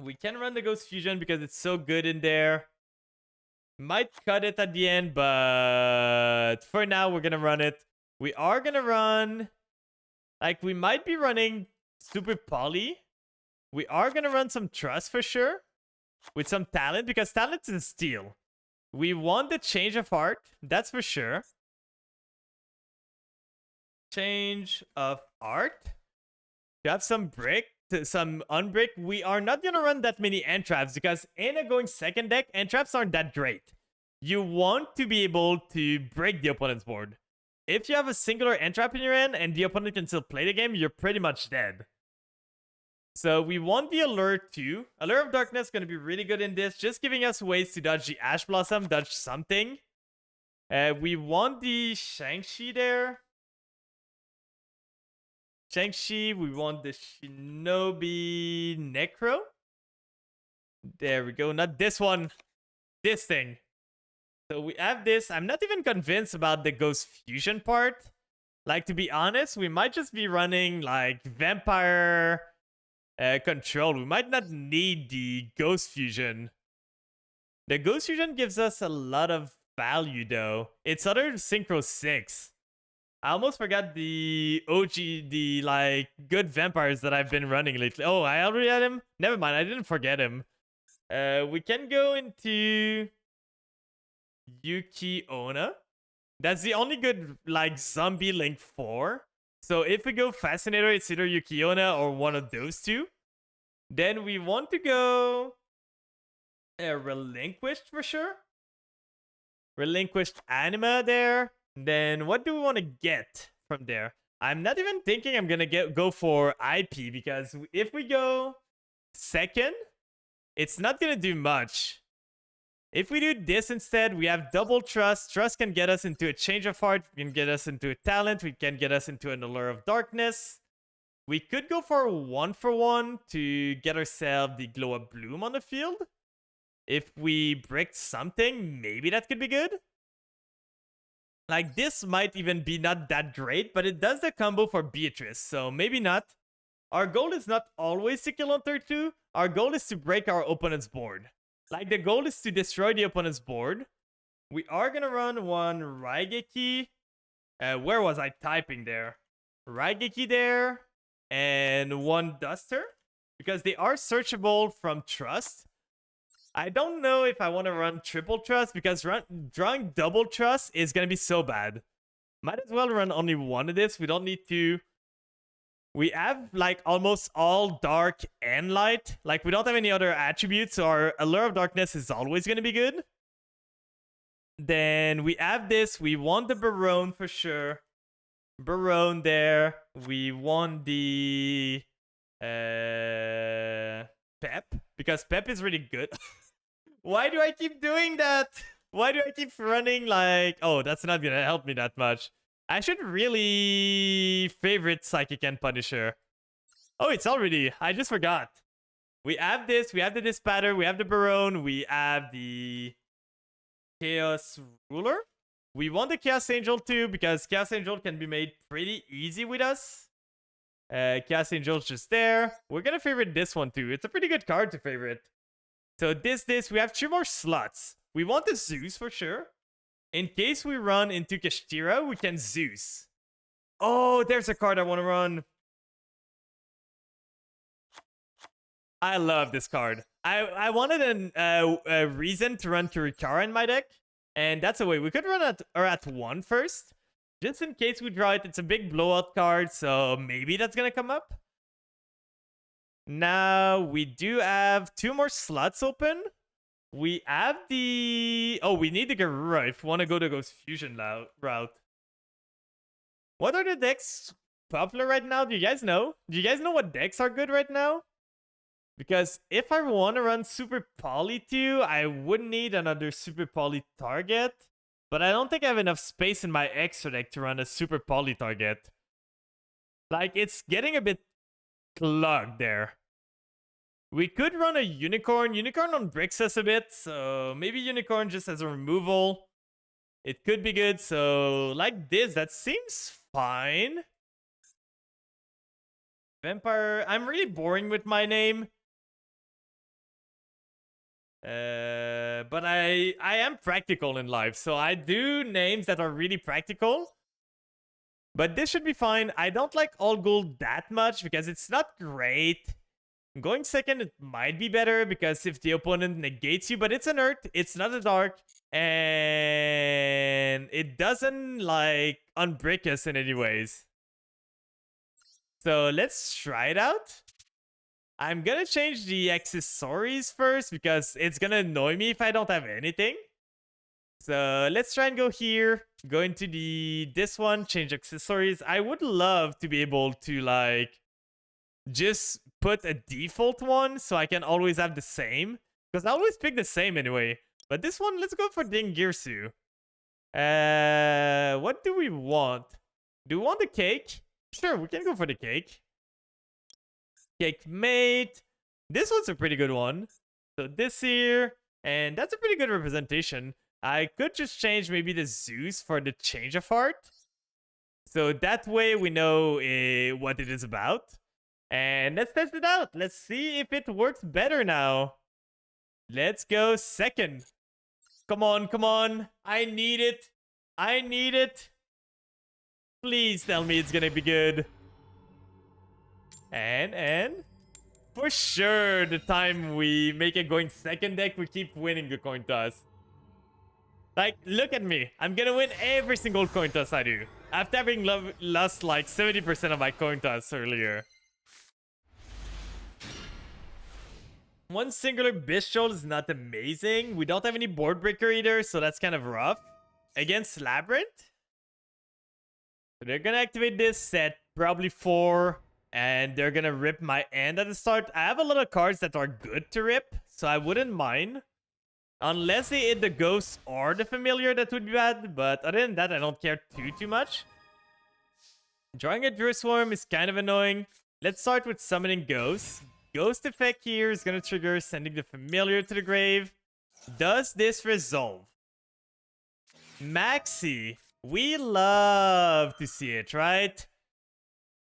We can run the Ghost Fusion because it's so good in there. Might cut it at the end, but for now, we're going to run it. We are going to run... Like, we might be running Super Poly. We are going to run some Trust for sure. With some Talent, because Talent's in Steel. We want the Change of Heart. That's for sure. Change of Art. You have some Brick, some Unbrick. We are not going to run that many Entraps because in a going second deck, Entraps aren't that great. You want to be able to break the opponent's board. If you have a singular Entrap in your hand and the opponent can still play the game, you're pretty much dead. So we want the Allure too. Allure of Darkness is going to be really good in this, just giving us ways to dodge the Ash Blossom, dodge something. We want the Shang-Chi there. Shang-Chi, we want the Shinobi Necro. There we go, not this one. This thing. So we have this. I'm not even convinced about the Ghost Fusion part. Like, to be honest, we might just be running, like, Vampire Control. We might not need the Ghost Fusion. The Ghost Fusion gives us a lot of value, though. It's other Synchro 6. I almost forgot the OG, the, like, good vampires that I've been running lately. Oh, I already had him? Never mind, I didn't forget him. We can go into Yuki Onna. That's the only good, like, zombie Link 4. So if we go Fascinator, it's either Yuki Onna or one of those two. Then we want to go Relinquished for sure. Relinquished Anima there. Then what do we want to get from there? I'm not even thinking I'm going to go for IP because if we go second, it's not going to do much. If we do this instead, we have double Trust. Trust can get us into a Change of Heart. We can get us into a Talent. We can get us into an Allure of Darkness. We could go for 1-for-1 to get ourselves the Glow Up Bloom on the field. If we brick something, maybe that could be good. Like, this might even be not that great, but it does the combo for Beatrice, so maybe not. Our goal is not always to kill on turn 2. Our goal is to break our opponent's board. Like, the goal is to destroy the opponent's board. We are going to run one Raigeki. Where was I typing there? Raigeki there. And one Duster. Because they are searchable from Trust. I don't know if I want to run triple Trust because drawing double Trust is going to be so bad. Might as well run only one of this. We don't need to. We have like almost all dark and light. Like we don't have any other attributes. So our Allure of Darkness is always going to be good. Then we have this. We want the Barone for sure. Barone there. We want the Pep. Because Pep is really good. Why do I keep doing that? Why do I keep running like... Oh, that's not gonna help me that much. I should really favorite Psychic and Punisher. Oh, it's already... I just forgot. We have this. We have the Dispatter. We have the Barone. We have the Chaos Ruler. We want the Chaos Angel too because Chaos Angel can be made pretty easy with us. Chaos Angel's just there. We're gonna favorite this one too. It's a pretty good card to favorite. So this, we have 2 more slots. We want the Zeus for sure. In case we run into Kashtira, we can Zeus. Oh, there's a card I want to run. I love this card. I wanted a reason to run Kirikara in my deck. And that's a way. We could run at 1 first. Just in case we draw it. It's a big blowout card, so maybe that's going to come up. Now, we do have 2 more slots open. We have the... Oh, we need the Garura if we want to go the Ghost Fusion route. What are the decks popular right now? Do you guys know? Do you guys know what decks are good right now? Because if I want to run Super Poly 2, I would need another Super Poly target. But I don't think I have enough space in my extra deck to run a Super Poly target. Like, it's getting a bit clogged there. We could run a Unicorn. Unicorn unbricks us a bit, so maybe Unicorn just as a removal. It could be good, so like this, that seems fine. Vampire, I'm really boring with my name. But I am practical in life, so I do names that are really practical. But this should be fine. I don't like all gold that much because it's not great. Going second, it might be better because if the opponent negates you, but it's an earth, it's not a dark, and it doesn't like unbrick us in any ways. So let's try it out. I'm gonna change the accessories first because it's gonna annoy me if I don't have anything. So let's try and go here, go into this one, change accessories. I would love to be able to like just put a default one so I can always have the same, because I always pick the same anyway. But this one, let's go for Dingirsu. What do we want? Do we want the cake? Sure, we can go for the cake. Cake mate. This one's a pretty good one. So this here, and that's a pretty good representation. I could just change maybe the Zeus for the change of heart. So that way we know what it is about. And let's test it out. Let's see if it works better now. Let's go second. Come on, come on. I need it. I need it. Please tell me it's gonna be good. And for sure, the time we make it going second deck, we keep winning the coin toss. Like, look at me. I'm gonna win every single coin toss I do. After having lost like 70% of my coin toss earlier. One singular Bishol is not amazing. We don't have any board breaker either, so that's kind of rough. Against Labyrinth. So they're gonna activate this at probably 4. And they're gonna rip my end at the start. I have a lot of cards that are good to rip, so I wouldn't mind. Unless they hit the ghost or the familiar, that would be bad. But other than that, I don't care too much. Drawing a Druid Swarm is kind of annoying. Let's start with summoning ghosts. Ghost effect here is gonna trigger sending the familiar to the grave. Does this resolve? Maxi. We love to see it, right?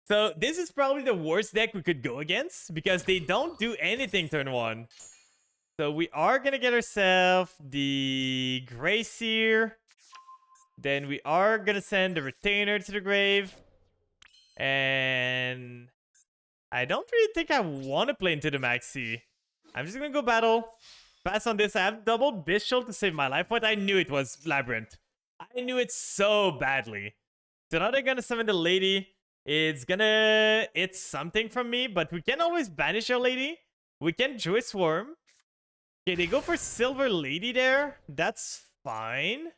So this is probably the worst deck we could go against because they don't do anything turn 1. So we are going to get ourselves the Grace here. Then we are going to send the Retainer to the grave. And I don't really think I want to play into the Maxi. I'm just going to go battle. Pass on this. I have double Bishop to save my life point. I knew it was Labyrinth. I knew it so badly. So now they're going to summon the lady. It's something from me, but we can always banish our lady. We can Druid Swarm. Okay, they go for Silver Lady there. That's fine.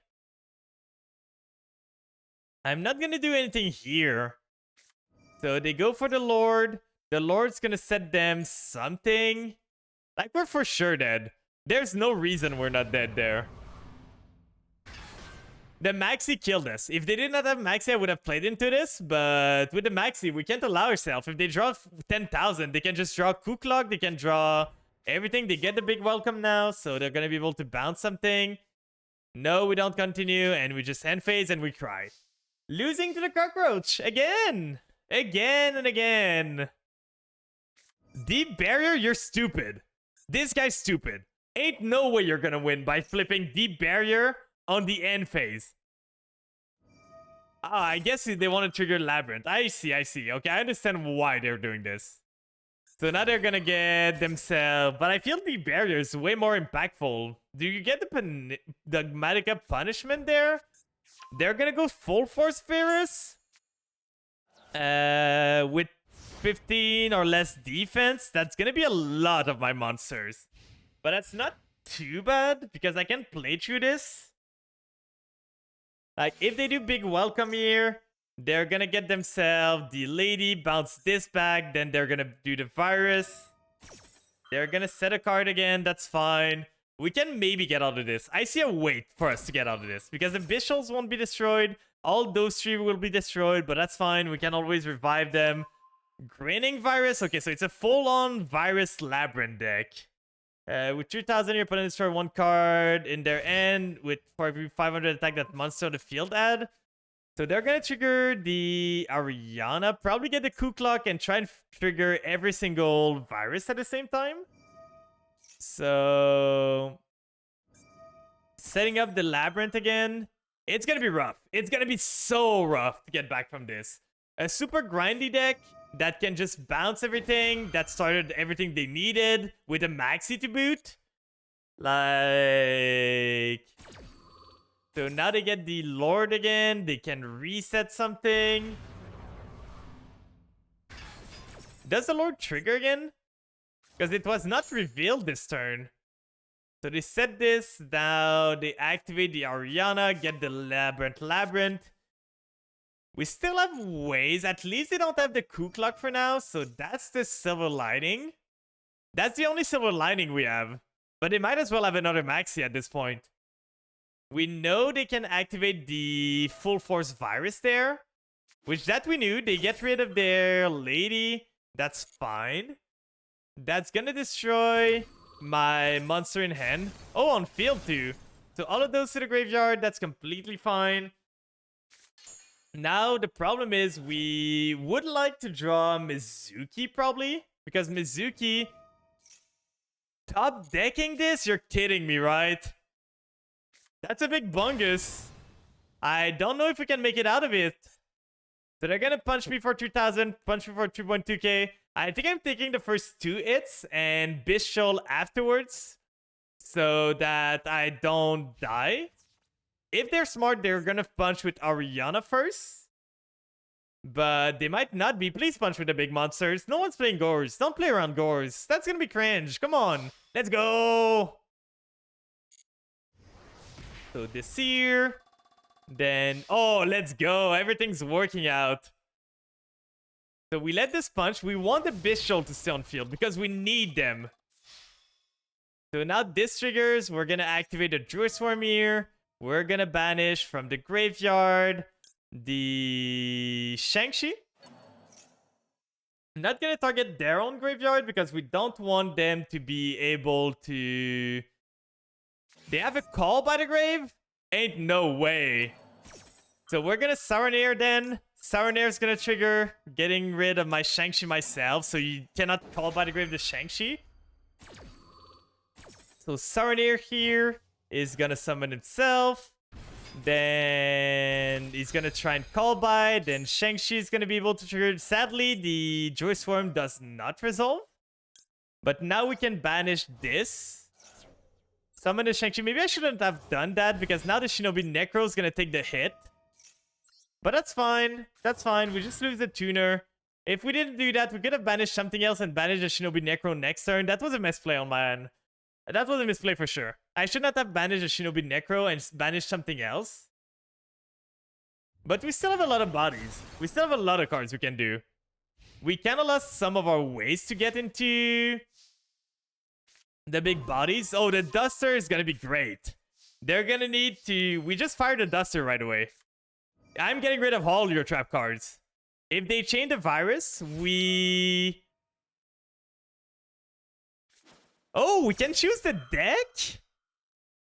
I'm not gonna do anything here. So they go for the Lord. The Lord's gonna set them something. Like, we're for sure dead. There's no reason we're not dead there. The Maxi killed us. If they did not have Maxi, I would have played into this. But with the Maxi, we can't allow ourselves. If they draw 10,000, they can just draw Kuklog. They can draw everything. They get the big welcome now. So they're going to be able to bounce something. No, we don't continue. And we just end phase and we cry. Losing to the Cockroach. Again. Again and again. Deep Barrier, you're stupid. This guy's stupid. Ain't no way you're going to win by flipping Deep Barrier on the end phase. Ah, I guess they want to trigger Labyrinth. I see. Okay, I understand why they're doing this. So now they're gonna get themselves... But I feel the barrier is way more impactful. Do you get the Magmatica punishment there? They're gonna go full force Ferris. With 15 or less defense. That's gonna be a lot of my monsters. But that's not too bad, because I can play through this. Like, if they do big welcome here, they're gonna get themselves the lady, bounce this back, then they're gonna do the virus. They're gonna set a card again. That's fine. We can maybe get out of this. I see a wait for us to get out of this. Because the Bishols won't be destroyed. All those three will be destroyed. But that's fine. We can always revive them. Grinning Virus. Okay, so it's a full-on Virus Labyrinth deck. With 2,000, your opponent destroy one card in their end. With for every 500 attack that monster on the field add. So they're gonna trigger the Ariana, probably get the Ku Clock, and try and trigger every single virus at the same time. So setting up the Labyrinth again, it's gonna be rough. It's gonna be so rough to get back from this. A super grindy deck that can just bounce everything, that started everything they needed with a Maxi to boot. Like... So now they get the Lord again. They can reset something. Does the Lord trigger again? Because it was not revealed this turn. So they set this. Now they activate the Ariana. Get the Labyrinth. We still have ways. At least they don't have the Ku Clock for now. So that's the silver lining. That's the only silver lining we have. But they might as well have another Maxi at this point. We know they can activate the full force virus there, which that we knew. They get rid of their lady. That's fine. That's gonna destroy my monster in hand. Oh, on field too. So all of those to the graveyard. That's completely fine. Now the problem is we would like to draw Mizuki probably, because Mizuki top decking this. You're kidding me, right? That's a big bungus. I don't know if we can make it out of it. So they're gonna punch me for 2,000, punch me for 2.2k. I think I'm taking the first 2 hits and Bishol afterwards so that I don't die. If they're smart, they're gonna punch with Ariana first. But they might not be. Please punch with the big monsters. No one's playing Gores. Don't play around Gores. That's gonna be cringe. Come on. Let's go. So this here, then, oh, let's go. Everything's working out. So we let this punch. We want the Bishol to stay on field because we need them. So now this triggers. We're going to activate the Druid Swarm here. We're going to banish from the graveyard the Shang-Chi. I'm not going to target their own graveyard because we don't want them to be able to... They have a call by the grave? Ain't no way. So we're gonna Saronair then. Saronair's gonna trigger getting rid of my Shang-Chi myself. So you cannot call by the grave the Shang-Chi. So Saronair here is gonna summon himself. Then he's gonna try and call by. Then Shang-Chi is gonna be able to trigger. Sadly, the Joy Swarm does not resolve. But now we can banish this. Summon the Shang-Chi. Maybe I shouldn't have done that because now the Shinobi Necro is going to take the hit. But that's fine. That's fine. We just lose the tuner. If we didn't do that, we could have banished something else and banished the Shinobi Necro next turn. That was a misplay on my end. That was a misplay for sure. I should not have banished the Shinobi Necro and banished something else. But we still have a lot of bodies. We still have a lot of cards we can do. We kind of lost some of our ways to get into... the big bodies. Oh, the Duster is gonna be great. They're gonna need to... We just fired the Duster right away. I'm getting rid of all your trap cards. If they chain the virus, we... Oh, we can choose the deck?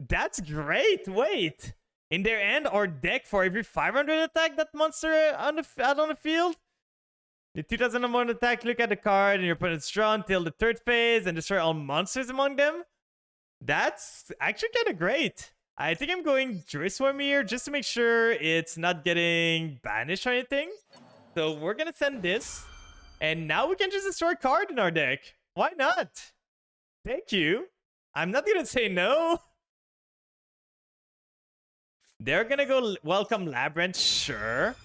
That's great. Wait. In their end, our deck for every 500 attack that monster out on the field? The 2001 attack, look at the card and your opponent's draw until the 3rd phase and destroy all monsters among them. That's actually kind of great. I think I'm going Druid Swarm here just to make sure it's not getting banished or anything. So we're going to send this. And now we can just destroy a card in our deck. Why not? Thank you. I'm not going to say no. They're going to go welcome Labyrinth, sure.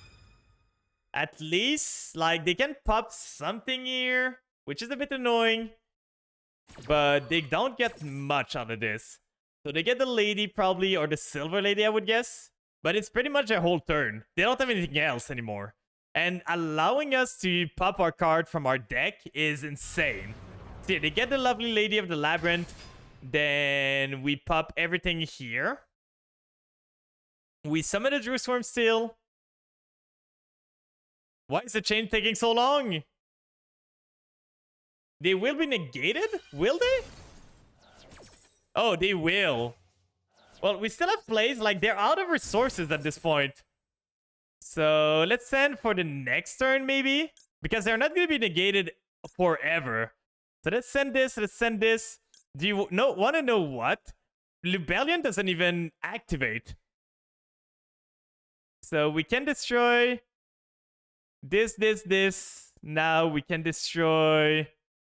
At least, like, they can pop something here, which is a bit annoying. But they don't get much out of this. So they get the lady probably, or the silver lady, I would guess. But it's pretty much a whole turn. They don't have anything else anymore. And allowing us to pop our card from our deck is insane. So yeah, they get the lovely lady of the labyrinth. Then we pop everything here. We summon a Druisworm still. Why is the chain taking so long? They will be negated? Will they? Oh, they will. Well, we still have plays. Like, they're out of resources at this point. So, let's send for the next turn, maybe. Because they're not going to be negated forever. So, let's send this. Let's send this. Do you want to know what? Lubellion doesn't even activate. So, we can destroy this. Now, we can destroy...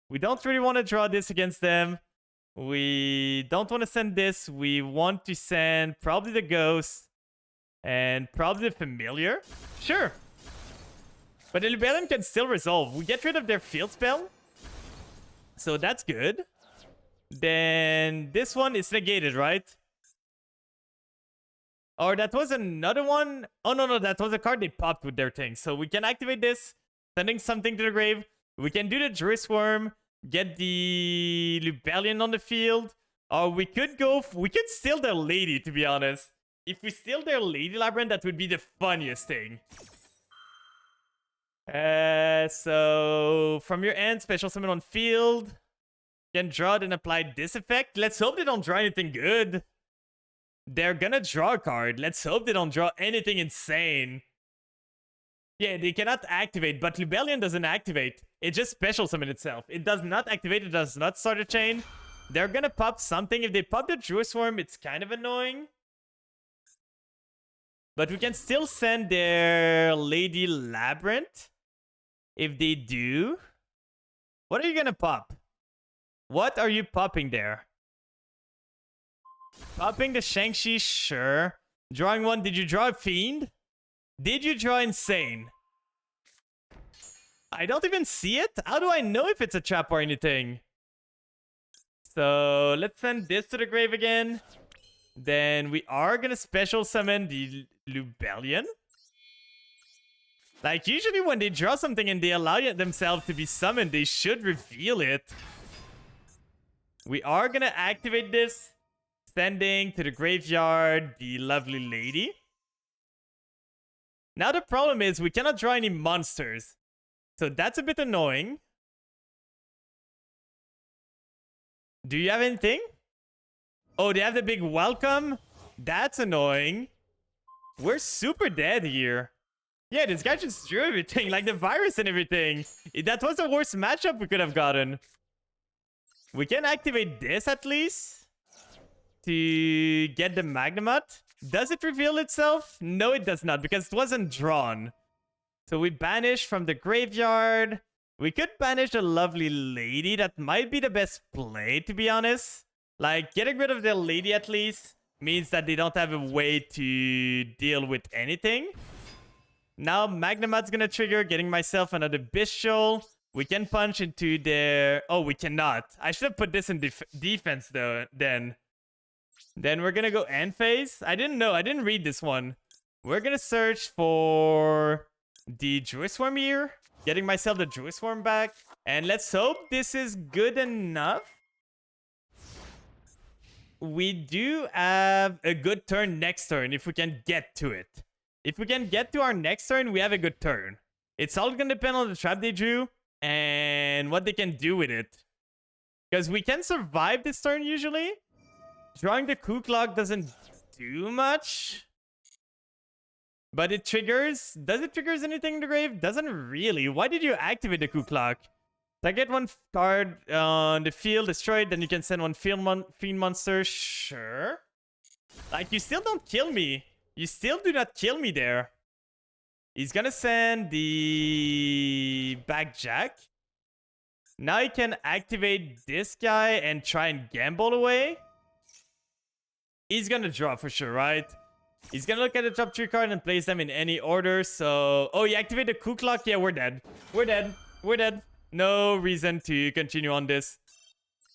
We don't really want to draw this against them. We don't want to send this. We want to send probably the Ghost and probably the Familiar. Sure. But the Lubellion can still resolve. We get rid of their field spell. So that's good. Then this one is negated, right? Or that was another one. Oh, no, that was a card they popped with their thing. So we can activate this, sending something to the grave. We can do the Druisworm. Get the Lubellion on the field. Or we could go... We could steal their lady, to be honest. If we steal their lady labyrinth, that would be the funniest thing. So... From your end, special summon on field. Can draw it and apply this effect. Let's hope they don't draw anything good. They're gonna draw a card. Let's hope they don't draw anything insane. Yeah, they cannot activate, but Lubellion doesn't activate. It just special summon itself. It does not activate, it does not start a chain. They're gonna pop something. If they pop the Druisworm, it's kind of annoying. But we can still send their Lady Labyrinth. If they do. What are you gonna pop? What are you popping there? Popping the Shang-Chi, sure. Drawing one, did you draw a Fiend? Did you draw Insane? I don't even see it. How do I know if it's a trap or anything? So let's send this to the grave again. Then we are gonna special summon the Lubellion. Like, usually when they draw something and they allow themselves to be summoned, they should reveal it. We are gonna activate this. Sending to the graveyard the lovely lady. Now the problem is we cannot draw any monsters. So that's a bit annoying. Do you have anything? Oh, they have the big welcome? That's annoying. We're super dead here. Yeah, this guy just drew everything, like the virus and everything. That was the worst matchup we could have gotten. We can activate this at least. To get the Magnemite. Does it reveal itself? No, it does not, because it wasn't drawn. So we banish from the graveyard. We could banish the lovely lady. That might be the best play, to be honest. Like, getting rid of the lady at least means that they don't have a way to deal with anything. Now Magnemite's gonna trigger, getting myself another Bishul. We can punch into their... Oh, we cannot. I should have put this in defense, though, then. Then we're gonna go end phase. I didn't know. I didn't read this one. We're gonna search for the Druisworm here. Getting myself the Druisworm back. And let's hope this is good enough. We do have a good turn next turn if we can get to it. If we can get to our next turn, we have a good turn. It's all gonna depend on the trap they drew and what they can do with it. Because we can survive this turn usually. Drawing the Ku Klok doesn't do much. But it triggers. Does it triggers anything in the grave? Doesn't really. Why did you activate the Ku Klok? So I get one card on the field destroyed, then you can send one fiend monster. Sure. Like, you still don't kill me. You still do not kill me there. He's gonna send the Backjack. Now he can activate this guy and try and gamble away. He's gonna draw for sure, right? He's gonna look at the top 3 card and place them in any order. So, oh, you activate the Ku Klok? Yeah, we're dead. We're dead. We're dead. No reason to continue on this.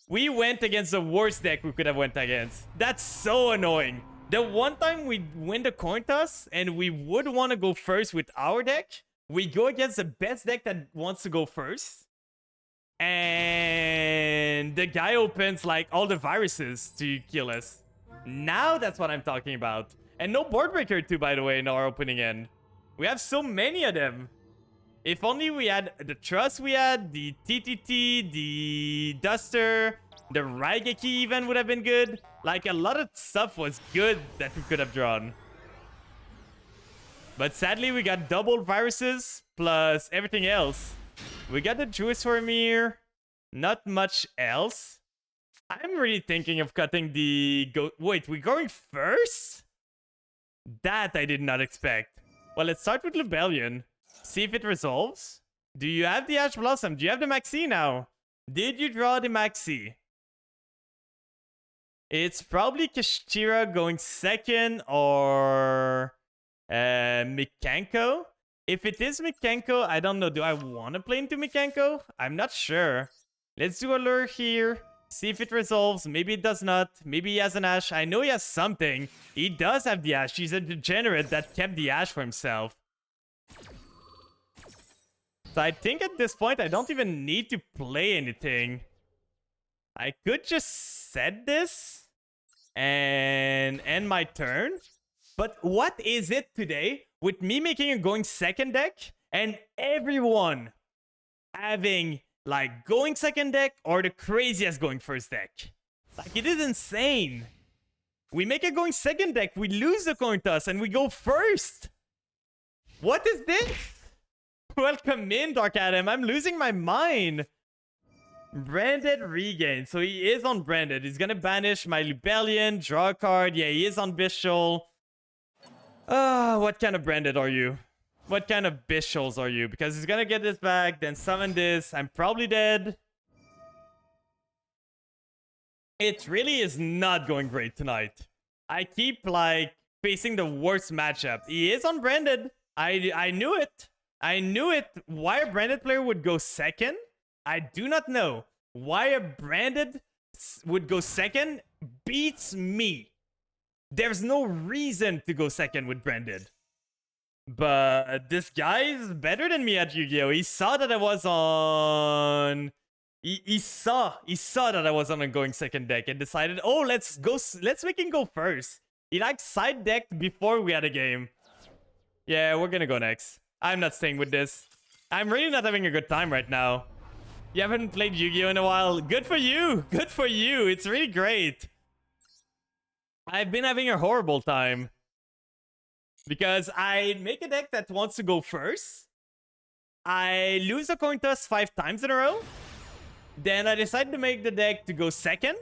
We went against the worst deck we could have went against. That's so annoying. The one time we win the coin toss and we would want to go first with our deck, we go against the best deck that wants to go first. And the guy opens like all the viruses to kill us. Now that's what I'm talking about. And no board breaker too, by the way, in our opening end. We have so many of them. If only we had the Trust we had, the TTT, the Duster, the Raigeki even would have been good. Like, a lot of stuff was good that we could have drawn. But sadly, we got double viruses plus everything else. We got the Jewish Worm here. Not much else. I'm really thinking of cutting the... Wait, we're going first? That I did not expect. Well, let's start with Lubellion. See if it resolves. Do you have the Ash Blossom? Do you have the Maxi now? Did you draw the Maxi? It's probably Kashtira going second or Mikanko. If it is Mikanko, I don't know. Do I want to play into Mikanko? I'm not sure. Let's do a lure here. See if it resolves. Maybe it does not. Maybe he has an Ash. I know he has something. He does have the Ash. He's a degenerate that kept the Ash for himself. So I think at this point, I don't even need to play anything. I could just set this and end my turn. But what is it today with me making a going second deck and everyone having like going second deck or the craziest going first deck? Like, it is insane. We make a going second deck, we lose the coin toss, and we go first. What is this? Welcome in, Dark Adam. I'm losing my mind. Branded regain. So he is on branded. He's gonna banish my Lubellion, draw a card. Yeah, he is on Bishul. What kind of branded are you? What kind of Bishuls are you? Because he's gonna get this back, then summon this. I'm probably dead. It really is not going great tonight. I keep, like, facing the worst matchup. He is on branded. I knew it. I knew it. Why a branded player would go second? I do not know. Why a branded would go second beats me. There's no reason to go second with branded. But this guy is better than me at Yu-Gi-Oh! He saw that I was on... He saw that I was on a going second deck and decided, oh, let's make him go first. He like side decked before we had a game. Yeah, we're gonna go next. I'm not staying with this. I'm really not having a good time right now. You haven't played Yu-Gi-Oh! In a while. Good for you. Good for you. It's really great. I've been having a horrible time. Because I make a deck that wants to go first. I lose a coin toss 5 times in a row. Then I decide to make the deck to go second.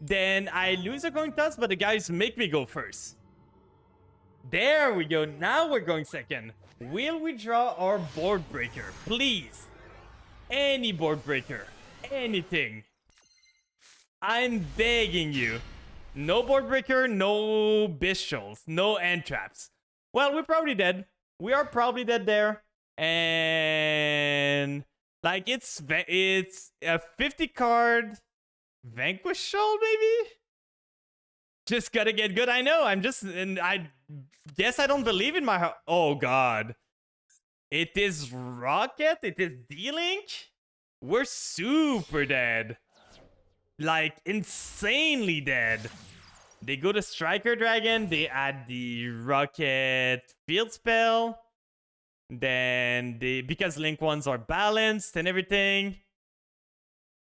Then I lose a coin toss, but the guys make me go first. There we go. Now we're going second. Will we draw our board breaker? Please. Any board breaker. Anything. I'm begging you. No board breaker, no Bishuls, no end traps. Well, we're probably dead. We are probably dead there. And like it's a 50 card Vanquish Shoal, maybe? Just gotta get good. I know. And I guess I don't believe in my heart. Oh god. It is Rocket. It is D-Link. We're super dead. Like, insanely dead. They go to Striker Dragon. They add the Rocket Field Spell. Then because Link ones are balanced and everything.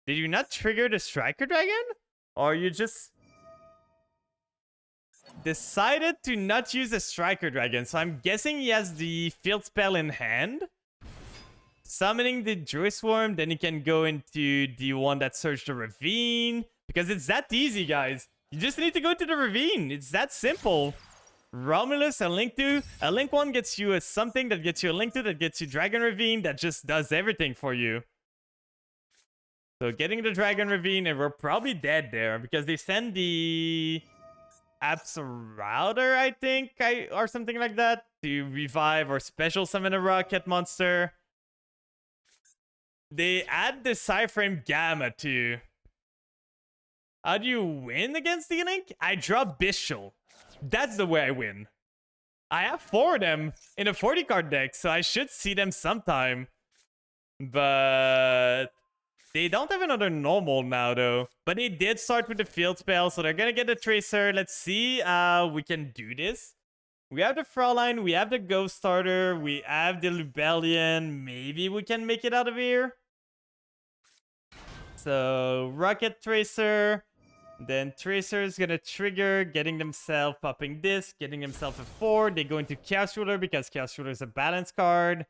Did you not trigger the Striker Dragon? Or you just decided to not use the Striker Dragon? So I'm guessing he has the Field Spell in hand. Summoning the Jewish Worm, then you can go into the one that searched the Ravine. Because it's that easy, guys. You just need to go to the Ravine. It's that simple. Romulus, a Link 2. A Link 1 gets you a something that gets you a Link 2 that gets you Dragon Ravine. That just does everything for you. So getting the Dragon Ravine, and we're probably dead there. Because they send the Absolouter, I think, or something like that. To revive or special summon a Rocket monster. They add the Cyframe Gamma too. How do you win against D-Link? I draw Bishul. That's the way I win. I have 4 of them in a 40 card deck, so I should see them sometime. But They don't have another normal now, though. But they did start with the field spell, so they're gonna get the Tracer. Let's see how we can do this. We have the Fraulein, we have the Ghost Starter, we have the Lubellion. Maybe we can make it out of here. So, Rocket Tracer. Then Tracer is gonna trigger, getting themselves popping this, getting themselves a 4. They go into Chaos Ruler because Chaos Ruler is a balance card.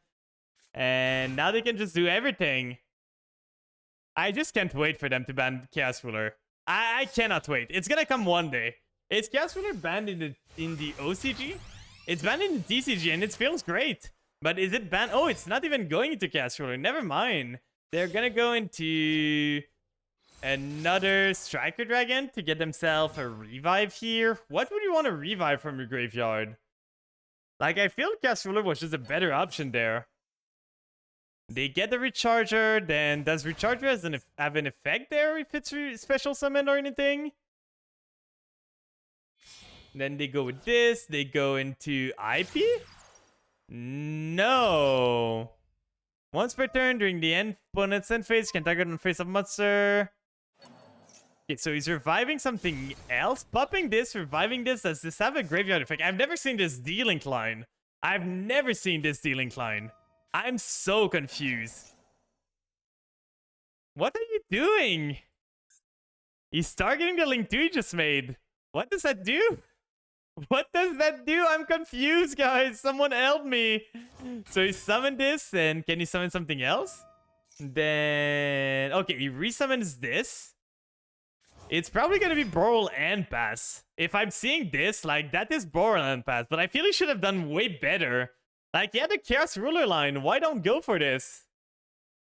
And now they can just do everything. I just can't wait for them to ban Chaos Ruler. I cannot wait. It's gonna come one day. Is Chaos Ruler banned in the OCG? It's banned in the TCG and it feels great. But is it banned? Oh, it's not even going into Chaos Ruler. Never mind. They're gonna go into another Striker Dragon to get themselves a revive here. What would you want to revive from your graveyard? Like, I feel Chaos Ruler was just a better option there. They get the Recharger, then does Recharger have an effect there if it's special summon or anything? Then they go with this, they go into IP? No. Once per turn during the end opponent's end phase, can target on face of monster. Okay, so he's reviving something else. Popping this, reviving this. Does this have a graveyard effect? I've never seen this D-Link line. I've never seen this D-Link line. I'm so confused. What are you doing? He's targeting the Link 2 he just made. What does that do? What does that do? I'm confused, guys. Someone help me. So he summoned this, and can he summon something else? Then... okay, he resummons this. It's probably gonna be Boral and Pass. If I'm seeing this, like, that is Boral and Pass. But I feel he should have done way better. Like, he had the Chaos Ruler line. Why don't go for this?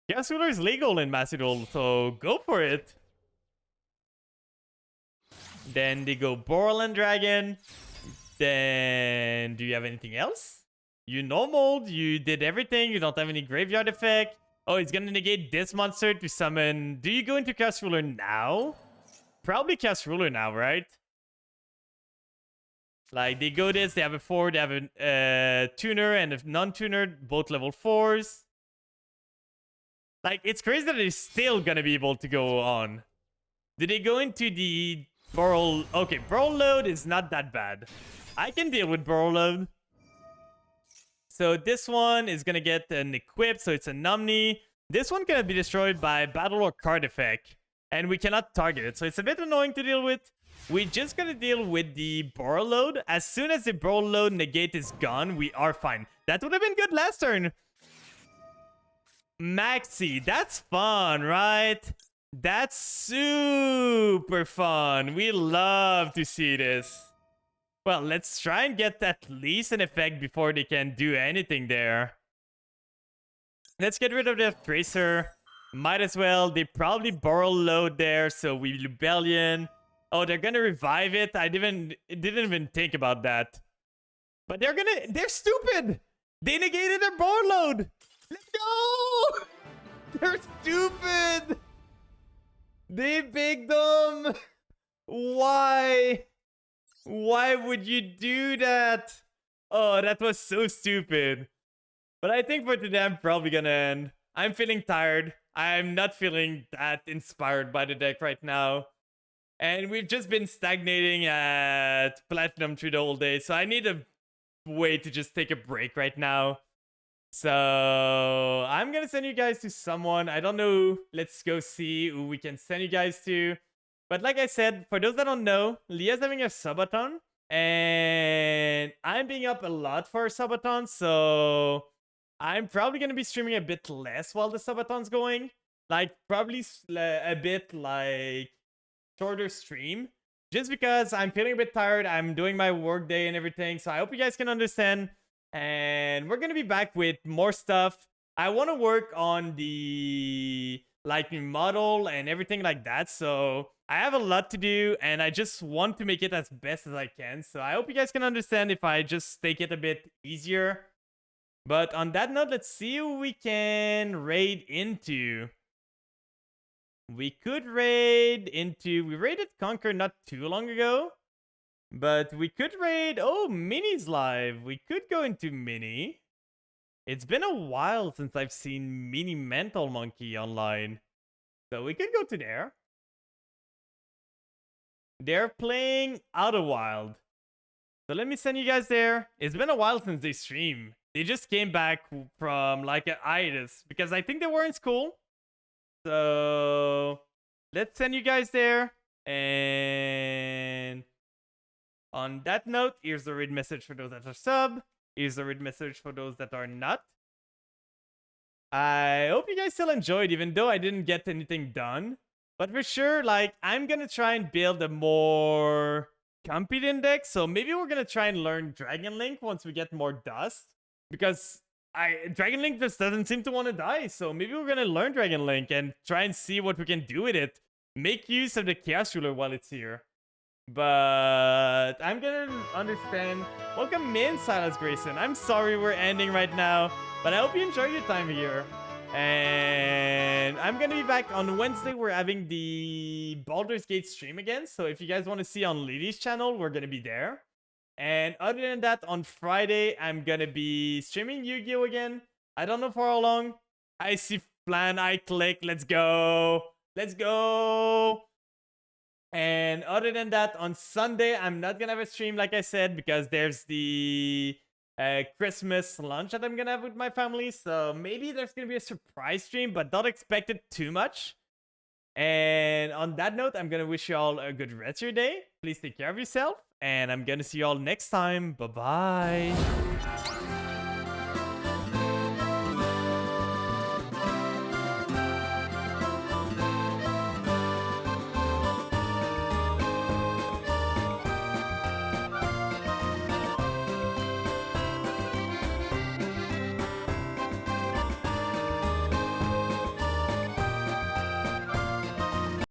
Chaos Ruler is legal in Master Duel, so go for it. Then they go Boral and Dragon. Then, do you have anything else? You normaled, you did everything, you don't have any graveyard effect. Oh, he's gonna negate this monster to summon... do you go into Chaos Ruler now? Probably Chaos Ruler now, right? Like, they go this, they have a 4, they have a tuner and a non-tuner, both level 4s. Like, it's crazy that they're still gonna be able to go on. Did they go into the Boral? Okay, Boral load is not that bad. I can deal with Boral load. So this one is gonna get an equip, so it's a Nomni. This one can be destroyed by battle or card effect, and we cannot target it, so it's a bit annoying to deal with. We just gotta deal with the Boral load. As soon as the Boral load negate is gone, we are fine. That would have been good last turn. Maxi, that's fun, right? That's super fun. We love to see this. Well, let's try and get at least an effect before they can do anything there. Let's get rid of the Tracer. Might as well. They probably Boral load there, so we Lubellion. Oh, they're gonna revive it. I didn't even think about that. But they're stupid. They negated their Boral load. Let's go. They're stupid. They picked them. Why? Why would you do that? Oh, that was so stupid. But I think for today, I'm probably gonna end. I'm feeling tired. I'm not feeling that inspired by the deck right now. And we've just been stagnating at Platinum through the whole day. So I need a way to just take a break right now. So I'm gonna send you guys to someone. I don't know who. Let's go see who we can send you guys to. But like I said, for those that don't know, Leah's having a subathon. And I'm being up a lot for a subathon. So I'm probably going to be streaming a bit less while the subathon's going. Like, probably a bit like shorter stream. Just because I'm feeling a bit tired. I'm doing my work day and everything. So I hope you guys can understand. And we're going to be back with more stuff. I want to work on the Lightning model and everything like that. So I have a lot to do and I just want to make it as best as I can. So I hope you guys can understand if I just take it a bit easier. But on that note, let's see who we can raid into. We could raid into... we raided Conquer not too long ago. But we could raid... oh, Mini's live. We could go into Mini. It's been a while since I've seen Mini Mental Monkey online. So we could go to there. They're playing Outer Wild. So let me send you guys there. It's been a while since they stream. They just came back from like an hiatus because I think they were in school. So let's send you guys there. And on that note, here's the read message for those that are sub. Here's the read message for those that are not. I hope you guys still enjoyed, even though I didn't get anything done. But for sure, like, I'm gonna try and build a more competent deck. So maybe we're gonna try and learn Dragon Link once we get more dust. Because Dragon Link just doesn't seem to want to die. So maybe we're gonna learn Dragon Link and try and see what we can do with it. Make use of the Chaos Ruler while it's here. But I'm gonna understand. Welcome in, Silas Grayson. I'm sorry we're ending right now, but I hope you enjoy your time here. And I'm gonna be back on Wednesday. We're having the Baldur's Gate stream again. So if you guys want to see on Lily's channel, we're gonna be there. And other than that, on Friday, I'm gonna be streaming Yu-Gi-Oh! Again. I don't know for how long. I see plan, I click. Let's go. Let's go. And other than that, on Sunday, I'm not gonna have a stream, like I said, because there's the Christmas lunch that I'm gonna have with my family. So maybe there's gonna be a surprise stream, but don't expect it too much. And on that note, I'm gonna wish you all a good rest of your day. Please take care of yourself, and I'm gonna see you all next time. Bye-bye.